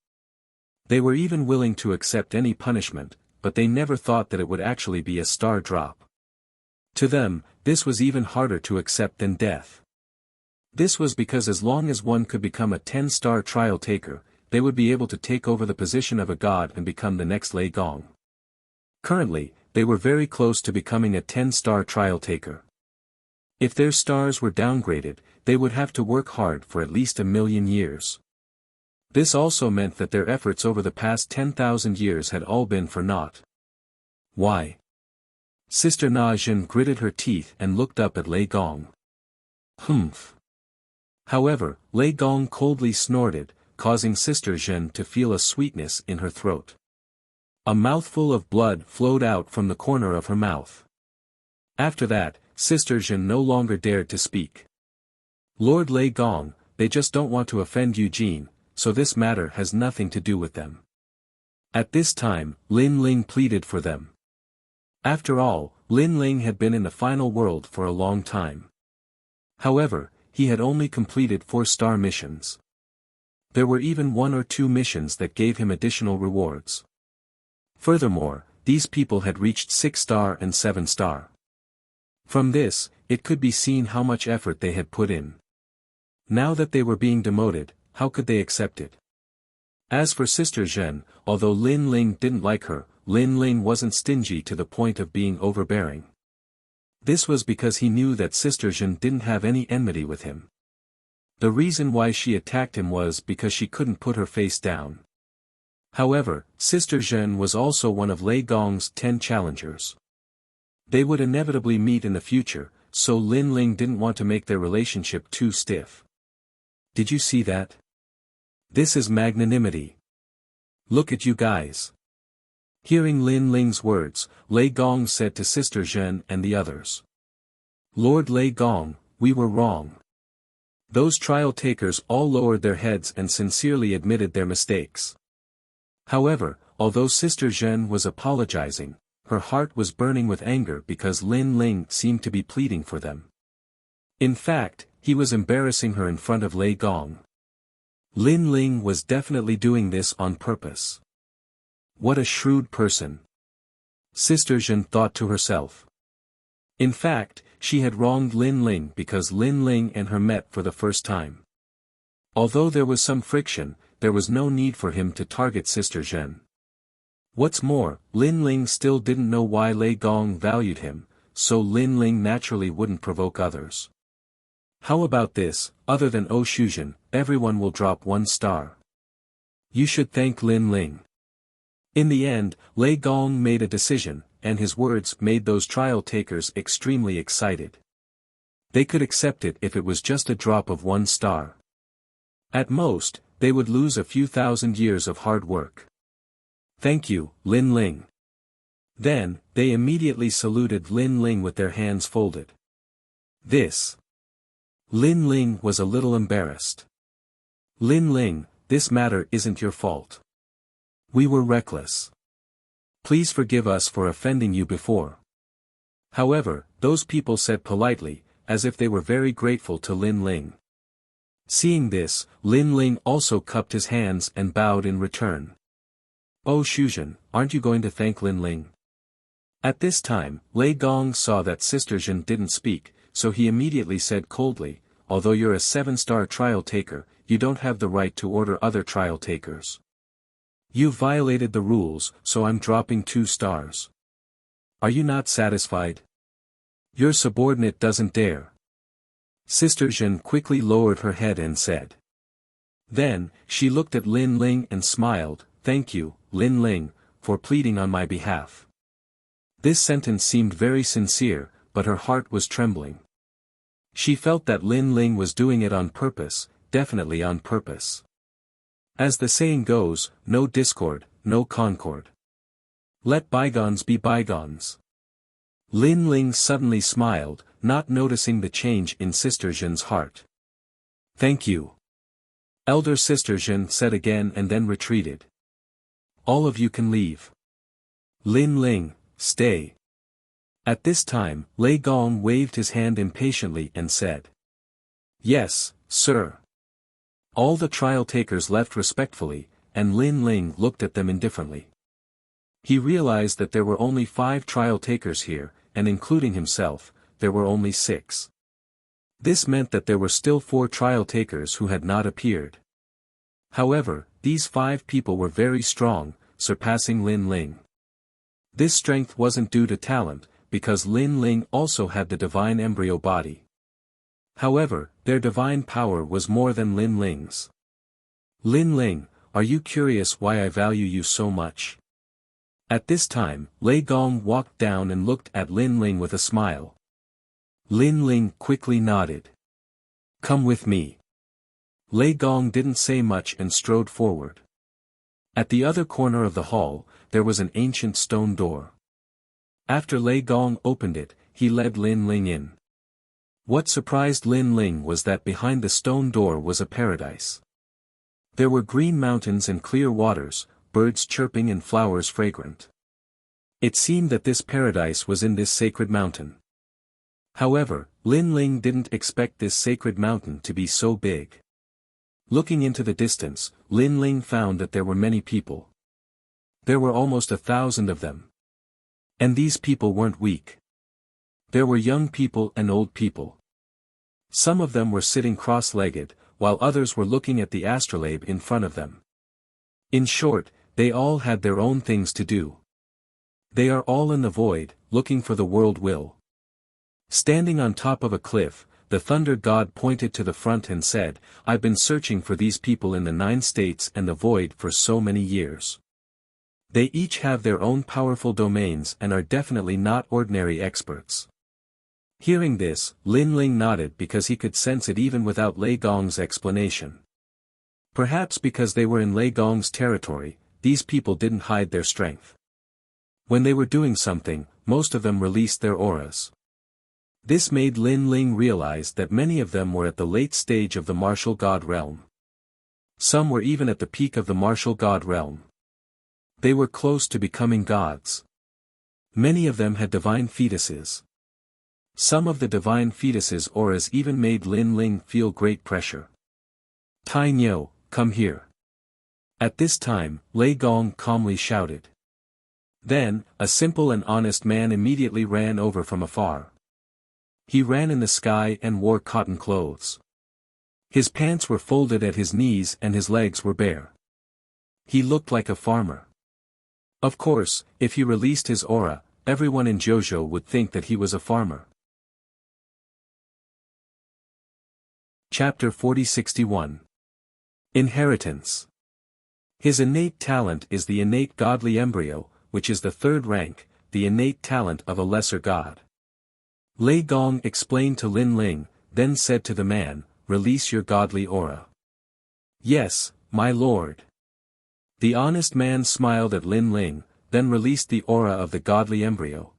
They were even willing to accept any punishment, but they never thought that it would actually be a star drop. To them, this was even harder to accept than death. This was because as long as one could become a 10-star trial taker, they would be able to take over the position of a god and become the next Lei Gong. Currently, they were very close to becoming a 10-star trial taker. If their stars were downgraded, they would have to work hard for at least 1,000,000 years. This also meant that their efforts over the past 10,000 years had all been for naught. Why? Sister Na Jin gritted her teeth and looked up at Lei Gong. Humph. However, Lei Gong coldly snorted, causing Sister Zhen to feel a sweetness in her throat. A mouthful of blood flowed out from the corner of her mouth. After that, Sister Zhen no longer dared to speak. Lord Lei Gong, they just don't want to offend Eugene, so this matter has nothing to do with them. At this time, Lin Ling pleaded for them. After all, Lin Ling had been in the final world for a long time. However, he had only completed 4-star missions. There were even 1 or 2 missions that gave him additional rewards. Furthermore, these people had reached 6-star and 7-star. From this, it could be seen how much effort they had put in. Now that they were being demoted, how could they accept it? As for Sister Zhen, although Lin Ling didn't like her, Lin Ling wasn't stingy to the point of being overbearing. This was because he knew that Sister Zhen didn't have any enmity with him. The reason why she attacked him was because she couldn't put her face down. However, Sister Zhen was also one of Lei Gong's 10 challengers. They would inevitably meet in the future, so Lin Ling didn't want to make their relationship too stiff. Did you see that? This is magnanimity. Look at you guys. Hearing Lin Ling's words, Lei Gong said to Sister Zhen and the others. Lord Lei Gong, we were wrong. Those trial takers all lowered their heads and sincerely admitted their mistakes. However, although Sister Zhen was apologizing, her heart was burning with anger because Lin Ling seemed to be pleading for them. In fact, he was embarrassing her in front of Lei Gong. Lin Ling was definitely doing this on purpose. What a shrewd person. Sister Zhen thought to herself. In fact, she had wronged Lin Ling because Lin Ling and her met for the first time. Although there was some friction, there was no need for him to target Sister Zhen. What's more, Lin Ling still didn't know why Lei Gong valued him, so Lin Ling naturally wouldn't provoke others. How about this, other than O Shuzhen, everyone will drop 1 star. You should thank Lin Ling. In the end, Lei Gong made a decision, and his words made those trial takers extremely excited. They could accept it if it was just a drop of 1 star. At most, they would lose a few thousand years of hard work. Thank you, Lin Ling. Then, they immediately saluted Lin Ling with their hands folded. Lin Ling was a little embarrassed. Lin Ling, this matter isn't your fault. We were reckless. Please forgive us for offending you before. However, those people said politely, as if they were very grateful to Lin Ling. Seeing this, Lin Ling also cupped his hands and bowed in return. Oh Shuzhen, aren't you going to thank Lin Ling? At this time, Lei Gong saw that Sister Zhen didn't speak, so he immediately said coldly, although you're a 7-star trial taker, you don't have the right to order other trial takers. You've violated the rules, so I'm dropping 2 stars. Are you not satisfied? Your subordinate doesn't dare. Sister Zhen quickly lowered her head and said. Then, she looked at Lin Ling and smiled, thank you, Lin Ling, for pleading on my behalf. This sentence seemed very sincere, but her heart was trembling. She felt that Lin Ling was doing it on purpose, definitely on purpose. As the saying goes, no discord, no concord. Let bygones be bygones. Lin Ling suddenly smiled, not noticing the change in Sister Zhen's heart. Thank you. Elder Sister Zhen said again and then retreated. All of you can leave. Lin Ling, stay. At this time, Lei Gong waved his hand impatiently and said. Yes, sir. All the trial takers left respectfully, and Lin Ling looked at them indifferently. He realized that there were only 5 trial takers here, and including himself, there were only 6. This meant that there were still 4 trial takers who had not appeared. However, these 5 people were very strong, surpassing Lin Ling. This strength wasn't due to talent, because Lin Ling also had the divine embryo body. However, their divine power was more than Lin Ling's. Lin Ling, are you curious why I value you so much? At this time, Lei Gong walked down and looked at Lin Ling with a smile. Lin Ling quickly nodded. Come with me. Lei Gong didn't say much and strode forward. At the other corner of the hall, there was an ancient stone door. After Lei Gong opened it, he led Lin Ling in. What surprised Lin Ling was that behind the stone door was a paradise. There were green mountains and clear waters, birds chirping and flowers fragrant. It seemed that this paradise was in this sacred mountain. However, Lin Ling didn't expect this sacred mountain to be so big. Looking into the distance, Lin Ling found that there were many people. There were almost 1,000 of them. And these people weren't weak. There were young people and old people. Some of them were sitting cross-legged, while others were looking at the astrolabe in front of them. In short, they all had their own things to do. They are all in the void, looking for the world will. Standing on top of a cliff, the thunder god pointed to the front and said, I've been searching for these people in the 9 states and the void for so many years. They each have their own powerful domains and are definitely not ordinary experts. Hearing this, Lin Ling nodded because he could sense it even without Lei Gong's explanation. Perhaps because they were in Lei Gong's territory, these people didn't hide their strength. When they were doing something, most of them released their auras. This made Lin Ling realize that many of them were at the late stage of the martial god realm. Some were even at the peak of the martial god realm. They were close to becoming gods. Many of them had divine fetuses. Some of the divine fetuses' auras even made Lin Ling feel great pressure. Tai Niu, come here. At this time, Lei Gong calmly shouted. Then, a simple and honest man immediately ran over from afar. He ran in the sky and wore cotton clothes. His pants were folded at his knees and his legs were bare. He looked like a farmer. Of course, if he released his aura, everyone in Jojo would think that he was a farmer. Chapter 4061. Inheritance. His innate talent is the innate godly embryo, which is the 3rd rank, the innate talent of a lesser god. Lei Gong explained to Lin Ling, then said to the man, release your godly aura. Yes, my lord. The honest man smiled at Lin Ling, then released the aura of the godly embryo.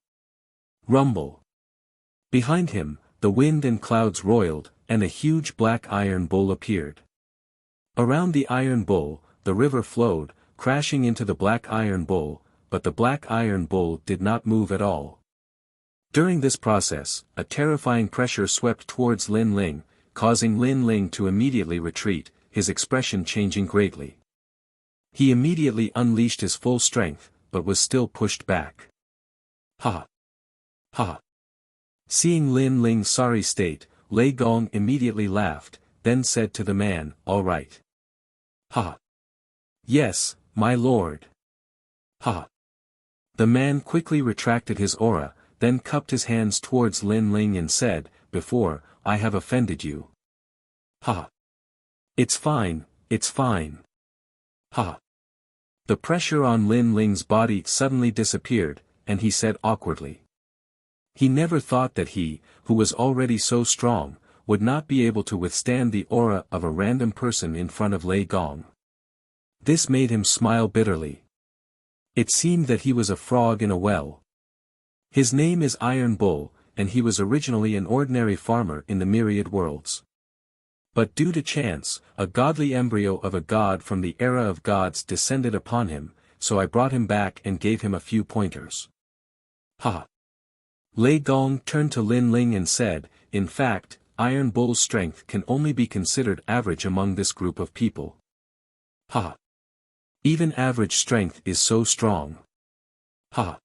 Rumble. Behind him, the wind and clouds roiled, and a huge black iron bull appeared. Around the iron bull, the river flowed, crashing into the black iron bull, but the black iron bull did not move at all. During this process, a terrifying pressure swept towards Lin Ling, causing Lin Ling to immediately retreat, his expression changing greatly. He immediately unleashed his full strength, but was still pushed back. Ha! Ha! Seeing Lin Ling's sorry state, Lei Gong immediately laughed, then said to the man, all right. Ha! Yes, my lord. Ha! The man quickly retracted his aura, then cupped his hands towards Lin Ling and said, before, I have offended you. Ha! It's fine, it's fine. Ha! The pressure on Lin Ling's body suddenly disappeared, and he said awkwardly. He never thought that he, who was already so strong, would not be able to withstand the aura of a random person in front of Lei Gong. This made him smile bitterly. It seemed that he was a frog in a well. His name is Iron Bull, and he was originally an ordinary farmer in the myriad worlds. But due to chance, a godly embryo of a god from the era of gods descended upon him, so I brought him back and gave him a few pointers. Ha! Lei Gong turned to Lin Ling and said, in fact, Iron Bull's strength can only be considered average among this group of people. Ha! Even average strength is so strong. Ha!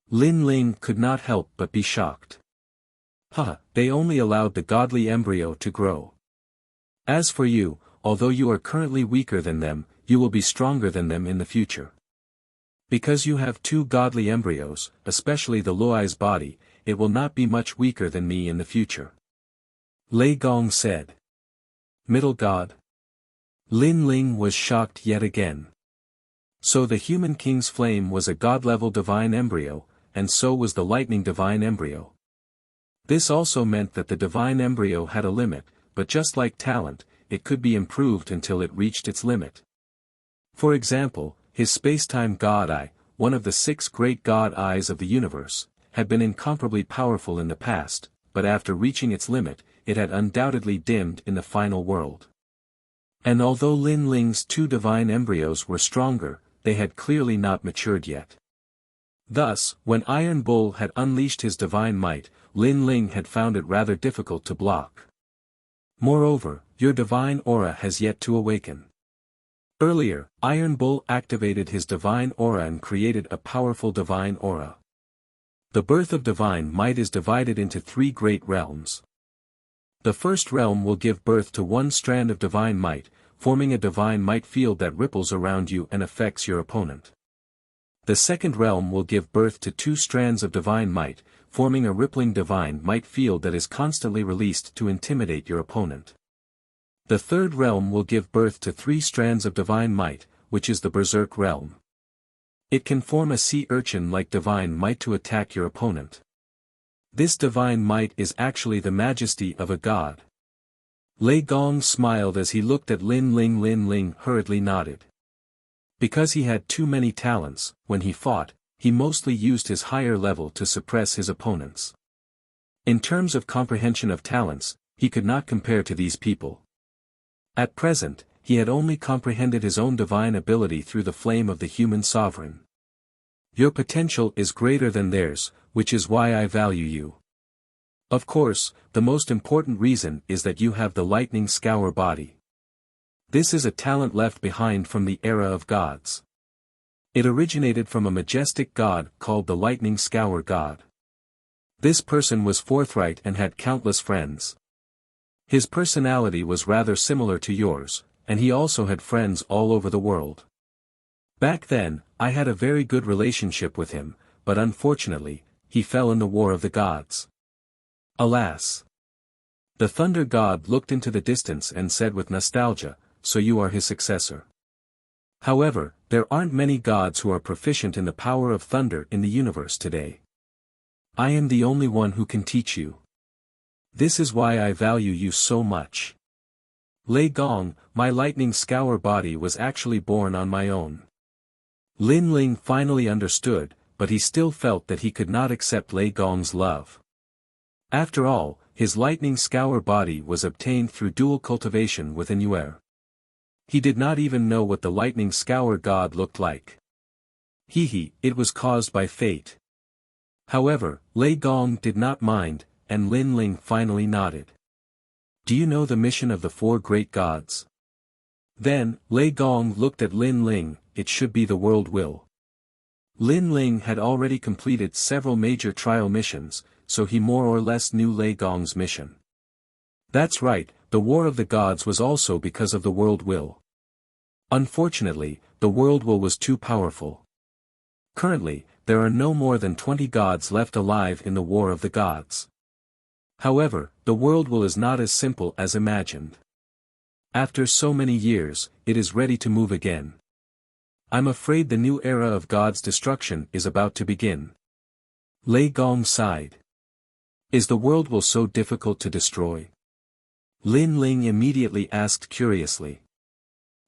Lin Ling could not help but be shocked. Ha! They only allowed the godly embryo to grow. As for you, although you are currently weaker than them, you will be stronger than them in the future. Because you have two godly embryos, especially the Luoi's body, it will not be much weaker than me in the future. Lei Gong said. Middle God. Lin Ling was shocked yet again. So the human king's flame was a god-level divine embryo, and so was the lightning divine embryo. This also meant that the divine embryo had a limit, but just like talent, it could be improved until it reached its limit. For example, his space-time god eye, one of the 6 great god eyes of the universe, had been incomparably powerful in the past, but after reaching its limit, it had undoubtedly dimmed in the final world. And although Lin Ling's 2 divine embryos were stronger, they had clearly not matured yet. Thus, when Iron Bull had unleashed his divine might, Lin Ling had found it rather difficult to block. Moreover, your divine aura has yet to awaken. Earlier, Iron Bull activated his divine aura and created a powerful divine aura. The birth of divine might is divided into 3 great realms. The first realm will give birth to 1 strand of divine might, forming a divine might field that ripples around you and affects your opponent. The second realm will give birth to 2 strands of divine might, forming a rippling divine might field that is constantly released to intimidate your opponent. The third realm will give birth to 3 strands of divine might, which is the berserk realm. It can form a sea urchin-like divine might to attack your opponent. This divine might is actually the majesty of a god. Lei Gong smiled as he looked at Lin Ling. Lin Ling hurriedly nodded. Because he had too many talents, when he fought, he mostly used his higher level to suppress his opponents. In terms of comprehension of talents, he could not compare to these people. At present, he had only comprehended his own divine ability through the flame of the human sovereign. Your potential is greater than theirs, which is why I value you. Of course, the most important reason is that you have the lightning scour body. This is a talent left behind from the era of gods. It originated from a majestic god called the lightning scour god. This person was forthright and had countless friends. His personality was rather similar to yours, and he also had friends all over the world. Back then, I had a very good relationship with him, but unfortunately, he fell in the war of the gods. Alas! The thunder god looked into the distance and said with nostalgia, so you are his successor. However, there aren't many gods who are proficient in the power of thunder in the universe today. I am the only one who can teach you. This is why I value you so much. Lei Gong, my lightning scour body was actually born on my own. Lin Ling finally understood, but he still felt that he could not accept Lei Gong's love. After all, his lightning scour body was obtained through dual cultivation with an Yuer. He did not even know what the lightning scour god looked like. It was caused by fate. However, Lei Gong did not mind, and Lin Ling finally nodded. Do you know the mission of the 4 great gods? Then, Lei Gong looked at Lin Ling. It should be the world will. Lin Ling had already completed several major trial missions, so he more or less knew Lei Gong's mission. That's right, the War of the Gods was also because of the world will. Unfortunately, the world will was too powerful. Currently, there are no more than 20 gods left alive in the War of the Gods. However, the world will is not as simple as imagined. After so many years, it is ready to move again. I'm afraid the new era of God's destruction is about to begin. Lei Gong sighed. Is the world will so difficult to destroy? Lin Ling immediately asked curiously.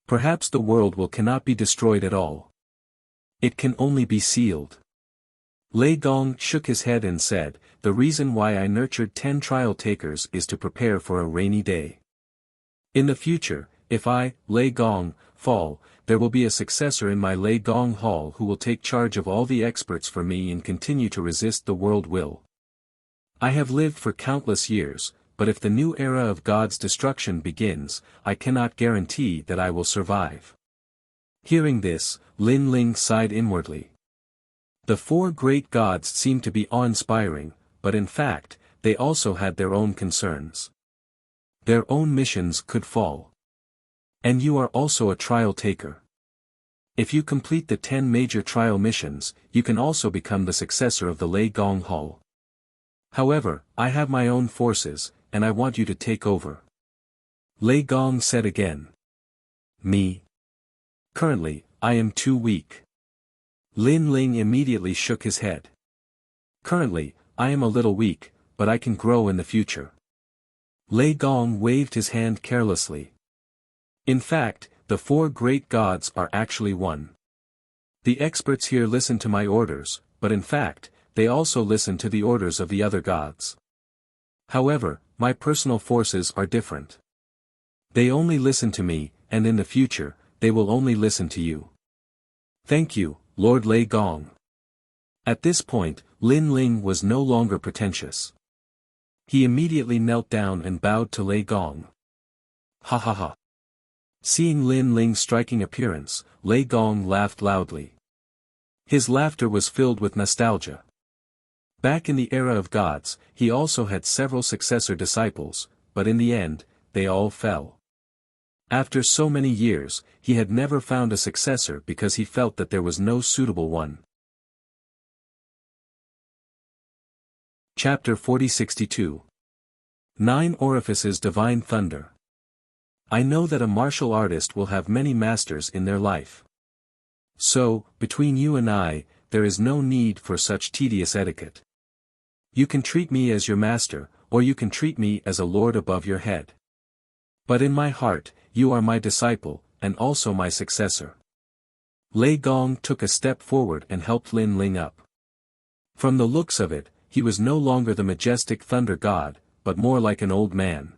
Perhaps the world will cannot be destroyed at all. It can only be sealed. Lei Gong shook his head and said, the reason why I nurtured 10 trial takers is to prepare for a rainy day. In the future, if I, Lei Gong, fall, there will be a successor in my Lei Gong Hall who will take charge of all the experts for me and continue to resist the world will. I have lived for countless years, but if the new era of God's destruction begins, I cannot guarantee that I will survive. Hearing this, Lin Ling sighed inwardly. The four great gods seemed to be awe-inspiring, but in fact, they also had their own concerns. Their own missions could fall. And you are also a trial taker. If you complete the 10 major trial missions, you can also become the successor of the Lei Gong Hall. However, I have my own forces, and I want you to take over. Lei Gong said again. Me? Currently, I am too weak. Lin Ling immediately shook his head. Currently, I am a little weak, but I can grow in the future. Lei Gong waved his hand carelessly. In fact, the four great gods are actually one. The experts here listen to my orders, but in fact, they also listen to the orders of the other gods. However, my personal forces are different. They only listen to me, and in the future, they will only listen to you. Thank you, Lord Lei Gong. At this point, Lin Ling was no longer pretentious. He immediately knelt down and bowed to Lei Gong. Ha ha ha. Seeing Lin Ling's striking appearance, Lei Gong laughed loudly. His laughter was filled with nostalgia. Back in the era of gods, he also had several successor disciples, but in the end, they all fell. After so many years, he had never found a successor because he felt that there was no suitable one. Chapter 4062. 9 Orifices Divine Thunder. I know that a martial artist will have many masters in their life. So, between you and I, there is no need for such tedious etiquette. You can treat me as your master, or you can treat me as a lord above your head. But in my heart, you are my disciple, and also my successor. Lei Gong took a step forward and helped Lin Ling up. From the looks of it, he was no longer the majestic thunder god, but more like an old man.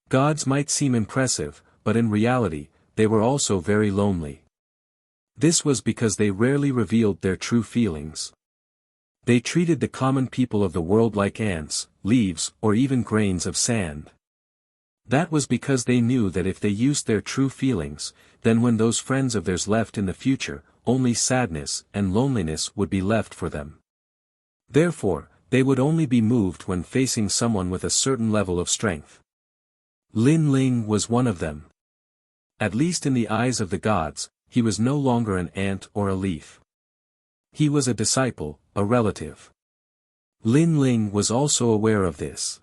Gods might seem impressive, but in reality, they were also very lonely. This was because they rarely revealed their true feelings. They treated the common people of the world like ants, leaves, or even grains of sand. That was because they knew that if they used their true feelings, then when those friends of theirs left in the future, only sadness and loneliness would be left for them. Therefore, they would only be moved when facing someone with a certain level of strength. Lin Ling was one of them. At least in the eyes of the gods, he was no longer an ant or a leaf. He was a disciple, a relative. Lin Ling was also aware of this.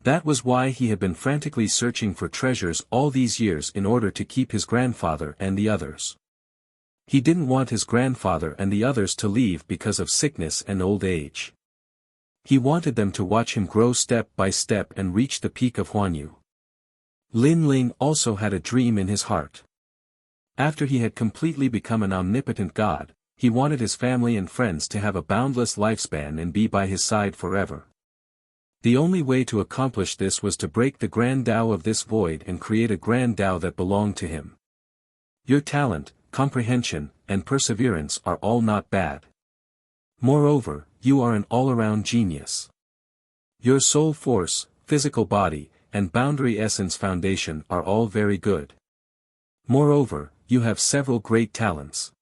That was why he had been frantically searching for treasures all these years in order to keep his grandfather and the others. He didn't want his grandfather and the others to leave because of sickness and old age. He wanted them to watch him grow step by step and reach the peak of Huanyu. Lin Ling also had a dream in his heart. After he had completely become an omnipotent god, he wanted his family and friends to have a boundless lifespan and be by his side forever. The only way to accomplish this was to break the grand Tao of this void and create a grand Tao that belonged to him. Your talent, comprehension, and perseverance are all not bad. Moreover, you are an all-around genius. Your soul force, physical body, and boundary essence foundation are all very good. Moreover, you have several great talents.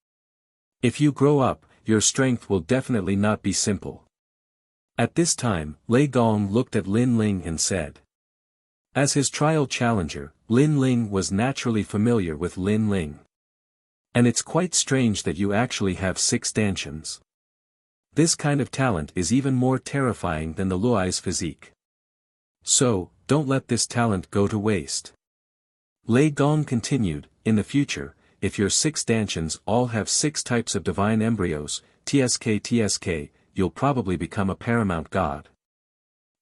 If you grow up, your strength will definitely not be simple. At this time, Lei Gong looked at Lin Ling and said. As his trial challenger, Lin Ling was naturally familiar with Lin Ling. And it's quite strange that you actually have 6 stanchions. This kind of talent is even more terrifying than the Luai's physique. So, don't let this talent go to waste. Lei Gong continued, in the future, if your 6 stanchions all have 6 types of divine embryos, TSK, you'll probably become a paramount god.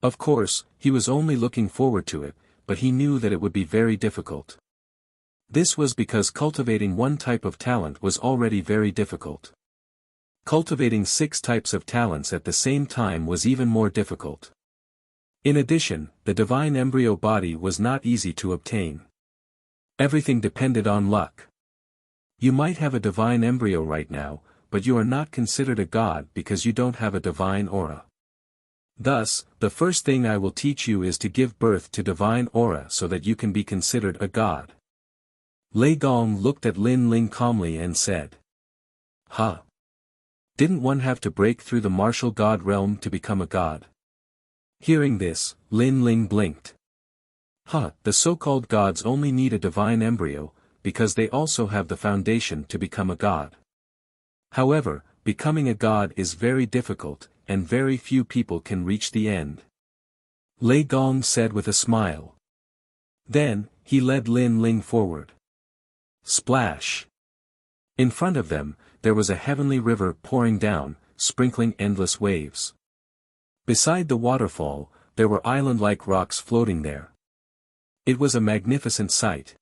Of course, he was only looking forward to it, but he knew that it would be very difficult. This was because cultivating one type of talent was already very difficult. Cultivating 6 types of talents at the same time was even more difficult. In addition, the divine embryo body was not easy to obtain. Everything depended on luck. You might have a divine embryo right now, but you are not considered a god because you don't have a divine aura. Thus, the first thing I will teach you is to give birth to divine aura so that you can be considered a god. Lei Gong looked at Lin Ling calmly and said. Huh? Didn't one have to break through the martial god realm to become a god? Hearing this, Lin Ling blinked. The so-called gods only need a divine embryo, because they also have the foundation to become a god. However, becoming a god is very difficult, and very few people can reach the end. Lei Gong said with a smile. Then, he led Lin Ling forward. Splash! In front of them, there was a heavenly river pouring down, sprinkling endless waves. Beside the waterfall, there were island-like rocks floating there. It was a magnificent sight.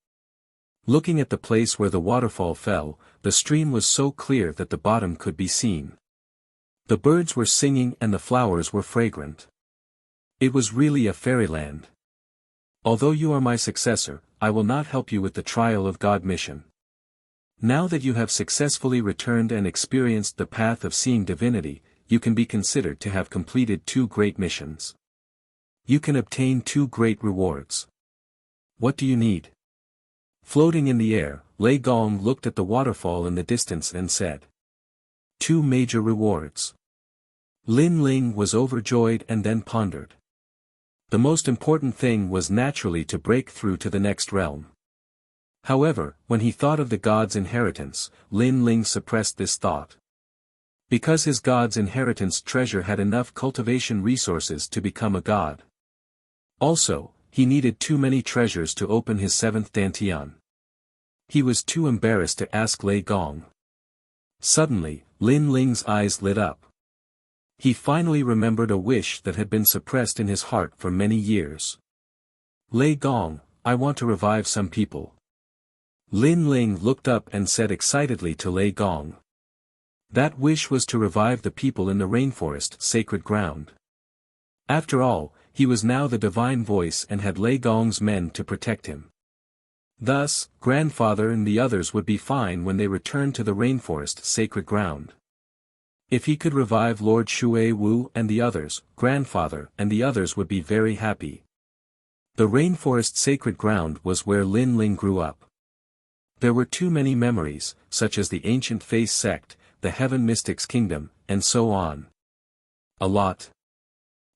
Looking at the place where the waterfall fell, the stream was so clear that the bottom could be seen. The birds were singing and the flowers were fragrant. It was really a fairyland. Although you are my successor, I will not help you with the trial of God mission. Now that you have successfully returned and experienced the path of seeing divinity, you can be considered to have completed 2 great missions. You can obtain 2 great rewards. What do you need? Floating in the air, Lei Gong looked at the waterfall in the distance and said. 2 major rewards. Lin Ling was overjoyed and then pondered. The most important thing was naturally to break through to the next realm. However, when he thought of the god's inheritance, Lin Ling suppressed this thought. Because his god's inheritance treasure had enough cultivation resources to become a god. Also, he needed too many treasures to open his 7th dantian. He was too embarrassed to ask Lei Gong. Suddenly, Lin Ling's eyes lit up. He finally remembered a wish that had been suppressed in his heart for many years. Lei Gong, I want to revive some people. Lin Ling looked up and said excitedly to Lei Gong. That wish was to revive the people in the rainforest sacred ground. After all, he was now the divine voice and had Lei Gong's men to protect him. Thus, grandfather and the others would be fine when they returned to the rainforest sacred ground. If he could revive Lord Shui Wu and the others, grandfather and the others would be very happy. The rainforest sacred ground was where Lin Ling grew up. There were too many memories, such as the ancient face sect, the Heaven Mystics Kingdom, and so on. A lot.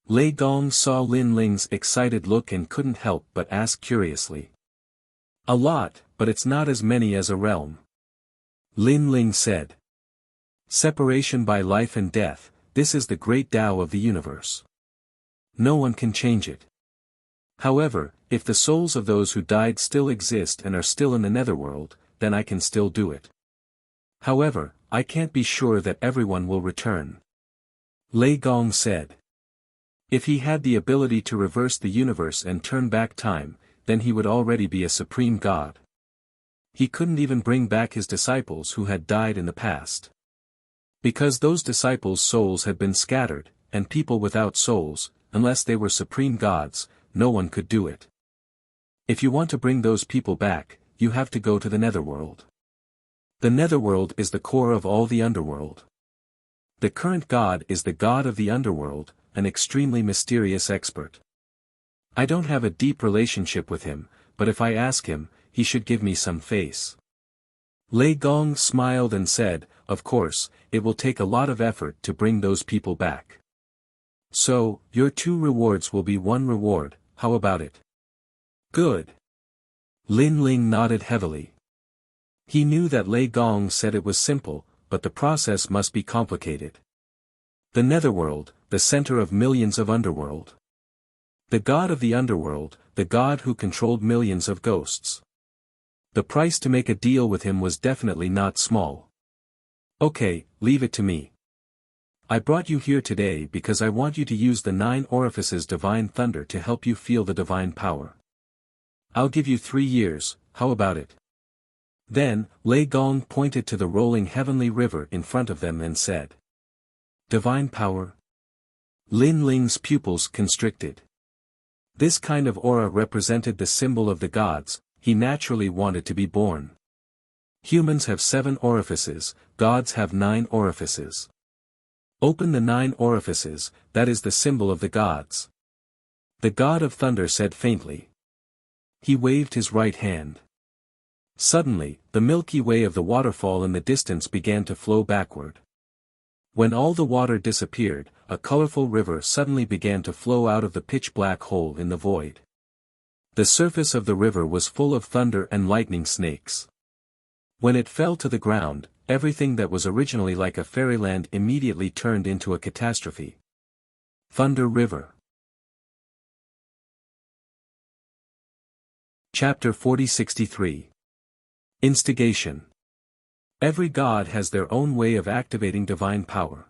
Lei Gong saw Lin Ling's excited look and couldn't help but ask curiously. A lot, but it's not as many as a realm. Lin Ling said. Separation by life and death, this is the great Tao of the universe. No one can change it. However, if the souls of those who died still exist and are still in the netherworld, then I can still do it. However, I can't be sure that everyone will return. Lei Gong said. If he had the ability to reverse the universe and turn back time, then he would already be a supreme god. He couldn't even bring back his disciples who had died in the past. Because those disciples' souls had been scattered, and people without souls, unless they were supreme gods, no one could do it. If you want to bring those people back, you have to go to the netherworld. The netherworld is the core of all the underworld. The current god is the god of the underworld, an extremely mysterious expert. I don't have a deep relationship with him, but if I ask him, he should give me some face. Lei Gong smiled and said, of course, it will take a lot of effort to bring those people back. So, your 2 rewards will be 1 reward, how about it? Good. Lin Ling nodded heavily. He knew that Lei Gong said it was simple, but the process must be complicated. The netherworld, the center of millions of underworld. The god of the underworld, the god who controlled millions of ghosts. The price to make a deal with him was definitely not small. Okay, leave it to me. I brought you here today because I want you to use the 9 orifices divine thunder to help you feel the divine power. I'll give you 3 years, how about it? Then, Lei Gong pointed to the rolling heavenly river in front of them and said. Divine power? Lin Ling's pupils constricted. This kind of aura represented the symbol of the gods, he naturally wanted to be born. Humans have 7 orifices, gods have 9 orifices. Open the 9 orifices, that is the symbol of the gods. The god of thunder said faintly. He waved his right hand. Suddenly, the Milky Way of the waterfall in the distance began to flow backward. When all the water disappeared, a colorful river suddenly began to flow out of the pitch-black hole in the void. The surface of the river was full of thunder and lightning snakes. When it fell to the ground, everything that was originally like a fairyland immediately turned into a catastrophe. Thunder River. Chapter 4063. Instigation. Every god has their own way of activating divine power.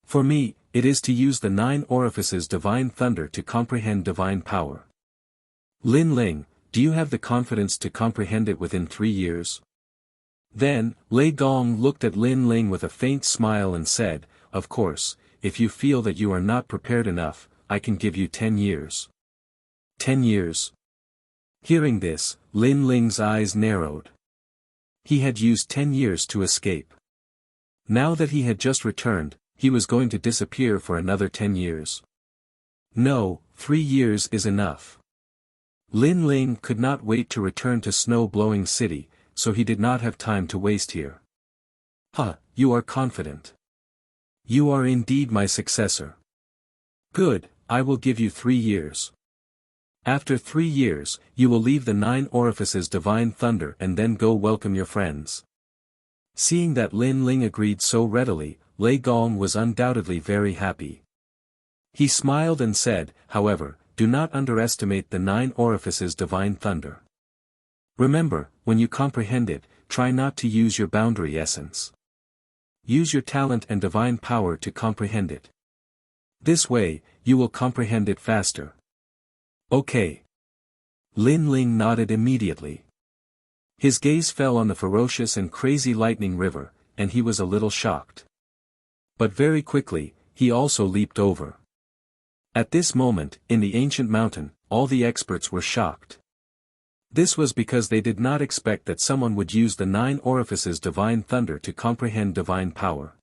For me, it is to use the 9 orifices divine thunder to comprehend divine power. Lin Ling, do you have the confidence to comprehend it within 3 years? Then, Lei Gong looked at Lin Ling with a faint smile and said, of course, if you feel that you are not prepared enough, I can give you 10 years. 10 years. Hearing this, Lin Ling's eyes narrowed. He had used 10 years to escape. Now that he had just returned, he was going to disappear for another 10 years. No, 3 years is enough. Lin Ling could not wait to return to Snow-Blowing City, so he did not have time to waste here. You are confident. You are indeed my successor. Good, I will give you 3 years. After 3 years, you will leave the 9 orifices divine thunder and then go welcome your friends. Seeing that Lin Ling agreed so readily, Lei Gong was undoubtedly very happy. He smiled and said, however, do not underestimate the 9 orifices divine thunder. Remember, when you comprehend it, try not to use your boundary essence. Use your talent and divine power to comprehend it. This way, you will comprehend it faster. Okay. Lin Ling nodded immediately. His gaze fell on the ferocious and crazy lightning river, and he was a little shocked. But very quickly, he also leaped over. At this moment, in the ancient mountain, all the experts were shocked. This was because they did not expect that someone would use the 9 orifices divine thunder to comprehend divine power.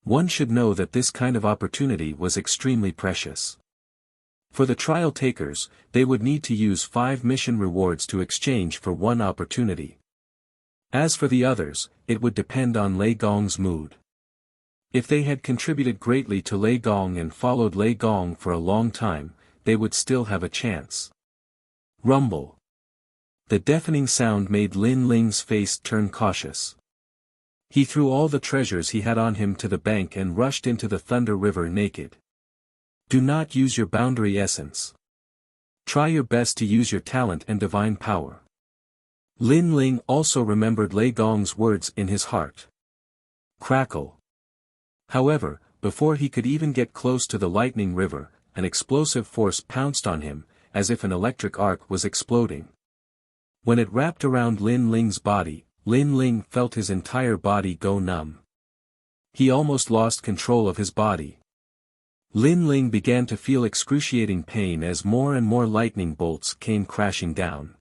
One should know that this kind of opportunity was extremely precious. For the trial takers, they would need to use 5 mission rewards to exchange for 1 opportunity. As for the others, it would depend on Lei Gong's mood. If they had contributed greatly to Lei Gong and followed Lei Gong for a long time, they would still have a chance. Rumble. The deafening sound made Lin Ling's face turn cautious. He threw all the treasures he had on him to the bank and rushed into the Thunder River naked. Do not use your boundary essence. Try your best to use your talent and divine power. Lin Ling also remembered Lei Gong's words in his heart. Crackle. However, before he could even get close to the lightning river, an explosive force pounced on him, as if an electric arc was exploding. When it wrapped around Lin Ling's body, Lin Ling felt his entire body go numb. He almost lost control of his body. Lin Ling began to feel excruciating pain as more and more lightning bolts came crashing down.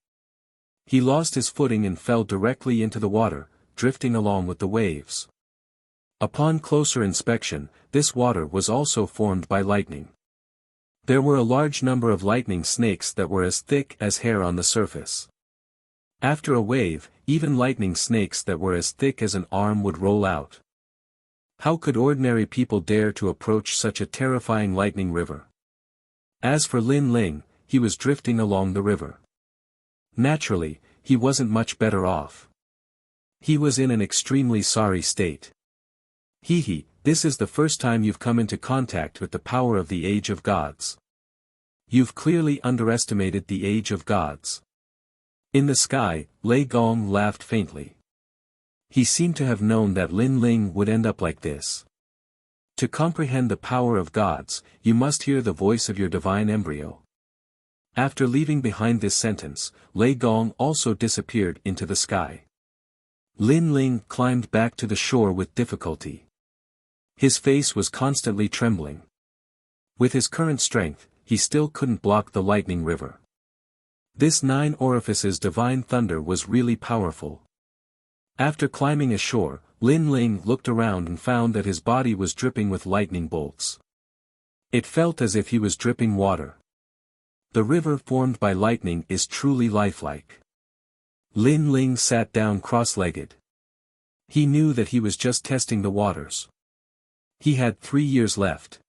He lost his footing and fell directly into the water, drifting along with the waves. Upon closer inspection, this water was also formed by lightning. There were a large number of lightning snakes that were as thick as hair on the surface. After a wave, even lightning snakes that were as thick as an arm would roll out. How could ordinary people dare to approach such a terrifying lightning river? As for Lin Ling, he was drifting along the river. Naturally, he wasn't much better off. He was in an extremely sorry state. This is the first time you've come into contact with the power of the Age of Gods. You've clearly underestimated the Age of Gods. In the sky, Lei Gong laughed faintly. He seemed to have known that Lin Ling would end up like this. To comprehend the power of gods, you must hear the voice of your divine embryo. After leaving behind this sentence, Lei Gong also disappeared into the sky. Lin Ling climbed back to the shore with difficulty. His face was constantly trembling. With his current strength, he still couldn't block the lightning river. This 9 orifices divine thunder was really powerful. After climbing ashore, Lin Ling looked around and found that his body was dripping with lightning bolts. It felt as if he was dripping water. The river formed by lightning is truly lifelike. Lin Ling sat down cross-legged. He knew that he was just testing the waters. He had 3 years left.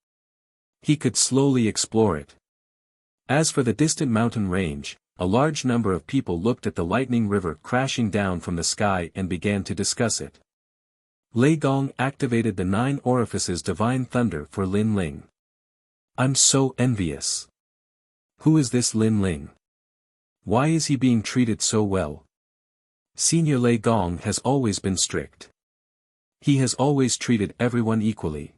He could slowly explore it. As for the distant mountain range, a large number of people looked at the lightning river crashing down from the sky and began to discuss it. Lei Gong activated the 9 orifices divine thunder for Lin Ling. I'm so envious. Who is this Lin Ling? Why is he being treated so well? Senior Lei Gong has always been strict. He has always treated everyone equally.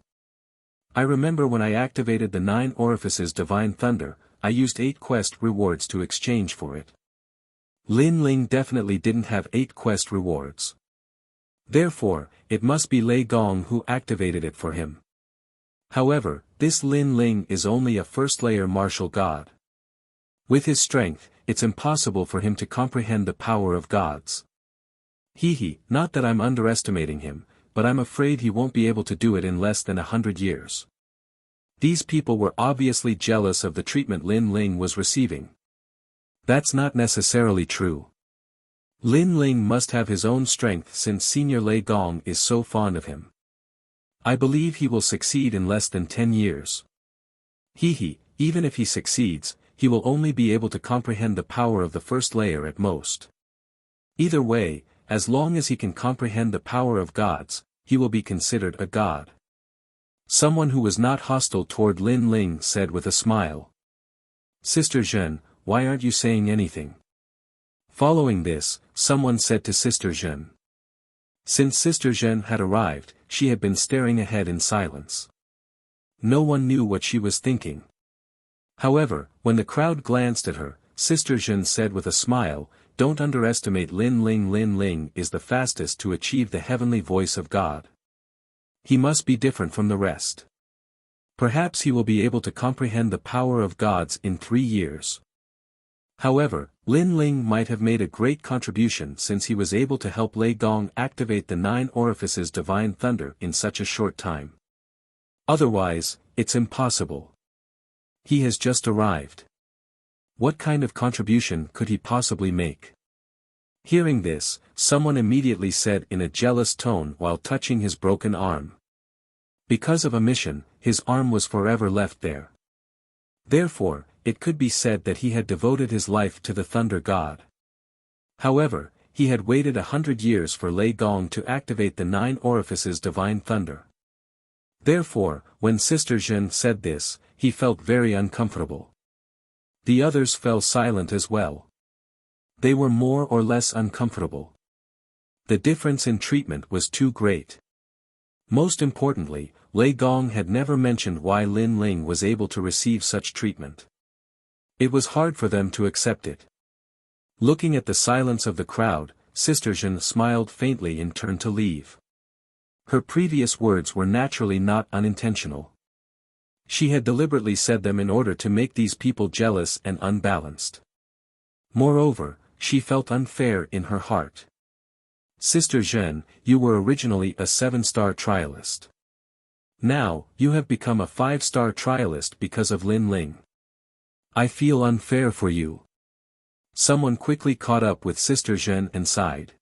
I remember when I activated the 9 orifices divine thunder, I used 8 quest rewards to exchange for it. Lin Ling definitely didn't have 8 quest rewards. Therefore, it must be Lei Gong who activated it for him. However, this Lin Ling is only a first-layer martial god. With his strength, it's impossible for him to comprehend the power of gods. Not that I'm underestimating him, but I'm afraid he won't be able to do it in less than 100 years. These people were obviously jealous of the treatment Lin Ling was receiving. That's not necessarily true. Lin Ling must have his own strength since Senior Lei Gong is so fond of him. I believe he will succeed in less than 10 years. Even if he succeeds, he will only be able to comprehend the power of the first layer at most. Either way, as long as he can comprehend the power of gods, he will be considered a god. Someone who was not hostile toward Lin Ling said with a smile. Sister Zhen, why aren't you saying anything? Following this, someone said to Sister Zhen. Since Sister Zhen had arrived, she had been staring ahead in silence. No one knew what she was thinking. However, when the crowd glanced at her, Sister Zhen said with a smile, don't underestimate Lin Ling. Lin Ling is the fastest to achieve the heavenly voice of God. He must be different from the rest. Perhaps he will be able to comprehend the power of gods in 3 years. However, Lin Ling might have made a great contribution since he was able to help Lei Gong activate the 9 orifices divine thunder in such a short time. Otherwise, it's impossible. He has just arrived. What kind of contribution could he possibly make? Hearing this, someone immediately said in a jealous tone while touching his broken arm. Because of a mission, his arm was forever left there. Therefore, it could be said that he had devoted his life to the thunder god. However, he had waited 100 years for Lei Gong to activate the 9 orifices divine thunder. Therefore, when Sister Zhen said this, he felt very uncomfortable. The others fell silent as well. They were more or less uncomfortable. The difference in treatment was too great. Most importantly, Lei Gong had never mentioned why Lin Ling was able to receive such treatment. It was hard for them to accept it. Looking at the silence of the crowd, Sister Zhen smiled faintly and turned to leave. Her previous words were naturally not unintentional. She had deliberately said them in order to make these people jealous and unbalanced. Moreover, she felt unfair in her heart. Sister Zhen, you were originally a 7-star trialist. Now, you have become a 5-star trialist because of Lin Ling. I feel unfair for you. Someone quickly caught up with Sister Zhen and sighed.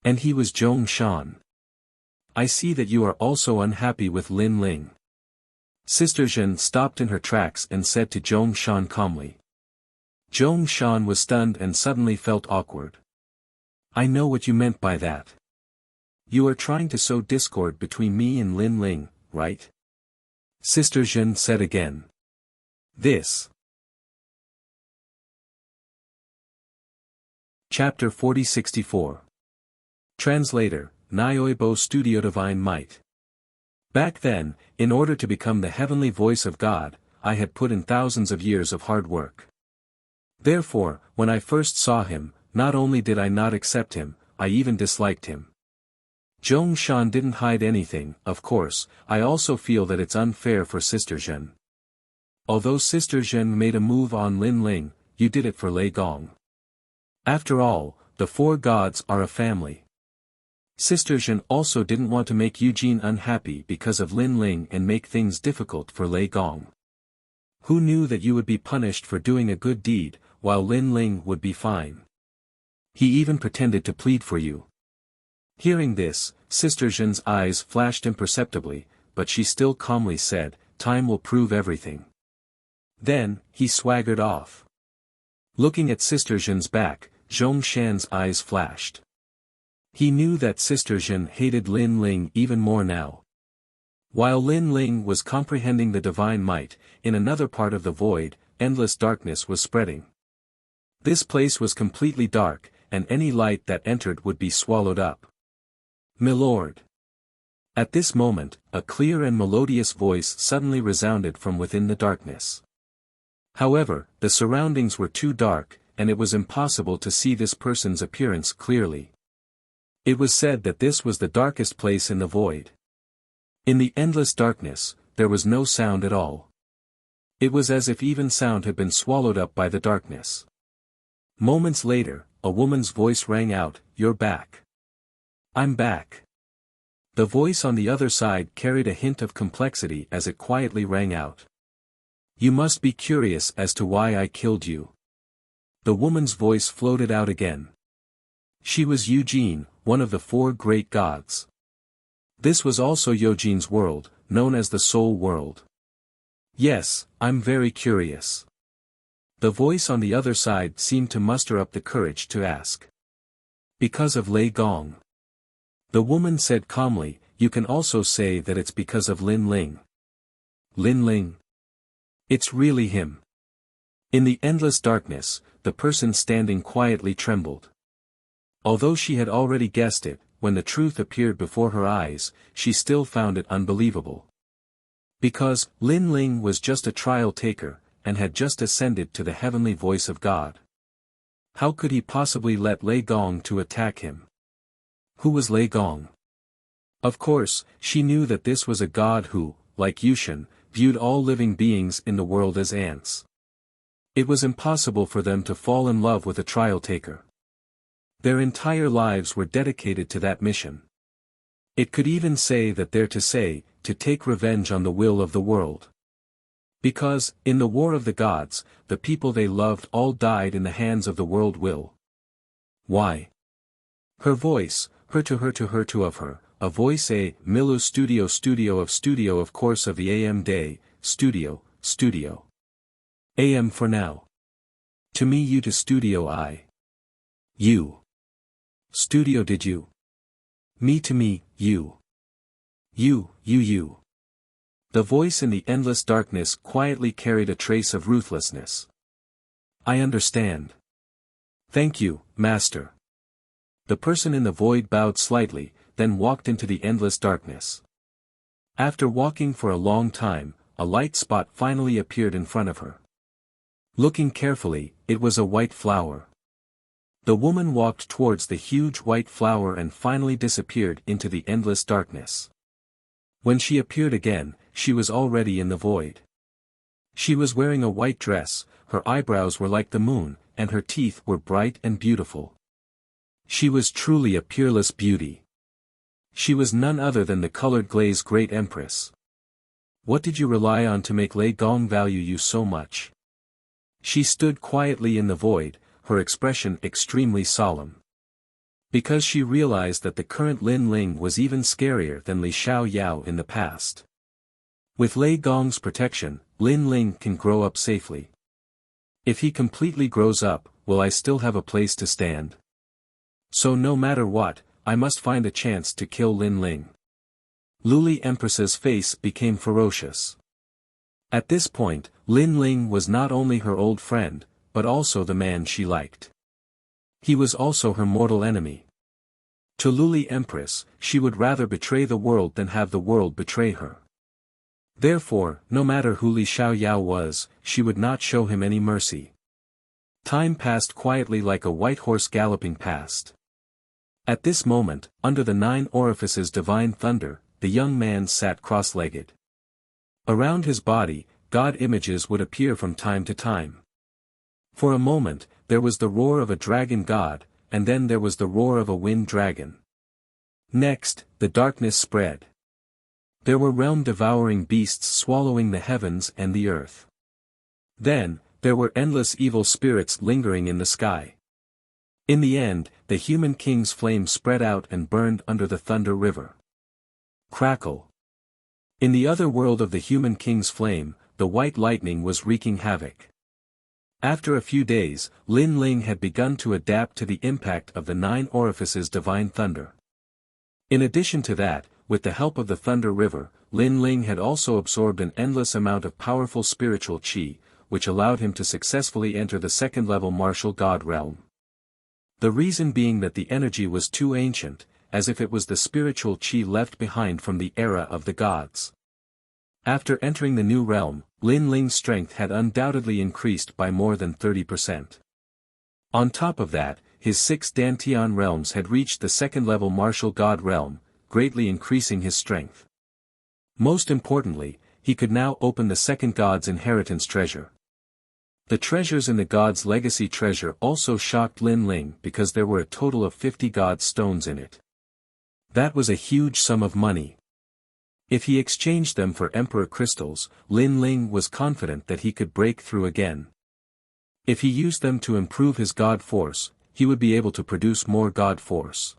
And he was Zhong Shan. I see that you are also unhappy with Lin Ling. Sister Zhen stopped in her tracks and said to Zhong Shan calmly. Zhong Shan was stunned and suddenly felt awkward. I know what you meant by that. You are trying to sow discord between me and Lin Ling, right? Sister Zhen said again. This. Chapter 4064. Translator, Nyoibo Studio Divine Might. Back then, in order to become the heavenly voice of God, I had put in thousands of years of hard work. Therefore, when I first saw him, not only did I not accept him, I even disliked him. Zhong Shan didn't hide anything. Of course, I also feel that it's unfair for Sister Zhen. Although Sister Zhen made a move on Lin Ling, you did it for Lei Gong. After all, the 4 gods are a family. Sister Zhen also didn't want to make Eugene unhappy because of Lin Ling and make things difficult for Lei Gong. Who knew that you would be punished for doing a good deed, while Lin Ling would be fine? He even pretended to plead for you. Hearing this, Sister Zhen's eyes flashed imperceptibly, but she still calmly said, "Time will prove everything." Then, he swaggered off. Looking at Sister Zhen's back, Zhong Shan's eyes flashed. He knew that Sister Zhen hated Lin Ling even more now. While Lin Ling was comprehending the divine might, in another part of the void, endless darkness was spreading. This place was completely dark, and any light that entered would be swallowed up. "Milord." At this moment, a clear and melodious voice suddenly resounded from within the darkness. However, the surroundings were too dark, and it was impossible to see this person's appearance clearly. It was said that this was the darkest place in the void. In the endless darkness, there was no sound at all. It was as if even sound had been swallowed up by the darkness. Moments later, a woman's voice rang out, "You're back." "I'm back." The voice on the other side carried a hint of complexity as it quietly rang out. "You must be curious as to why I killed you." The woman's voice floated out again. She was Eugene, one of the four great gods. This was also Eugene's world, known as the Soul World. "Yes, I'm very curious." The voice on the other side seemed to muster up the courage to ask. "Because of Lei Gong." The woman said calmly, "You can also say that it's because of Lin Ling." "Lin Ling? It's really him." In the endless darkness, the person standing quietly trembled. Although she had already guessed it, when the truth appeared before her eyes, she still found it unbelievable. Because, Lin Ling was just a trial taker, and had just ascended to the heavenly voice of God. How could he possibly let Lei Gong to attack him? Who was Lei Gong? Of course, she knew that this was a god who, like Yushan, viewed all living beings in the world as ants. It was impossible for them to fall in love with a trial taker. Their entire lives were dedicated to that mission. It could even say that they're to take revenge on the will of the world. Because, in the war of the gods, the people they loved all died in the hands of the world will. Why? Her voice, her to of her, a voice a, Milu studio of course of the AM day, studio. AM for now. To me you to studio I. You. Studio did you. Me to me, you. You. The voice in the endless darkness quietly carried a trace of ruthlessness. "I understand. Thank you, Master." The person in the void bowed slightly, then walked into the endless darkness. After walking for a long time, a light spot finally appeared in front of her. Looking carefully, it was a white flower. The woman walked towards the huge white flower and finally disappeared into the endless darkness. When she appeared again, she was already in the void. She was wearing a white dress, her eyebrows were like the moon, and her teeth were bright and beautiful. She was truly a peerless beauty. She was none other than the colored glaze great empress. What did you rely on to make Lei Gong value you so much? She stood quietly in the void, her expression extremely solemn. Because she realized that the current Lin Ling was even scarier than Li Xiaoyao in the past. With Lei Gong's protection, Lin Ling can grow up safely. If he completely grows up, will I still have a place to stand? So no matter what, I must find a chance to kill Lin Ling. Luli Empress's face became ferocious. At this point, Lin Ling was not only her old friend, but also the man she liked. He was also her mortal enemy. To Luli Empress, she would rather betray the world than have the world betray her. Therefore, no matter who Li Xiaoyao was, she would not show him any mercy. Time passed quietly like a white horse galloping past. At this moment, under the 9 orifices divine thunder, the young man sat cross-legged. Around his body, god images would appear from time to time. For a moment, there was the roar of a dragon god, and then there was the roar of a wind dragon. Next, the darkness spread. There were realm-devouring beasts swallowing the heavens and the earth. Then, there were endless evil spirits lingering in the sky. In the end, the human king's flame spread out and burned under the Thunder River. Crackle. In the other world of the human king's flame, the white lightning was wreaking havoc. After a few days, Lin Ling had begun to adapt to the impact of the 9 orifices divine thunder. In addition to that, with the help of the Thunder River, Lin Ling had also absorbed an endless amount of powerful spiritual qi, which allowed him to successfully enter the second-level martial god realm. The reason being that the energy was too ancient, as if it was the spiritual qi left behind from the era of the gods. After entering the new realm, Lin Ling's strength had undoubtedly increased by more than 30%. On top of that, his 6 Dantian realms had reached the second-level martial god realm, greatly increasing his strength. Most importantly, he could now open the second god's inheritance treasure. The treasures in the god's legacy treasure also shocked Lin Ling because there were a total of 50 god stones in it. That was a huge sum of money. If he exchanged them for emperor crystals, Lin Ling was confident that he could break through again. If he used them to improve his god force, he would be able to produce more god force.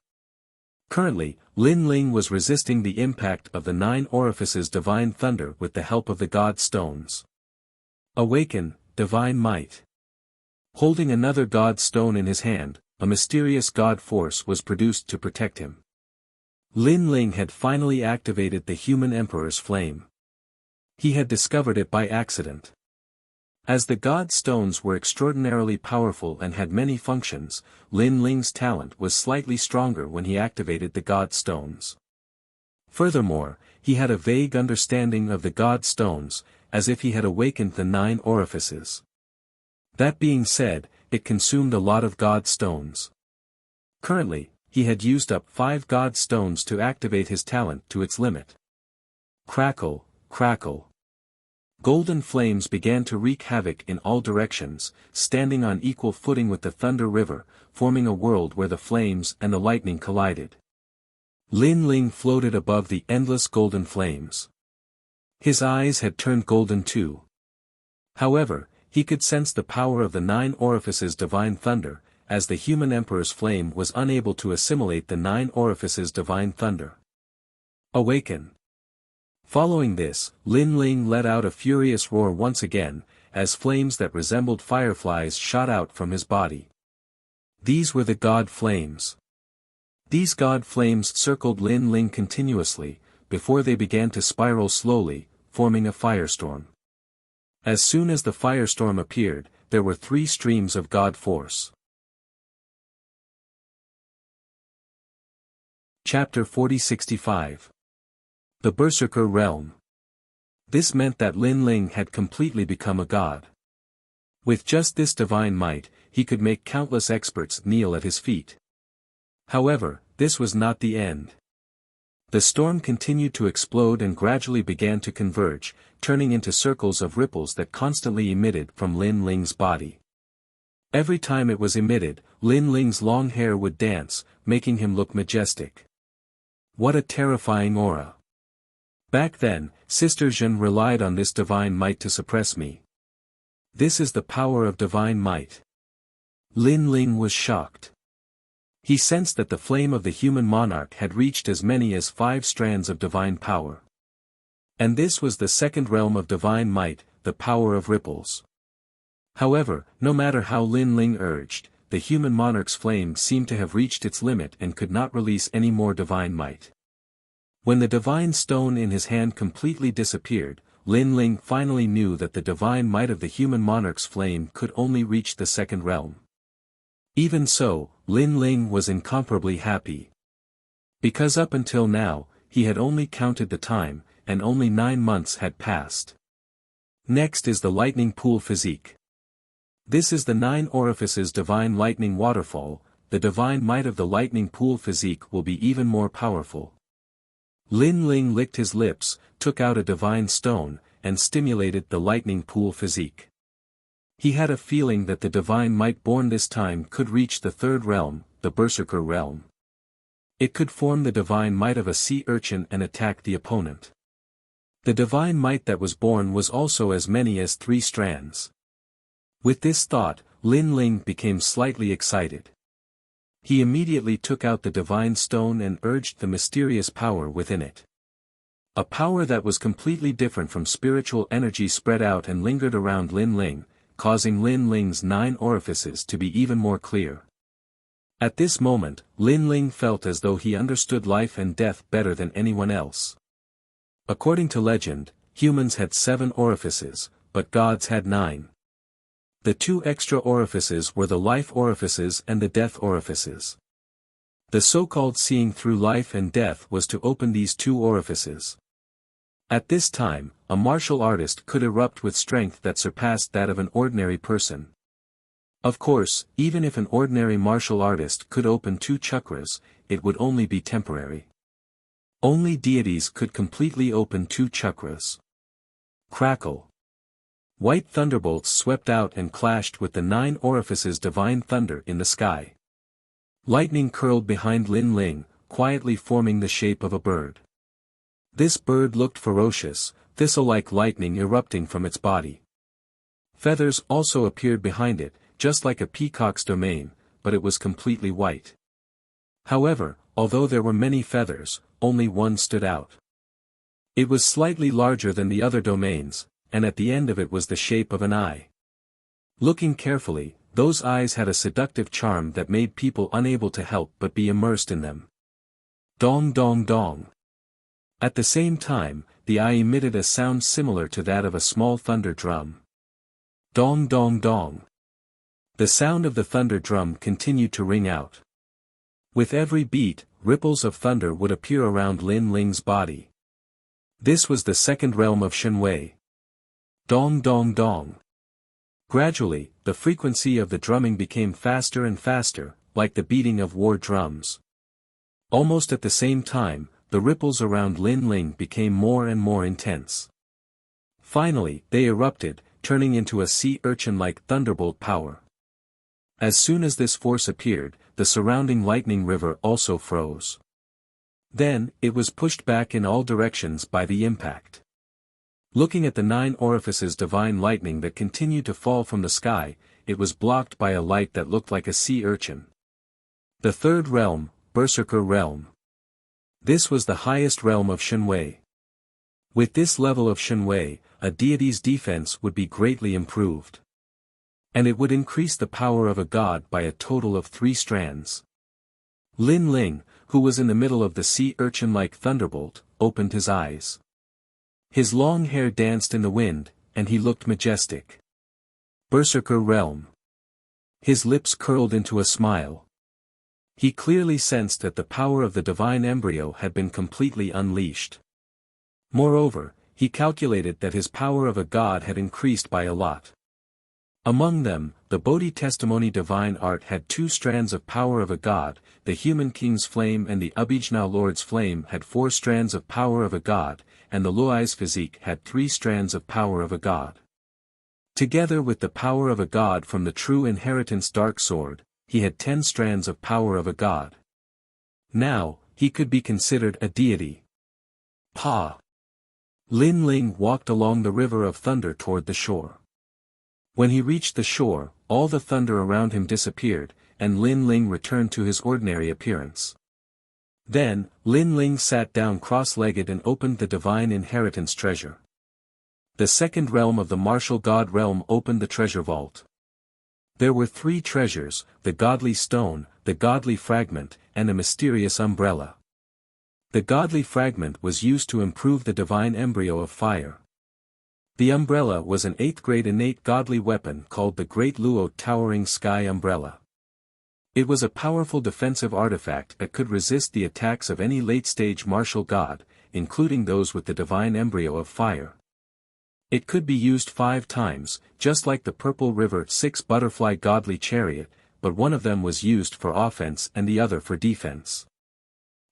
Currently, Lin Ling was resisting the impact of the 9 orifices divine thunder with the help of the god stones. Awaken, divine might. Holding another god stone in his hand, a mysterious god force was produced to protect him. Lin Ling had finally activated the human emperor's flame. He had discovered it by accident. As the god stones were extraordinarily powerful and had many functions, Lin Ling's talent was slightly stronger when he activated the god stones. Furthermore, he had a vague understanding of the god stones, as if he had awakened the 9 orifices. That being said, it consumed a lot of god stones. Currently, he had used up 5 god stones to activate his talent to its limit. Crackle, crackle. Golden flames began to wreak havoc in all directions, standing on equal footing with the Thunder River, forming a world where the flames and the lightning collided. Lin Ling floated above the endless golden flames. His eyes had turned golden too. However, he could sense the power of the 9 orifices divine thunder, as the human emperor's flame was unable to assimilate the 9 orifices divine thunder. Awaken. Following this, Lin Ling let out a furious roar once again, as flames that resembled fireflies shot out from his body. These were the god flames. These god flames circled Lin Ling continuously, before they began to spiral slowly, forming a firestorm. As soon as the firestorm appeared, there were 3 streams of god force. Chapter 4065. The Berserker Realm. This meant that Lin Ling had completely become a god. With just this divine might, he could make countless experts kneel at his feet. However, this was not the end. The storm continued to explode and gradually began to converge, turning into circles of ripples that constantly emitted from Lin Ling's body. Every time it was emitted, Lin Ling's long hair would dance, making him look majestic. What a terrifying aura. Back then, Sister Zhen relied on this divine might to suppress me. This is the power of divine might. Lin Ling was shocked. He sensed that the flame of the human monarch had reached as many as 5 strands of divine power. And this was the second realm of divine might, the power of ripples. However, no matter how Lin Ling urged, the human monarch's flame seemed to have reached its limit and could not release any more divine might. When the divine stone in his hand completely disappeared, Lin Ling finally knew that the divine might of the human monarch's flame could only reach the second realm. Even so, Lin Ling was incomparably happy. Because up until now, he had only counted the time, and only 9 months had passed. Next is the lightning pool physique. This is the 9 orifices divine lightning waterfall. The divine might of the lightning pool physique will be even more powerful. Lin Ling licked his lips, took out a divine stone, and stimulated the lightning pool physique. He had a feeling that the divine might born this time could reach the third realm, the Berserker realm. It could form the divine might of a sea urchin and attack the opponent. The divine might that was born was also as many as 3 strands. With this thought, Lin Ling became slightly excited. He immediately took out the divine stone and urged the mysterious power within it. A power that was completely different from spiritual energy spread out and lingered around Lin Ling, causing Lin Ling's 9 orifices to be even more clear. At this moment, Lin Ling felt as though he understood life and death better than anyone else. According to legend, humans had 7 orifices, but gods had 9. The 2 extra orifices were the life orifices and the death orifices. The so-called seeing through life and death was to open these 2 orifices. At this time, a martial artist could erupt with strength that surpassed that of an ordinary person. Of course, even if an ordinary martial artist could open 2 chakras, it would only be temporary. Only deities could completely open 2 chakras. Crackle. White thunderbolts swept out and clashed with the 9 orifices divine thunder in the sky. Lightning curled behind Lin Ling, quietly forming the shape of a bird. This bird looked ferocious, thistle-like lightning erupting from its body. Feathers also appeared behind it, just like a peacock's domain, but it was completely white. However, although there were many feathers, only one stood out. It was slightly larger than the other domains, and at the end of it was the shape of an eye. Looking carefully, those eyes had a seductive charm that made people unable to help but be immersed in them. Dong dong dong. At the same time, the eye emitted a sound similar to that of a small thunder drum. Dong dong dong. The sound of the thunder drum continued to ring out. With every beat, ripples of thunder would appear around Lin Ling's body. This was the second realm of Shenwei. Dong dong dong. Gradually, the frequency of the drumming became faster and faster, like the beating of war drums. Almost at the same time, the ripples around Lin Ling became more and more intense. Finally, they erupted, turning into a sea urchin-like thunderbolt power. As soon as this force appeared, the surrounding lightning river also froze. Then, it was pushed back in all directions by the impact. Looking at the 9 orifices divine lightning that continued to fall from the sky, it was blocked by a light that looked like a sea urchin. The 3rd realm, Berserker Realm. This was the highest realm of Shenwei. With this level of Shenwei, a deity's defense would be greatly improved. And it would increase the power of a god by a total of 3 strands. Lin Ling, who was in the middle of the sea urchin-like thunderbolt, opened his eyes. His long hair danced in the wind, and he looked majestic. Berserker Realm. His lips curled into a smile. He clearly sensed that the power of the divine embryo had been completely unleashed. Moreover, he calculated that his power of a god had increased by a lot. Among them, the Bodhi Testimony divine art had 2 strands of power of a god, the human king's flame and the Abhijna lord's flame had 4 strands of power of a god, and the Luai's physique had 3 strands of power of a god. Together with the power of a god from the true inheritance dark sword, he had 10 strands of power of a god. Now, he could be considered a deity. Pa! Lin Ling walked along the river of thunder toward the shore. When he reached the shore, all the thunder around him disappeared, and Lin Ling returned to his ordinary appearance. Then, Lin Ling sat down cross-legged and opened the divine inheritance treasure. The 2nd realm of the martial god realm opened the treasure vault. There were 3 treasures, the godly stone, the godly fragment, and a mysterious umbrella. The godly fragment was used to improve the divine embryo of fire. The umbrella was an 8th grade innate godly weapon called the Great Luo Towering Sky Umbrella. It was a powerful defensive artifact that could resist the attacks of any late-stage martial god, including those with the divine embryo of fire. It could be used 5 times, just like the Purple River 6 butterfly godly chariot, but one of them was used for offense and the other for defense.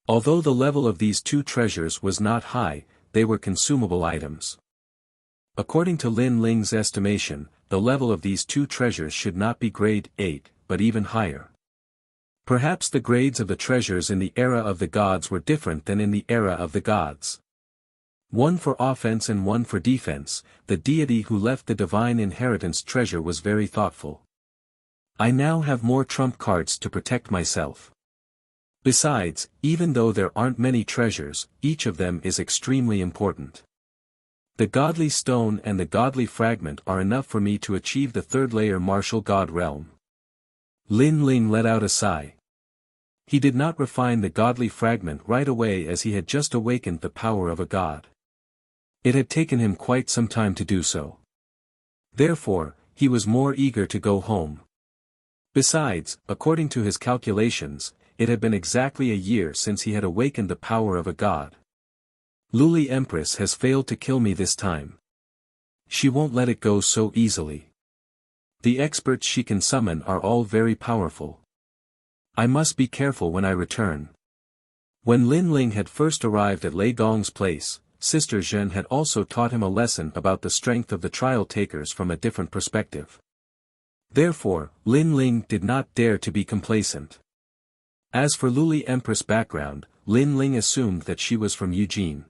Although the level of these 2 treasures was not high, they were consumable items. According to Lin Ling's estimation, the level of these 2 treasures should not be grade 8, but even higher. Perhaps the grades of the treasures in the era of the gods were different than in the era of the gods. One for offense and one for defense. The deity who left the divine inheritance treasure was very thoughtful. I now have more trump cards to protect myself. Besides, even though there aren't many treasures, each of them is extremely important. The godly stone and the godly fragment are enough for me to achieve the third layer martial god realm. Lin Ling let out a sigh. He did not refine the godly fragment right away as he had just awakened the power of a god. It had taken him quite some time to do so. Therefore, he was more eager to go home. Besides, according to his calculations, it had been exactly a year since he had awakened the power of a god. Luli Empress has failed to kill me this time. She won't let it go so easily. The experts she can summon are all very powerful. I must be careful when I return. When Lin Ling had first arrived at Lei Gong's place, Sister Zhen had also taught him a lesson about the strength of the trial takers from a different perspective. Therefore, Lin Ling did not dare to be complacent. As for Luli Empress' background, Lin Ling assumed that she was from Eugene.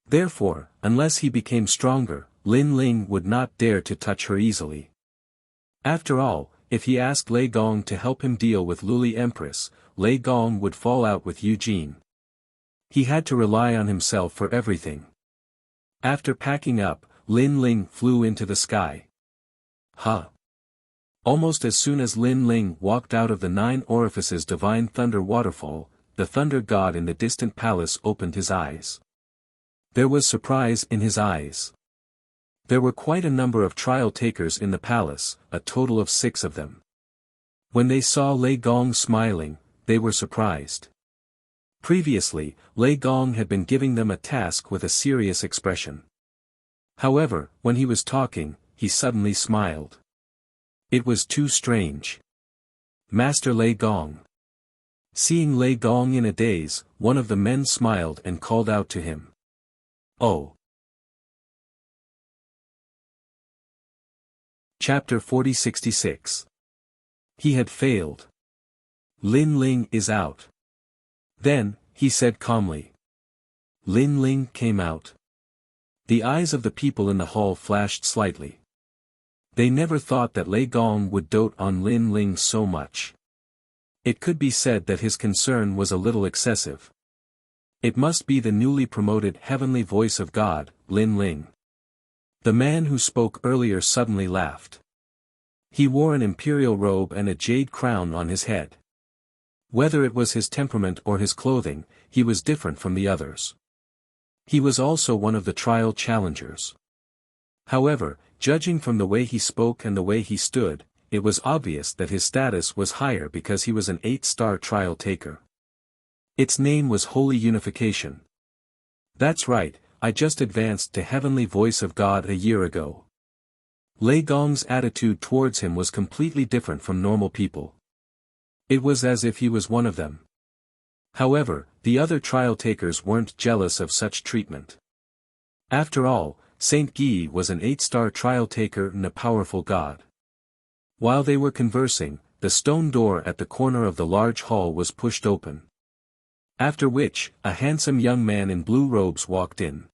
Therefore, unless he became stronger, Lin Ling would not dare to touch her easily. After all, if he asked Lei Gong to help him deal with Luli Empress, Lei Gong would fall out with Eugene. He had to rely on himself for everything. After packing up, Lin Ling flew into the sky. Almost as soon as Lin Ling walked out of the 9 orifices divine thunder waterfall, the thunder god in the distant palace opened his eyes. There was surprise in his eyes. There were quite a number of trial takers in the palace, a total of 6 of them. When they saw Lei Gong smiling, they were surprised. Previously, Lei Gong had been giving them a task with a serious expression. However, when he was talking, he suddenly smiled. It was too strange. Master Lei Gong. Seeing Lei Gong in a daze, one of the men smiled and called out to him. Oh. Chapter 4066. He had failed. Lin Ling is out. Then, he said calmly. Lin Ling came out. The eyes of the people in the hall flashed slightly. They never thought that Lei Gong would dote on Lin Ling so much. It could be said that his concern was a little excessive. It must be the newly promoted heavenly voice of God, Lin Ling. The man who spoke earlier suddenly laughed. He wore an imperial robe and a jade crown on his head. Whether it was his temperament or his clothing, he was different from the others. He was also one of the trial challengers. However, judging from the way he spoke and the way he stood, it was obvious that his status was higher because he was an 8-star trial taker. Its name was Holy Unification. That's right, I just advanced to Heavenly Voice of God a year ago. Lei Gong's attitude towards him was completely different from normal people. It was as if he was one of them. However, the other trial takers weren't jealous of such treatment. After all, Saint Guy was an 8-star trial taker and a powerful god. While they were conversing, the stone door at the corner of the large hall was pushed open. After which, a handsome young man in blue robes walked in.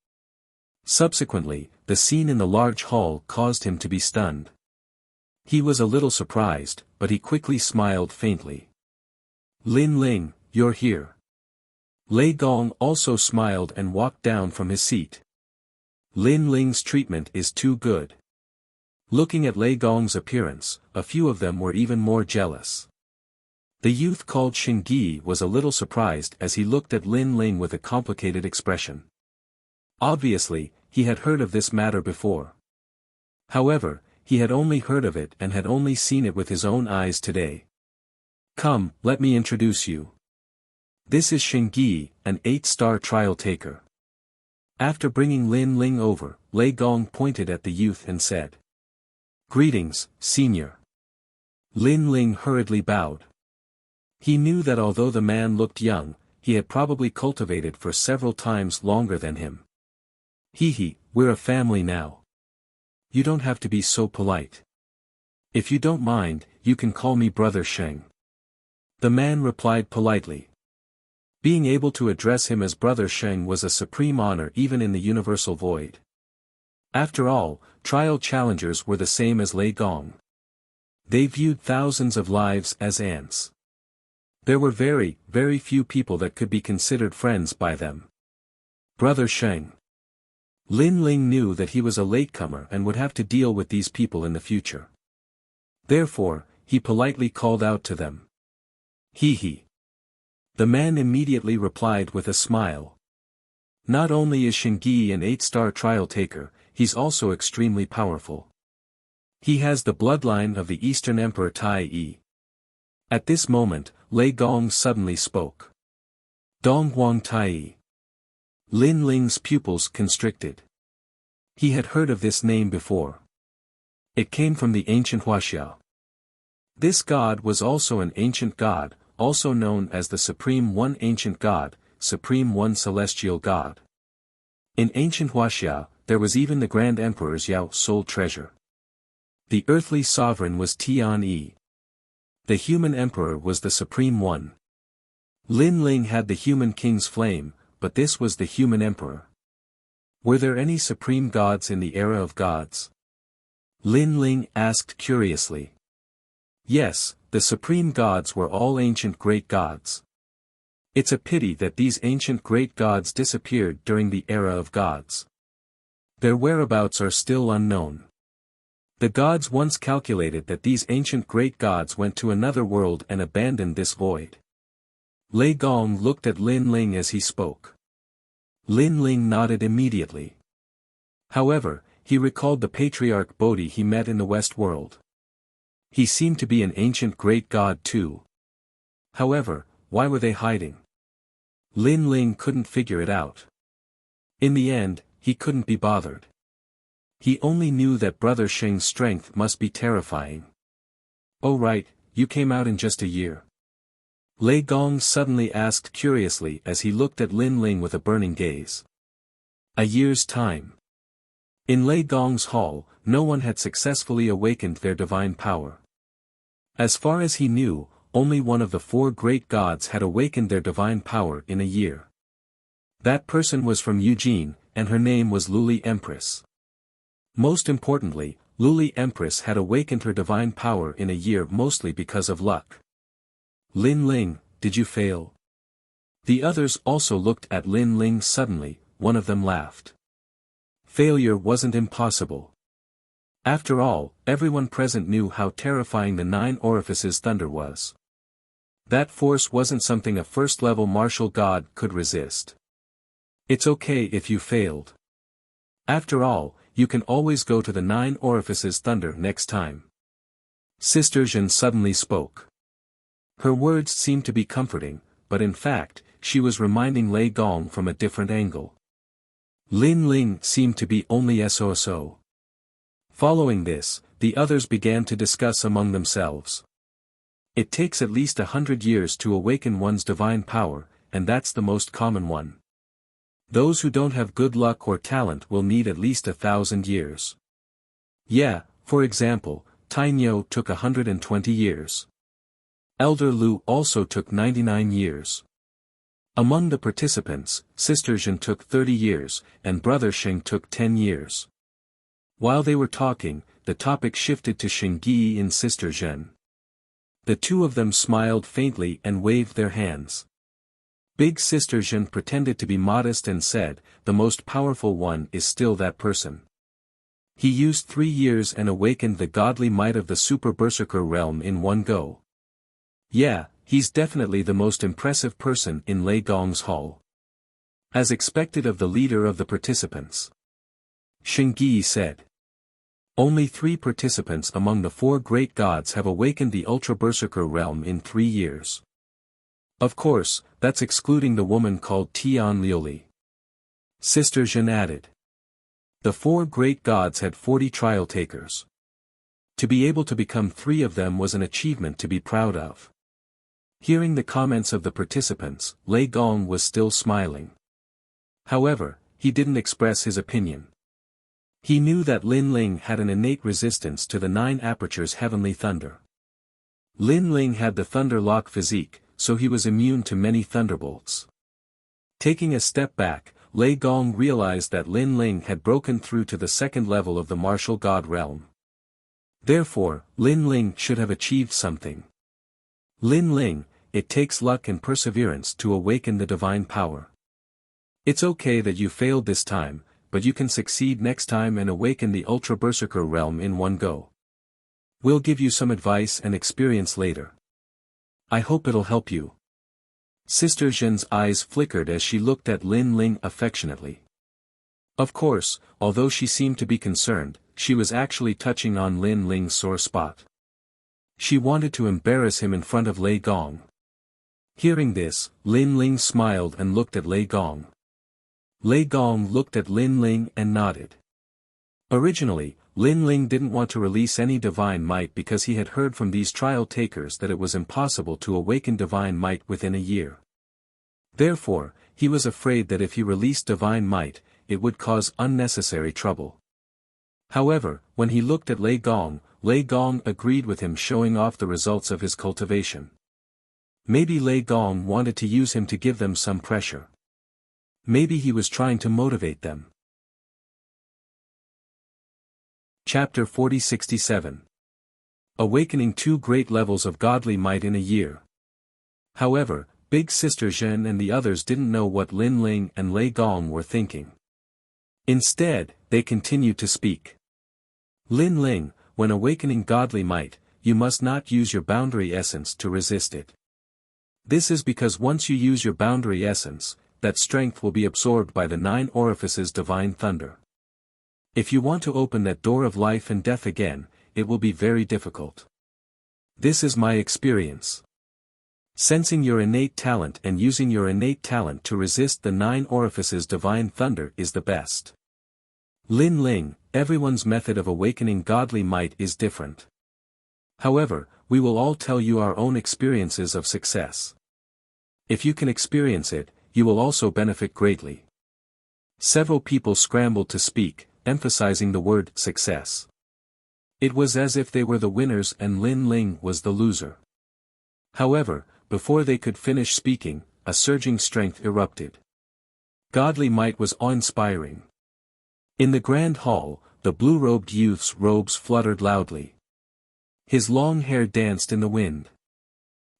Subsequently, the scene in the large hall caused him to be stunned. He was a little surprised, but he quickly smiled faintly. Lin Ling, you're here. Lei Gong also smiled and walked down from his seat. Lin Ling's treatment is too good. Looking at Lei Gong's appearance, a few of them were even more jealous. The youth called Xingyi was a little surprised as he looked at Lin Ling with a complicated expression. Obviously, he had heard of this matter before. However, he had only heard of it and had only seen it with his own eyes today. Come, let me introduce you. This is Xingyi, an 8-star trial taker. After bringing Lin Ling over, Lei Gong pointed at the youth and said. Greetings, senior. Lin Ling hurriedly bowed. He knew that although the man looked young, he had probably cultivated for several times longer than him. We're a family now. You don't have to be so polite. If you don't mind, you can call me Brother Sheng. The man replied politely. Being able to address him as Brother Sheng was a supreme honor even in the universal void. After all, trial challengers were the same as Lei Gong. They viewed thousands of lives as ants. There were very, very few people that could be considered friends by them. Brother Sheng. Lin Ling knew that he was a latecomer and would have to deal with these people in the future. Therefore, he politely called out to them. He. The man immediately replied with a smile. Not only is Shengyi an 8-star trial taker, he's also extremely powerful. He has the bloodline of the Eastern Emperor Tai Yi. At this moment, Lei Gong suddenly spoke. Donghuang Tai Yi. Lin Ling's pupils constricted. He had heard of this name before. It came from the ancient Wuxia. This god was also an ancient god, also known as the Supreme One Ancient God, Supreme One Celestial God. In ancient Wuxia, there was even the Grand Emperor's Yao soul treasure. The earthly sovereign was Tian Yi. The human emperor was the Supreme One. Lin Ling had the human king's flame, but this was the human emperor. Were there any supreme gods in the era of gods? Lin Ling asked curiously. Yes, the supreme gods were all ancient great gods. It's a pity that these ancient great gods disappeared during the era of gods. Their whereabouts are still unknown. The gods once calculated that these ancient great gods went to another world and abandoned this void. Lei Gong looked at Lin Ling as he spoke. Lin Ling nodded immediately. However, he recalled the patriarch Bodhi he met in the West world. He seemed to be an ancient great god too. However, why were they hiding? Lin Ling couldn't figure it out. In the end, he couldn't be bothered. He only knew that Brother Sheng's strength must be terrifying. Oh right, you came out in just a year. Lei Gong suddenly asked curiously as he looked at Lin Ling with a burning gaze. A year's time. In Lei Gong's hall, no one had successfully awakened their divine power. As far as he knew, only one of the 4 great gods had awakened their divine power in a year. That person was from Eugene, and her name was Luli Empress. Most importantly, Luli Empress had awakened her divine power in a year mostly because of luck. Lin Ling, did you fail? The others also looked at Lin Ling suddenly, one of them laughed. Failure wasn't impossible. After all, everyone present knew how terrifying the 9 orifices thunder was. That force wasn't something a first-level martial god could resist. It's okay if you failed. After all, you can always go to the 9 orifices thunder next time. Sister Zhen suddenly spoke. Her words seemed to be comforting, but in fact, she was reminding Lei Gong from a different angle. Lin Ling seemed to be only SOSO. Following this, the others began to discuss among themselves. It takes at least 100 years to awaken one's divine power, and that's the most common one. Those who don't have good luck or talent will need at least 1,000 years. Yeah, for example, Tainyo took 120 years. Elder Lu also took 99 years. Among the participants, Sister Zhen took 30 years, and Brother Sheng took 10 years. While they were talking, the topic shifted to Shengyi and Sister Zhen. The two of them smiled faintly and waved their hands. Big Sister Zhen pretended to be modest and said, the most powerful one is still that person. He used 3 years and awakened the godly might of the Super Berserker realm in one go. Yeah, he's definitely the most impressive person in Lei Gong's hall. As expected of the leader of the participants. Shengyi said. Only 3 participants among the 4 great gods have awakened the Ultra Berserker realm in 3 years. Of course, that's excluding the woman called Tian Liuli. Sister Zhen added. The 4 great gods had 40 trial takers. To be able to become 3 of them was an achievement to be proud of. Hearing the comments of the participants, Lei Gong was still smiling. However, he didn't express his opinion. He knew that Lin Ling had an innate resistance to the 9 apertures heavenly thunder. Lin Ling had the Thunder Lock physique, so he was immune to many thunderbolts. Taking a step back, Lei Gong realized that Lin Ling had broken through to the second level of the martial god realm. Therefore, Lin Ling should have achieved something. Lin Ling, it takes luck and perseverance to awaken the divine power. It's okay that you failed this time, but you can succeed next time and awaken the Ultra Berserker realm in one go. We'll give you some advice and experience later. I hope it'll help you. Sister Zhen's eyes flickered as she looked at Lin Ling affectionately. Of course, although she seemed to be concerned, she was actually touching on Lin Ling's sore spot. She wanted to embarrass him in front of Lei Gong. Hearing this, Lin Ling smiled and looked at Lei Gong. Lei Gong looked at Lin Ling and nodded. Originally, Lin Ling didn't want to release any divine might because he had heard from these trial takers that it was impossible to awaken divine might within a year. Therefore, he was afraid that if he released divine might, it would cause unnecessary trouble. However, when he looked at Lei Gong agreed with him, showing off the results of his cultivation. Maybe Lei Gong wanted to use him to give them some pressure. Maybe he was trying to motivate them. Chapter 4067. Awakening 2 great levels of godly might in a year. However, Big Sister Zhen and the others didn't know what Lin Ling and Lei Gong were thinking. Instead, they continued to speak. Lin Ling, when awakening godly might, you must not use your boundary essence to resist it. This is because once you use your boundary essence, that strength will be absorbed by the 9 orifices divine thunder. If you want to open that door of life and death again, it will be very difficult. This is my experience. Sensing your innate talent and using your innate talent to resist the 9 orifices divine thunder is the best. Lin Ling, everyone's method of awakening godly might is different. However, we will all tell you our own experiences of success. If you can experience it, you will also benefit greatly. Several people scrambled to speak, emphasizing the word success. It was as if they were the winners and Lin Ling was the loser. However, before they could finish speaking, a surging strength erupted. Godly might was awe-inspiring. In the grand hall, the blue-robed youth's robes fluttered loudly. His long hair danced in the wind.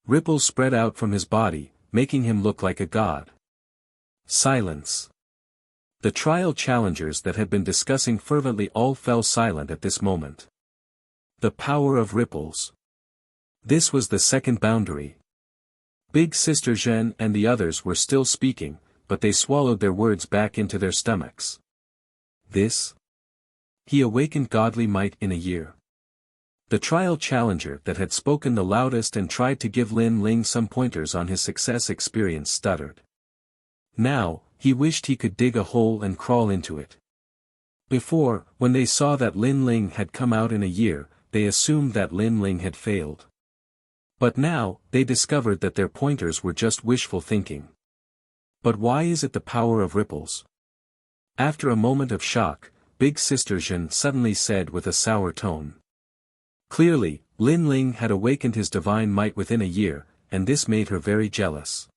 Ripples spread out from his body, making him look like a god. Silence. The trial challengers that had been discussing fervently all fell silent at this moment. The power of ripples. This was the second boundary. Big Sister Zhen and the others were still speaking, but they swallowed their words back into their stomachs. This? He awakened godly might in a year. The trial challenger that had spoken the loudest and tried to give Lin Ling some pointers on his success experience stuttered. Now, he wished he could dig a hole and crawl into it. Before, when they saw that Lin Ling had come out in a year, they assumed that Lin Ling had failed. But now, they discovered that their pointers were just wishful thinking. But why is it the power of ripples? After a moment of shock, Big Sister Zhen suddenly said with a sour tone. Clearly, Lin Ling had awakened his divine might within a year, and this made her very jealous.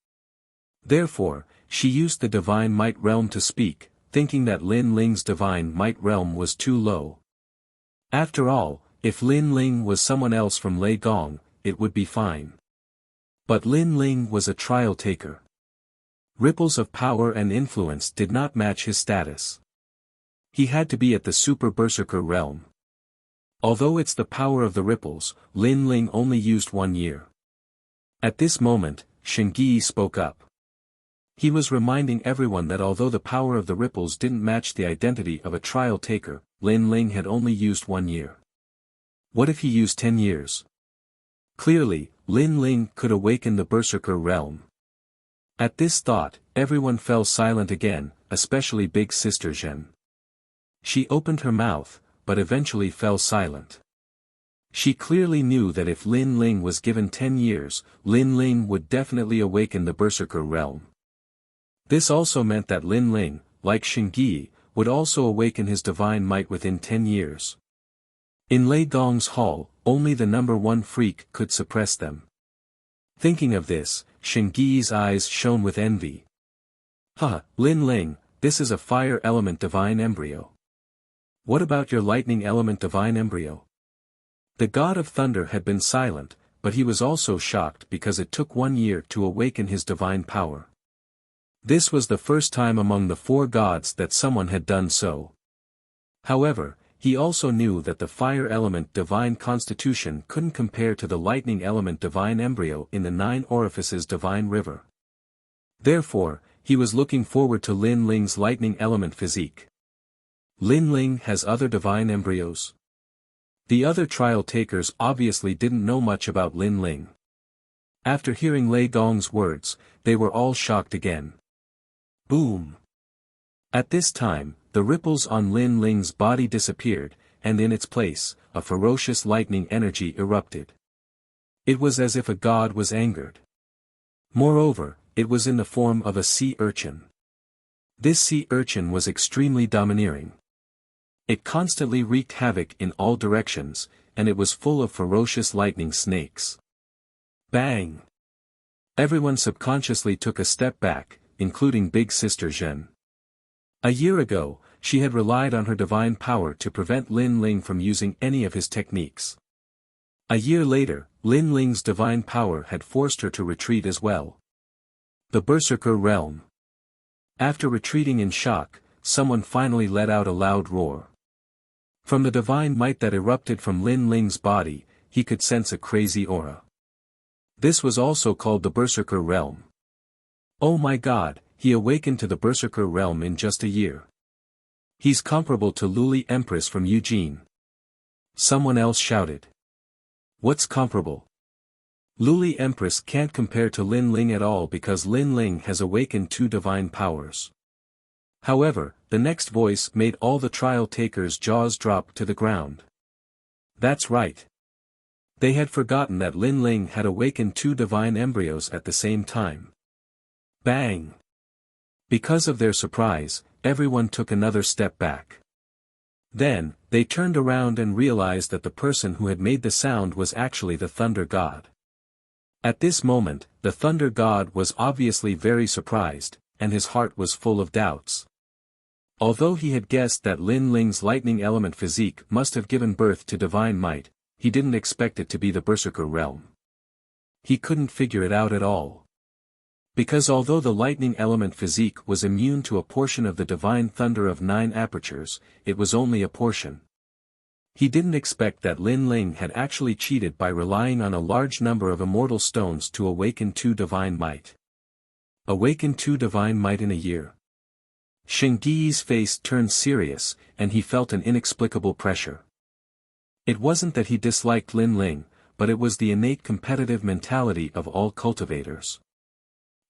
Therefore, she used the divine might realm to speak, thinking that Lin Ling's divine might realm was too low. After all, if Lin Ling was someone else from Lei Gong, it would be fine. But Lin Ling was a trial taker. Ripples of power and influence did not match his status. He had to be at the Super Berserker realm. Although it's the power of the ripples, Lin Ling only used 1 year. At this moment, Shengyi spoke up. He was reminding everyone that although the power of the ripples didn't match the identity of a trial taker, Lin Ling had only used 1 year. What if he used 10 years? Clearly, Lin Ling could awaken the Berserker realm. At this thought, everyone fell silent again, especially Big Sister Zhen. She opened her mouth, but eventually fell silent. She clearly knew that if Lin Ling was given 10 years, Lin Ling would definitely awaken the Berserker realm. This also meant that Lin Ling, like Shengyi, would also awaken his divine might within 10 years. In Lei Gong's hall, only the number one freak could suppress them. Thinking of this, Shengyi's eyes shone with envy. "Ha, Lin Ling, this is a fire element divine embryo. What about your lightning element divine embryo?" The god of thunder had been silent, but he was also shocked because it took 1 year to awaken his divine power. This was the first time among the 4 gods that someone had done so. However, he also knew that the fire element divine constitution couldn't compare to the lightning element divine embryo in the 9 orifices divine river. Therefore, he was looking forward to Lin Ling's lightning element physique. Lin Ling has other divine embryos? The other trial takers obviously didn't know much about Lin Ling. After hearing Lei Gong's words, they were all shocked again. Boom! At this time, the ripples on Lin Ling's body disappeared, and in its place, a ferocious lightning energy erupted. It was as if a god was angered. Moreover, it was in the form of a sea urchin. This sea urchin was extremely domineering. It constantly wreaked havoc in all directions, and it was full of ferocious lightning snakes. Bang! Everyone subconsciously took a step back, including Big Sister Zhen. A year ago, she had relied on her divine power to prevent Lin Ling from using any of his techniques. A year later, Lin Ling's divine power had forced her to retreat as well. The Berserker Realm. After retreating in shock, someone finally let out a loud roar. From the divine might that erupted from Lin Ling's body, he could sense a crazy aura. This was also called the Berserker Realm. Oh my god, he awakened to the Berserker Realm in just a year. He's comparable to Luli Empress from Eugene. Someone else shouted. What's comparable? Luli Empress can't compare to Lin Ling at all because Lin Ling has awakened 2 divine powers. However, the next voice made all the trial takers' jaws drop to the ground. That's right. They had forgotten that Lin Ling had awakened 2 divine embryos at the same time. Bang! Because of their surprise, everyone took another step back. Then, they turned around and realized that the person who had made the sound was actually the Thunder God. At this moment, the Thunder God was obviously very surprised, and his heart was full of doubts. Although he had guessed that Lin Ling's lightning element physique must have given birth to divine might, he didn't expect it to be the Berserker Realm. He couldn't figure it out at all. Because although the lightning element physique was immune to a portion of the divine thunder of 9 apertures, it was only a portion. He didn't expect that Lin Ling had actually cheated by relying on a large number of immortal stones to awaken 2 divine might. Awaken 2 divine might in a year. Shengyi's face turned serious, and he felt an inexplicable pressure. It wasn't that he disliked Lin Ling, but it was the innate competitive mentality of all cultivators.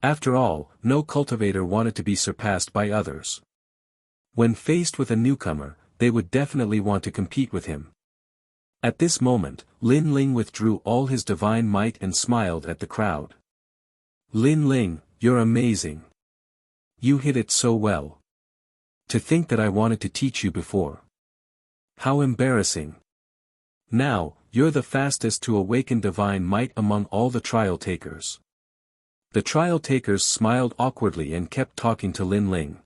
After all, no cultivator wanted to be surpassed by others. When faced with a newcomer, they would definitely want to compete with him. At this moment, Lin Ling withdrew all his divine might and smiled at the crowd. Lin Ling, you're amazing. You hit it so well. To think that I wanted to teach you before. How embarrassing. Now, you're the fastest to awaken divine might among all the trial takers. The trial takers smiled awkwardly and kept talking to Lin Ling.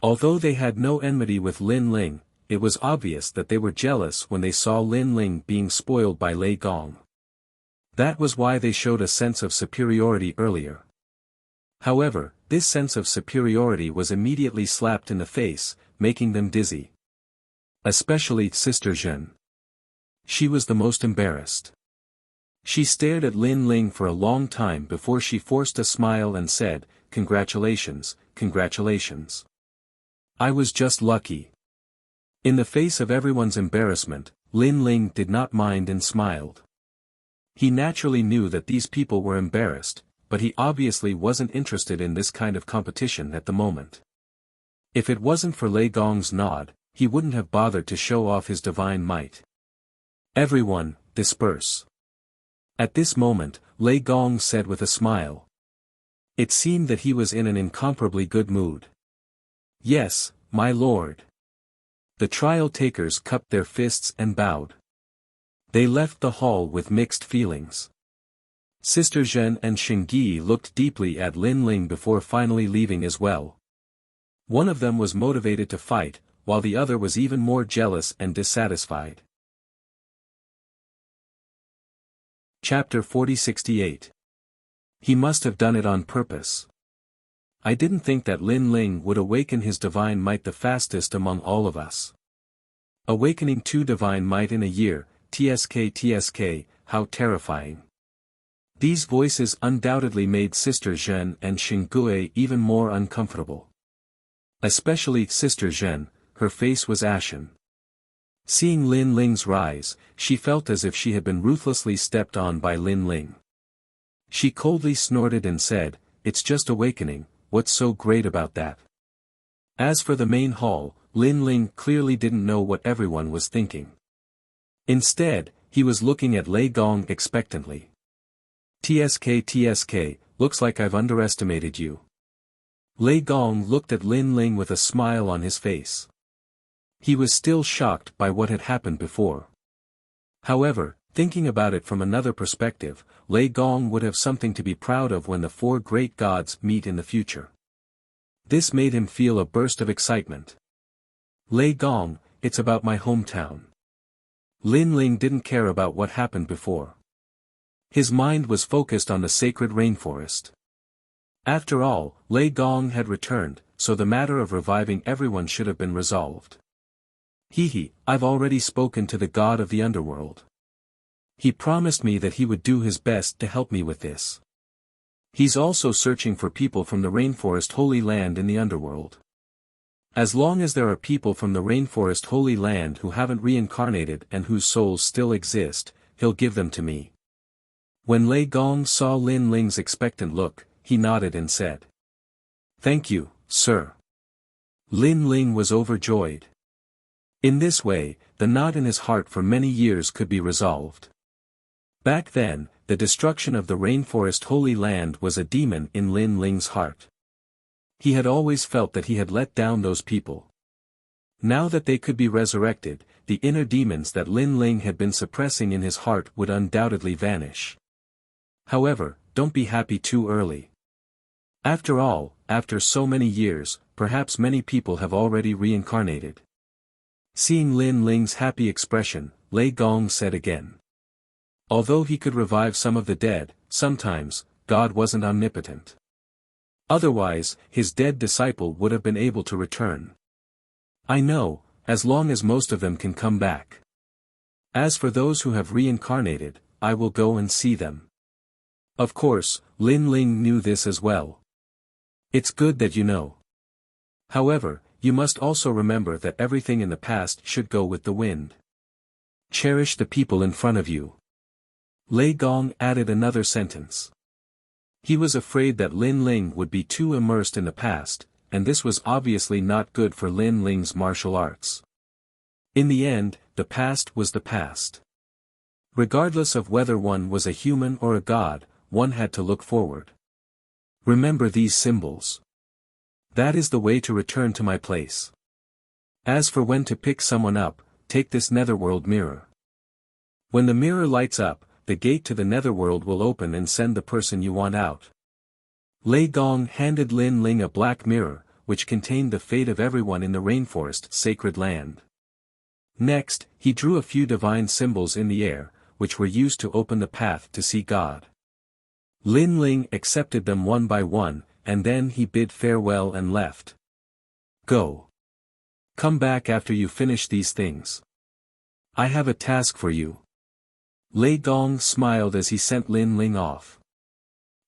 Although they had no enmity with Lin Ling, it was obvious that they were jealous when they saw Lin Ling being spoiled by Lei Gong. That was why they showed a sense of superiority earlier. However, this sense of superiority was immediately slapped in the face, making them dizzy. Especially Sister Zhen. She was the most embarrassed. She stared at Lin Ling for a long time before she forced a smile and said, "Congratulations, congratulations. I was just lucky." In the face of everyone's embarrassment, Lin Ling did not mind and smiled. He naturally knew that these people were embarrassed, but he obviously wasn't interested in this kind of competition at the moment. If it wasn't for Lei Gong's nod, he wouldn't have bothered to show off his divine might. Everyone, disperse. At this moment, Lei Gong said with a smile. It seemed that he was in an incomparably good mood. Yes, my lord. The trial takers cupped their fists and bowed. They left the hall with mixed feelings. Sister Zhen and Xingyi looked deeply at Lin Ling before finally leaving as well. One of them was motivated to fight, while the other was even more jealous and dissatisfied. Chapter 4068. He must have done it on purpose. I didn't think that Lin Ling would awaken his divine might the fastest among all of us. Awakening 2 divine might in a year, tsk, how terrifying. These voices undoubtedly made Sister Zhen and Xingui even more uncomfortable. Especially Sister Zhen, her face was ashen. Seeing Lin Ling's rise, she felt as if she had been ruthlessly stepped on by Lin Ling. She coldly snorted and said, "It's just awakening, what's so great about that?" As for the main hall, Lin Ling clearly didn't know what everyone was thinking. Instead, he was looking at Lei Gong expectantly. "Tsk, looks like I've underestimated you." Lei Gong looked at Lin Ling with a smile on his face. He was still shocked by what had happened before. However, thinking about it from another perspective, Lei Gong would have something to be proud of when the 4 great gods meet in the future. This made him feel a burst of excitement. "Lei Gong, it's about my hometown." Lin Ling didn't care about what happened before. His mind was focused on the sacred rainforest. After all, Lei Gong had returned, so the matter of reviving everyone should have been resolved. I've already spoken to the god of the underworld. He promised me that he would do his best to help me with this. He's also searching for people from the Rainforest Holy Land in the underworld. As long as there are people from the Rainforest Holy Land who haven't reincarnated and whose souls still exist, he'll give them to me. When Lei Gong saw Lin Ling's expectant look, he nodded and said, "Thank you, sir." Lin Ling was overjoyed. In this way, the knot in his heart for many years could be resolved. Back then, the destruction of the Rainforest Holy Land was a demon in Lin Ling's heart. He had always felt that he had let down those people. Now that they could be resurrected, the inner demons that Lin Ling had been suppressing in his heart would undoubtedly vanish. However, don't be happy too early. After all, after so many years, perhaps many people have already reincarnated. Seeing Lin Ling's happy expression, Lei Gong said again. Although he could revive some of the dead, sometimes, God wasn't omnipotent. Otherwise, his dead disciple would have been able to return. I know, as long as most of them can come back. As for those who have reincarnated, I will go and see them. Of course, Lin Ling knew this as well. It's good that you know. However, you must also remember that everything in the past should go with the wind. Cherish the people in front of you. Lei Gong added another sentence. He was afraid that Lin Ling would be too immersed in the past, and this was obviously not good for Lin Ling's martial arts. In the end, the past was the past. Regardless of whether one was a human or a god, one had to look forward. Remember these symbols. That is the way to return to my place. As for when to pick someone up, take this netherworld mirror. When the mirror lights up, the gate to the netherworld will open and send the person you want out. Lei Gong handed Lin Ling a black mirror, which contained the fate of everyone in the rainforest sacred land. Next, he drew a few divine symbols in the air, which were used to open the path to see God. Lin Ling accepted them one by one, and then he bid farewell and left. Go. Come back after you finish these things. I have a task for you. Lei Gong smiled as he sent Lin Ling off.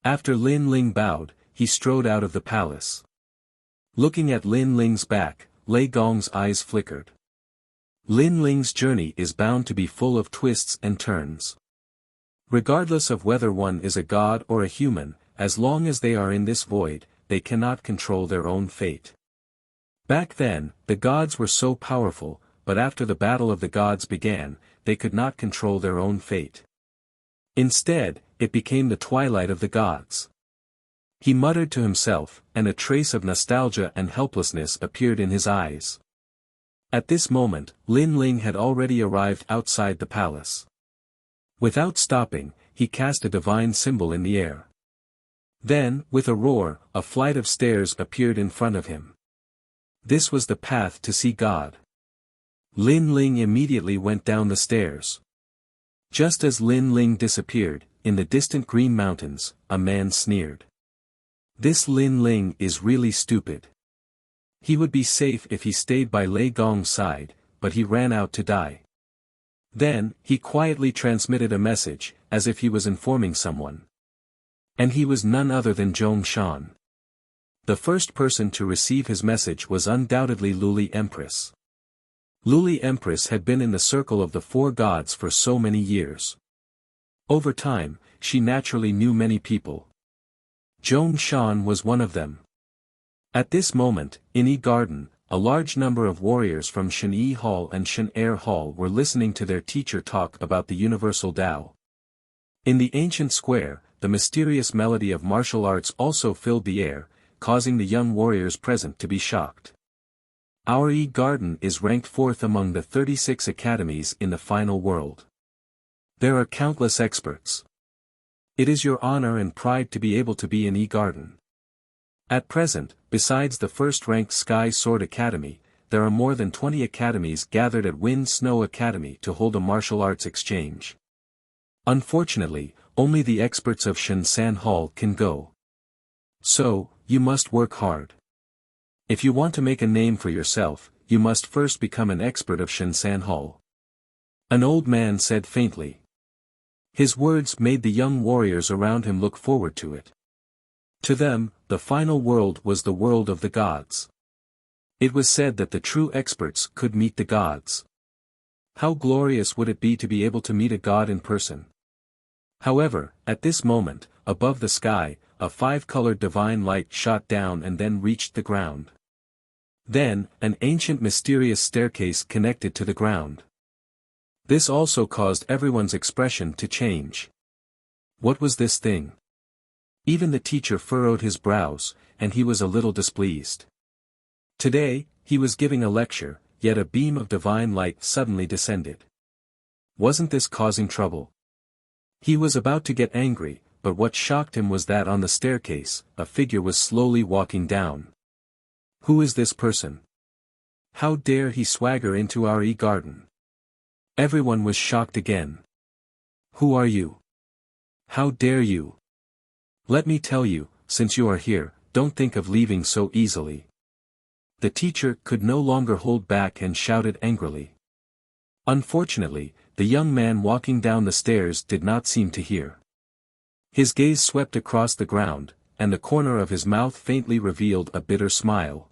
After Lin Ling bowed, he strode out of the palace. Looking at Lin Ling's back, Lei Gong's eyes flickered. Lin Ling's journey is bound to be full of twists and turns. Regardless of whether one is a god or a human, as long as they are in this void, they cannot control their own fate. Back then, the gods were so powerful, but after the battle of the gods began, they could not control their own fate. Instead, it became the twilight of the gods. He muttered to himself, and a trace of nostalgia and helplessness appeared in his eyes. At this moment, Lin Ling had already arrived outside the palace. Without stopping, he cast a divine symbol in the air. Then, with a roar, a flight of stairs appeared in front of him. This was the path to see God. Lin Ling immediately went down the stairs. Just as Lin Ling disappeared, in the distant green mountains, a man sneered. This Lin Ling is really stupid. He would be safe if he stayed by Lei Gong's side, but he ran out to die. Then, he quietly transmitted a message, as if he was informing someone. And he was none other than Zhong Shan. The first person to receive his message was undoubtedly Luli Empress. Luli Empress had been in the circle of the four gods for so many years. Over time, she naturally knew many people. Zhong Shan was one of them. At this moment, in Yi Garden, a large number of warriors from Shen-Yi Hall and Shen-Er Hall were listening to their teacher talk about the universal Tao. In the ancient square, the mysterious melody of martial arts also filled the air, causing the young warriors present to be shocked. Our Yi Garden is ranked 4th among the 36 academies in the final world. There are countless experts. It is your honor and pride to be able to be in Yi Garden. At present, besides the first-ranked Sky Sword Academy, there are more than 20 academies gathered at Wind Snow Academy to hold a martial arts exchange. Unfortunately, only the experts of Shen-San Hall can go. So, you must work hard. If you want to make a name for yourself, you must first become an expert of Shen-San Hall. An old man said faintly. His words made the young warriors around him look forward to it. To them, the final world was the world of the gods. It was said that the true experts could meet the gods. How glorious would it be to be able to meet a god in person? However, at this moment, above the sky, a 5-colored divine light shot down and then reached the ground. Then, an ancient mysterious staircase connected to the ground. This also caused everyone's expression to change. What was this thing? Even the teacher furrowed his brows, and he was a little displeased. Today, he was giving a lecture, yet a beam of divine light suddenly descended. Wasn't this causing trouble? He was about to get angry, but what shocked him was that on the staircase, a figure was slowly walking down. Who is this person? How dare he swagger into our Yi Garden? Everyone was shocked again. Who are you? How dare you? Let me tell you, since you are here, don't think of leaving so easily. The teacher could no longer hold back and shouted angrily. Unfortunately, the young man walking down the stairs did not seem to hear. His gaze swept across the ground, and the corner of his mouth faintly revealed a bitter smile.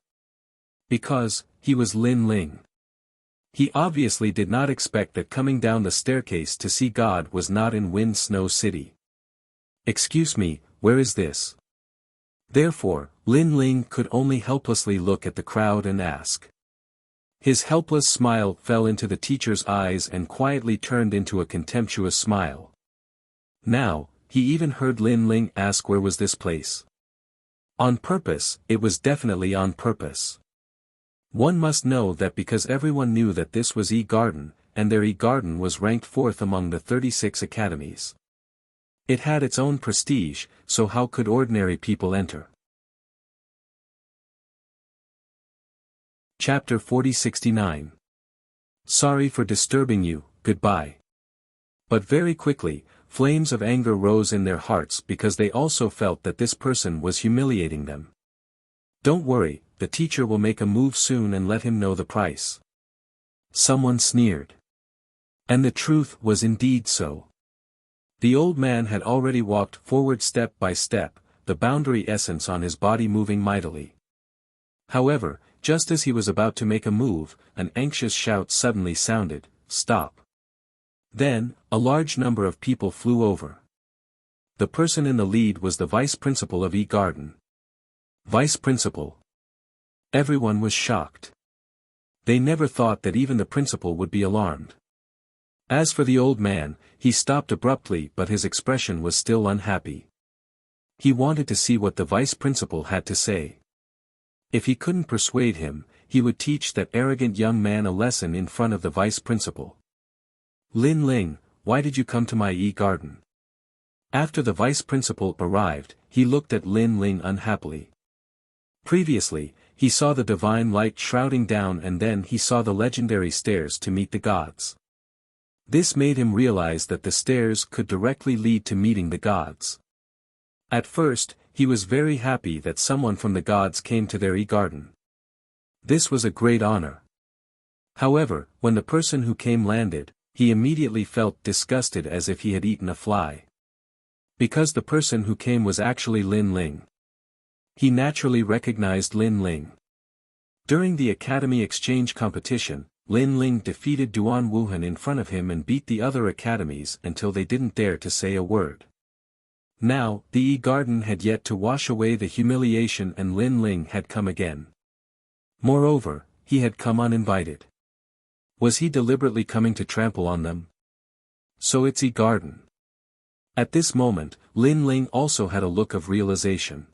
Because, he was Lin Ling. He obviously did not expect that coming down the staircase to see God was not in Wind Snow City. Excuse me, where is this? Therefore, Lin Ling could only helplessly look at the crowd and ask. His helpless smile fell into the teacher's eyes and quietly turned into a contemptuous smile. Now, he even heard Lin Ling ask where was this place. On purpose, it was definitely on purpose. One must know that because everyone knew that this was Yi Garden, and their Yi Garden was ranked 4th among the 36 academies. It had its own prestige, so how could ordinary people enter? Chapter 4069. Sorry for disturbing you, goodbye. But very quickly, flames of anger rose in their hearts because they also felt that this person was humiliating them. Don't worry, the teacher will make a move soon and let him know the price. Someone sneered. And the truth was indeed so. The old man had already walked forward step by step, the boundary essence on his body moving mightily. However, just as he was about to make a move, an anxious shout suddenly sounded, "Stop!" Then, a large number of people flew over. The person in the lead was the vice principal of Yi Garden. Vice principal. Everyone was shocked. They never thought that even the principal would be alarmed. As for the old man, he stopped abruptly but his expression was still unhappy. He wanted to see what the vice principal had to say. If he couldn't persuade him, he would teach that arrogant young man a lesson in front of the vice principal. Lin Ling, why did you come to my garden? After the vice principal arrived, he looked at Lin Ling unhappily. Previously, he saw the divine light shrouding down and then he saw the legendary stairs to meet the gods. This made him realize that the stairs could directly lead to meeting the gods. At first, he was very happy that someone from the gods came to their garden. This was a great honor. However, when the person who came landed, he immediately felt disgusted as if he had eaten a fly. Because the person who came was actually Lin Ling. He naturally recognized Lin Ling. During the Academy Exchange competition, Lin Ling defeated Duan Wuhan in front of him and beat the other academies until they didn't dare to say a word. Now, the garden had yet to wash away the humiliation and Lin Ling had come again. Moreover, he had come uninvited. Was he deliberately coming to trample on them? So it's garden. At this moment, Lin Ling also had a look of realization.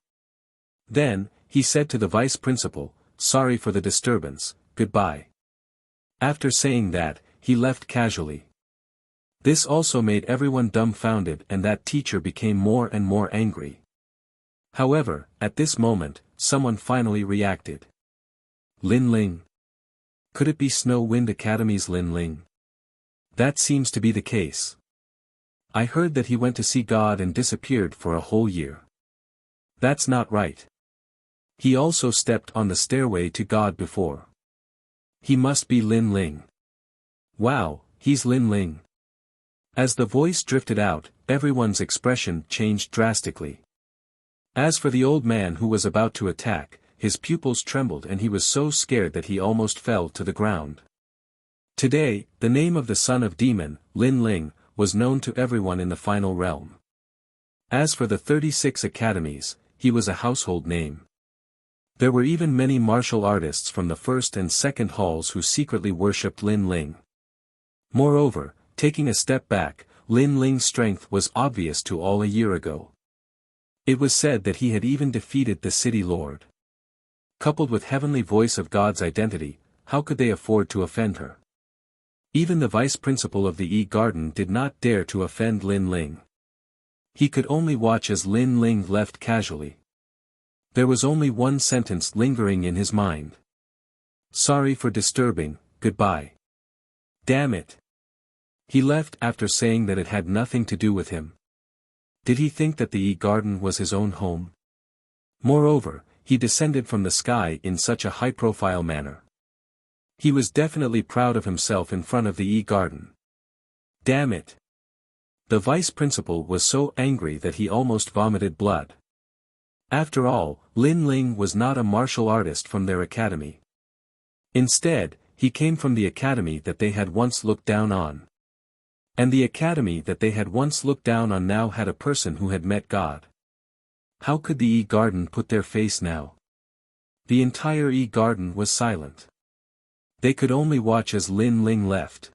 Then, he said to the vice principal, sorry for the disturbance, goodbye. After saying that, he left casually. This also made everyone dumbfounded and that teacher became more and more angry. However, at this moment, someone finally reacted. Lin Ling. Could it be Snow Wind Academy's Lin Ling? That seems to be the case. I heard that he went to see God and disappeared for a whole year. That's not right. He also stepped on the stairway to God before. He must be Lin Ling. Wow, he's Lin Ling. As the voice drifted out, everyone's expression changed drastically. As for the old man who was about to attack, his pupils trembled and he was so scared that he almost fell to the ground. Today, the name of the son of demon, Lin Ling, was known to everyone in the final realm. As for the 36 academies, he was a household name. There were even many martial artists from the first and second halls who secretly worshipped Lin Ling. Moreover, taking a step back, Lin Ling's strength was obvious to all a year ago. It was said that he had even defeated the city lord. Coupled with heavenly voice of God's identity, how could they afford to offend her? Even the vice principal of the garden did not dare to offend Lin Ling. He could only watch as Lin Ling left casually. There was only one sentence lingering in his mind. Sorry for disturbing, goodbye. Damn it. He left after saying that it had nothing to do with him. Did he think that the garden was his own home? Moreover, he descended from the sky in such a high-profile manner. He was definitely proud of himself in front of the garden. Damn it. The vice principal was so angry that he almost vomited blood. After all, Lin Ling was not a martial artist from their academy. Instead, he came from the academy that they had once looked down on. And the academy that they had once looked down on now had a person who had met God. How could the garden put their face now? The entire garden was silent. They could only watch as Lin Ling left.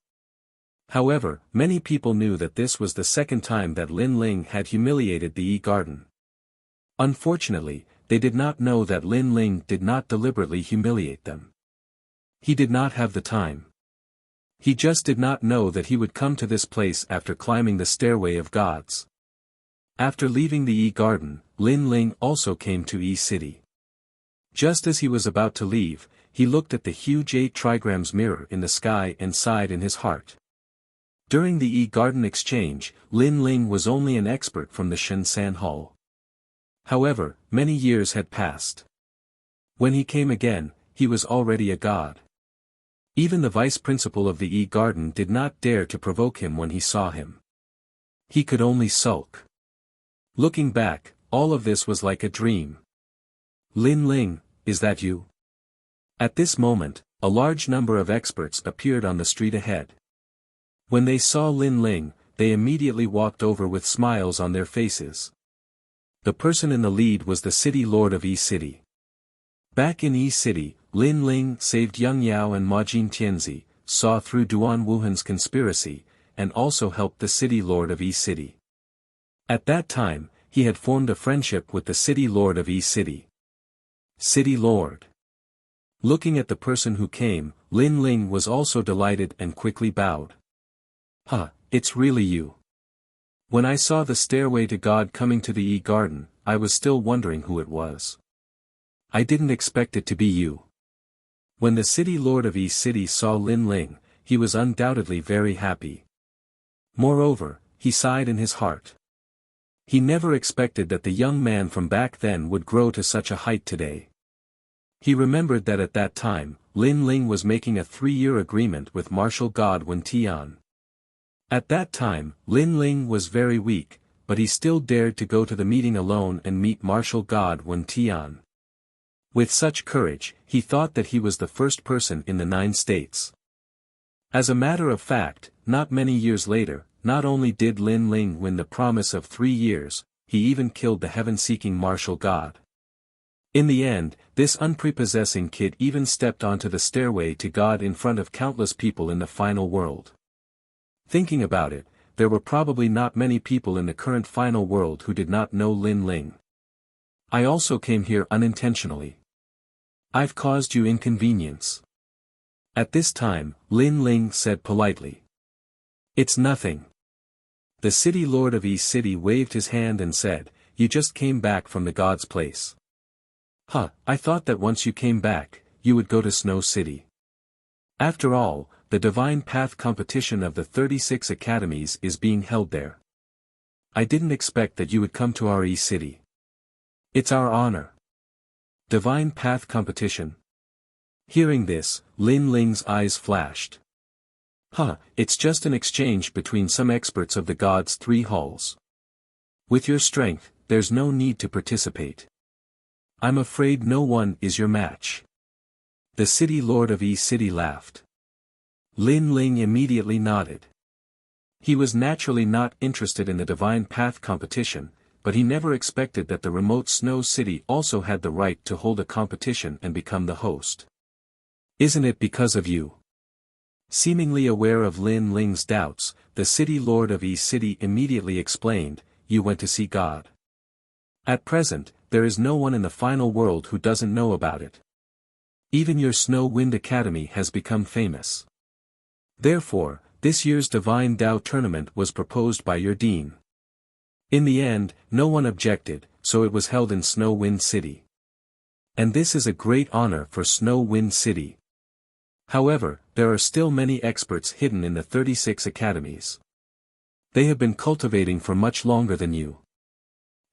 However, many people knew that this was the second time that Lin Ling had humiliated the garden. Unfortunately, they did not know that Lin Ling did not deliberately humiliate them. He did not have the time. He just did not know that he would come to this place after climbing the stairway of gods. After leaving the garden, Lin Ling also came to City. Just as he was about to leave, he looked at the huge 8 trigrams mirror in the sky and sighed in his heart. During the garden exchange, Lin Ling was only an expert from the Shenzhen Hall. However, many years had passed. When he came again, he was already a god. Even the vice principal of the garden did not dare to provoke him when he saw him. He could only sulk. Looking back, all of this was like a dream. Lin Ling, is that you? At this moment, a large number of experts appeared on the street ahead. When they saw Lin Ling, they immediately walked over with smiles on their faces. The person in the lead was the city lord of City. Back in City, Lin Ling saved Yang Yao and Ma Jin Tianzi, saw through Duan Wuhan's conspiracy, and also helped the city lord of City. At that time, he had formed a friendship with the city lord of City. City lord. Looking at the person who came, Lin Ling was also delighted and quickly bowed. Huh, it's really you. When I saw the stairway to God coming to the E-Garden, I was still wondering who it was. I didn't expect it to be you. When the city lord of E-City saw Lin Ling, he was undoubtedly very happy. Moreover, he sighed in his heart. He never expected that the young man from back then would grow to such a height today. He remembered that at that time, Lin Ling was making a 3-year agreement with Marshal Godwin Tian. At that time, Lin Ling was very weak, but he still dared to go to the meeting alone and meet Marshal Godwin Tian. With such courage, he thought that he was the first person in the 9 states. As a matter of fact, not many years later, not only did Lin Ling win the promise of 3 years, he even killed the heaven-seeking martial god. In the end, this unprepossessing kid even stepped onto the stairway to God in front of countless people in the final world. Thinking about it, there were probably not many people in the current final world who did not know Lin Ling. I also came here unintentionally. I've caused you inconvenience. At this time, Lin Ling said politely. It's nothing. The city lord of E-City waved his hand and said, You just came back from the god's place. Huh, I thought that once you came back, you would go to Snow City. After all, the Divine Path competition of the 36 academies is being held there. I didn't expect that you would come to our E-City. It's our honor. Divine Path competition. Hearing this, Lin Ling's eyes flashed. Huh, it's just an exchange between some experts of the gods' 3 halls. With your strength, there's no need to participate. I'm afraid no one is your match. The city lord of E-City laughed. Lin Ling immediately nodded. He was naturally not interested in the Divine Path competition, but he never expected that the remote Snow City also had the right to hold a competition and become the host. Isn't it because of you? Seemingly aware of Lin Ling's doubts, the city lord of E-City immediately explained, You went to see God. At present, there is no one in the final world who doesn't know about it. Even your Snow Wind Academy has become famous. Therefore, this year's Divine Tao tournament was proposed by your dean. In the end, no one objected, so it was held in Snow Wind City. And this is a great honor for Snow Wind City. However, there are still many experts hidden in the 36 academies. They have been cultivating for much longer than you.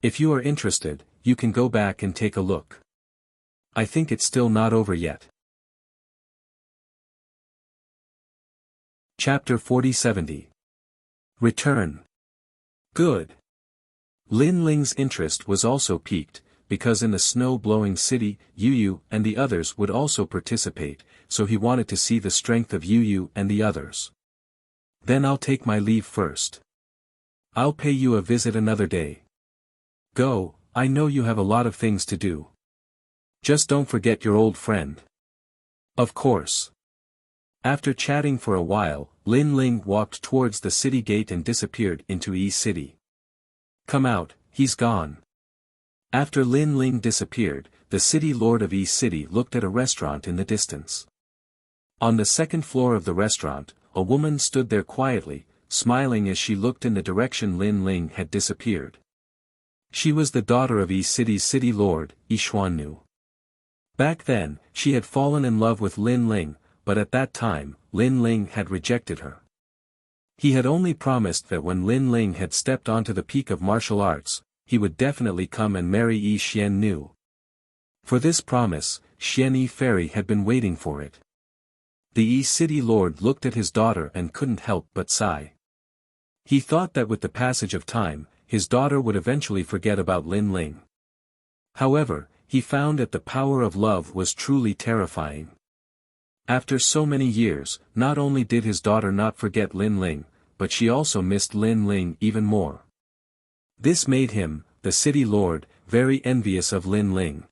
If you are interested, you can go back and take a look. I think it's still not over yet. Chapter 40-70. Return. Good. Lin Ling's interest was also piqued, because in the snow-blowing city, Yu and the others would also participate, so he wanted to see the strength of Yu and the others. Then I'll take my leave first. I'll pay you a visit another day. Go, I know you have a lot of things to do. Just don't forget your old friend. Of course. After chatting for a while, Lin Ling walked towards the city gate and disappeared into E-City. Come out, he's gone. After Lin Ling disappeared, the city lord of E-City looked at a restaurant in the distance. On the 2nd floor of the restaurant, a woman stood there quietly, smiling as she looked in the direction Lin Ling had disappeared. She was the daughter of E-City's city lord, Yixuannu. Back then, she had fallen in love with Lin Ling, but at that time, Lin Ling had rejected her. He had only promised that when Lin Ling had stepped onto the peak of martial arts, he would definitely come and marry Yixuannu. For this promise, Xianyi Fairy had been waiting for it. The E-City lord looked at his daughter and couldn't help but sigh. He thought that with the passage of time, his daughter would eventually forget about Lin Ling. However, he found that the power of love was truly terrifying. After so many years, not only did his daughter not forget Lin Ling, but she also missed Lin Ling even more. This made him, the city lord, very envious of Lin Ling.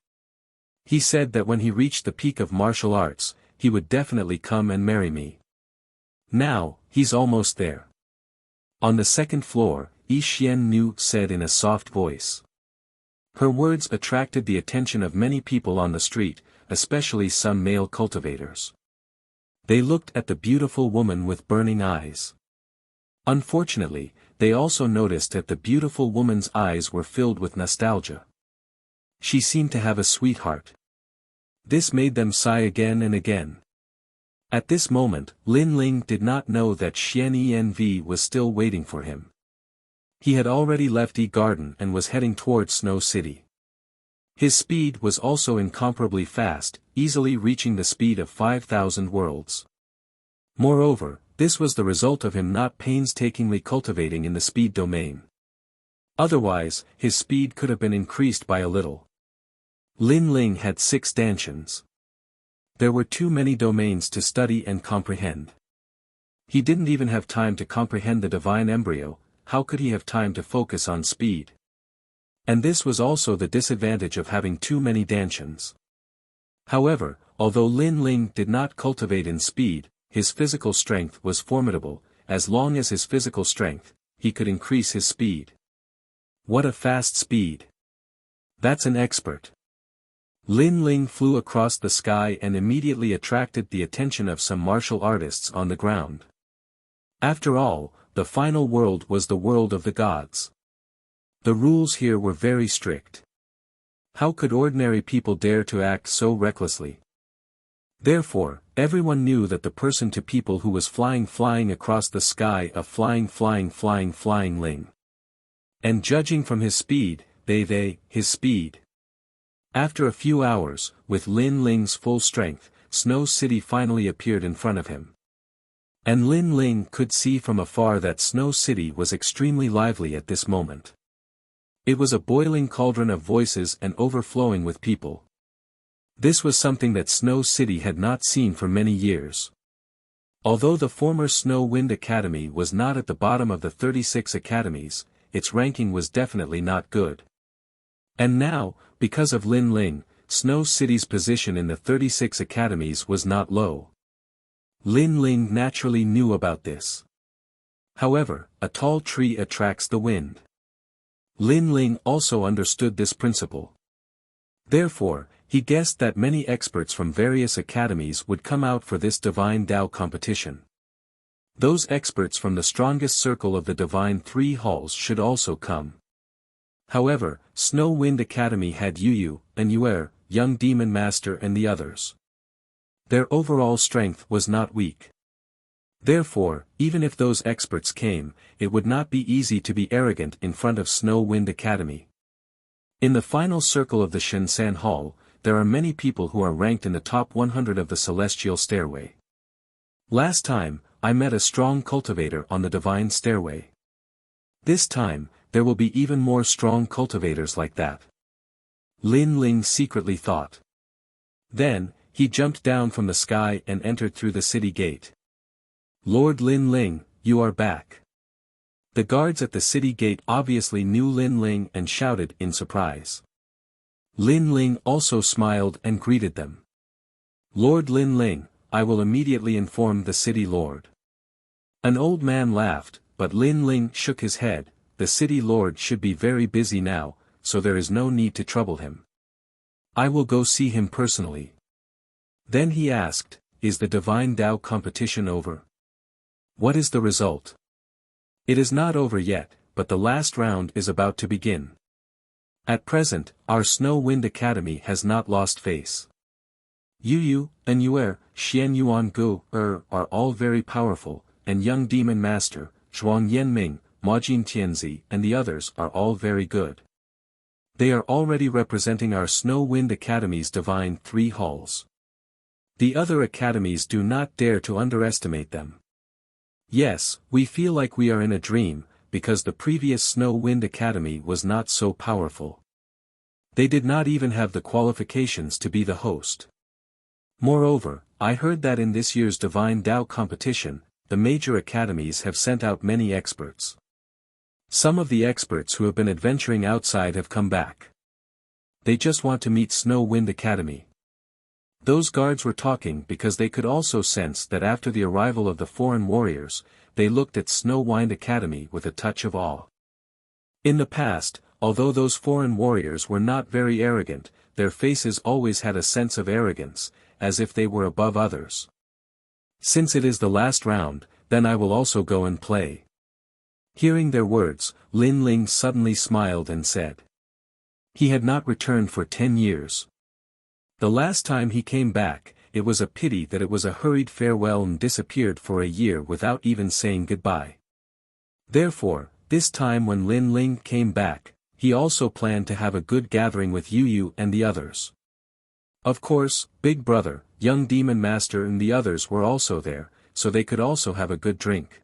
He said that when he reached the peak of martial arts, he would definitely come and marry me. Now, he's almost there. On the 2nd floor, Yixuannu said in a soft voice. Her words attracted the attention of many people on the street, especially some male cultivators. They looked at the beautiful woman with burning eyes. Unfortunately, they also noticed that the beautiful woman's eyes were filled with nostalgia. She seemed to have a sweetheart. This made them sigh again and again. At this moment, Lin Ling did not know that Xian Env was still waiting for him. He had already left Yi Garden and was heading towards Snow City. His speed was also incomparably fast, easily reaching the speed of 5,000 worlds. Moreover, this was the result of him not painstakingly cultivating in the speed domain. Otherwise, his speed could have been increased by a little. Lin Ling had 6 dantians. There were too many domains to study and comprehend. He didn't even have time to comprehend the divine embryo. How could he have time to focus on speed? And this was also the disadvantage of having too many dantians. However, although Lin Ling did not cultivate in speed, his physical strength was formidable. As long as his physical strength, he could increase his speed. What a fast speed! That's an expert. Lin Ling flew across the sky and immediately attracted the attention of some martial artists on the ground. After all, the final world was the world of the gods. The rules here were very strict. How could ordinary people dare to act so recklessly? Therefore, everyone knew that the person to people who was flying across the sky a flying Ling. And judging from his speed, his speed. After a few hours, with Lin Ling's full strength, Snow City finally appeared in front of him. And Lin Ling could see from afar that Snow City was extremely lively at this moment. It was a boiling cauldron of voices and overflowing with people. This was something that Snow City had not seen for many years. Although the former Snow Wind Academy was not at the bottom of the 36 academies, its ranking was definitely not good. And now, because of Lin Ling, Snow City's position in the 36 academies was not low. Lin Ling naturally knew about this. However, a tall tree attracts the wind. Lin Ling also understood this principle. Therefore, he guessed that many experts from various academies would come out for this Divine Tao competition. Those experts from the strongest circle of the Divine Three Halls should also come. However, Snow Wind Academy had Yu and Yuer, Young Demon Master and the others. Their overall strength was not weak. Therefore, even if those experts came, it would not be easy to be arrogant in front of Snow Wind Academy. In the final circle of the Shinsan Hall, there are many people who are ranked in the top 100 of the Celestial Stairway. Last time, I met a strong cultivator on the Divine Stairway. This time, there will be even more strong cultivators like that. Lin Ling secretly thought. Then, he jumped down from the sky and entered through the city gate. Lord Lin Ling, you are back. The guards at the city gate obviously knew Lin Ling and shouted in surprise. Lin Ling also smiled and greeted them. Lord Lin Ling, I will immediately inform the city lord. An old man laughed, but Lin Ling shook his head. The city lord should be very busy now, so there is no need to trouble him. I will go see him personally. Then he asked, is the Divine Tao competition over? What is the result? It is not over yet, but the last round is about to begin. At present, our Snow Wind Academy has not lost face. Yu and Yuer, Xian Yuan Gu, are all very powerful, and Young Demon Master, Zhuang Yanming, Majin Tianzi and the others are all very good. They are already representing our Snow Wind Academy's Divine Three Halls. The other academies do not dare to underestimate them. Yes, we feel like we are in a dream, because the previous Snow Wind Academy was not so powerful. They did not even have the qualifications to be the host. Moreover, I heard that in this year's Divine Tao competition, the major academies have sent out many experts. Some of the experts who have been adventuring outside have come back. They just want to meet Snow Wind Academy. Those guards were talking because they could also sense that after the arrival of the foreign warriors, they looked at Snow Wind Academy with a touch of awe. In the past, although those foreign warriors were not very arrogant, their faces always had a sense of arrogance, as if they were above others. Since it is the last round, then I will also go and play. Hearing their words, Lin Ling suddenly smiled and said. He had not returned for 10 years. The last time he came back, it was a pity that it was a hurried farewell and disappeared for a year without even saying goodbye. Therefore, this time when Lin Ling came back, he also planned to have a good gathering with Yu and the others. Of course, Big Brother, Young Demon Master and the others were also there, so they could also have a good drink.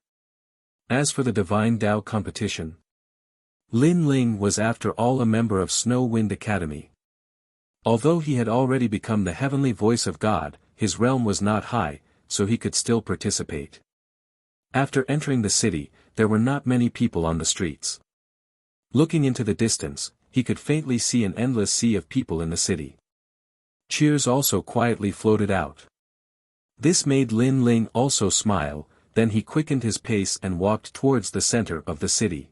As for the Divine Tao competition, Lin Ling was after all a member of Snow Wind Academy. Although he had already become the heavenly voice of God, his realm was not high, so he could still participate. After entering the city, there were not many people on the streets. Looking into the distance, he could faintly see an endless sea of people in the city. Cheers also quietly floated out. This made Lin Ling also smile, then he quickened his pace and walked towards the center of the city.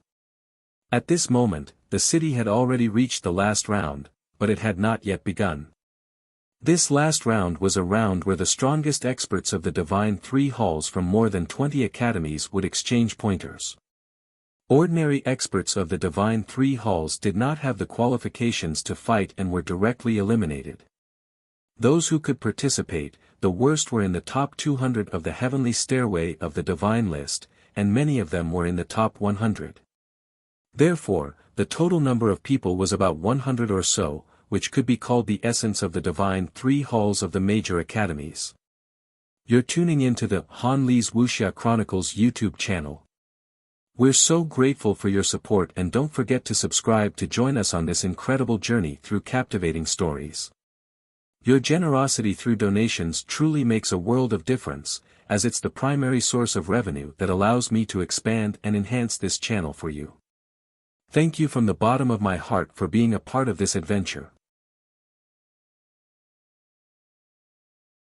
At this moment, the city had already reached the last round, but it had not yet begun. This last round was a round where the strongest experts of the Divine Three Halls from more than 20 academies would exchange pointers. Ordinary experts of the Divine Three Halls did not have the qualifications to fight and were directly eliminated. Those who could participate, the worst were in the top 200 of the Heavenly Stairway of the Divine list, and many of them were in the top 100. Therefore, the total number of people was about 100 or so, which could be called the essence of the Divine Three Halls of the major academies. You're tuning into the Han Li's Wuxia Chronicles YouTube channel. We're so grateful for your support and don't forget to subscribe to join us on this incredible journey through captivating stories. Your generosity through donations truly makes a world of difference, as it's the primary source of revenue that allows me to expand and enhance this channel for you. Thank you from the bottom of my heart for being a part of this adventure.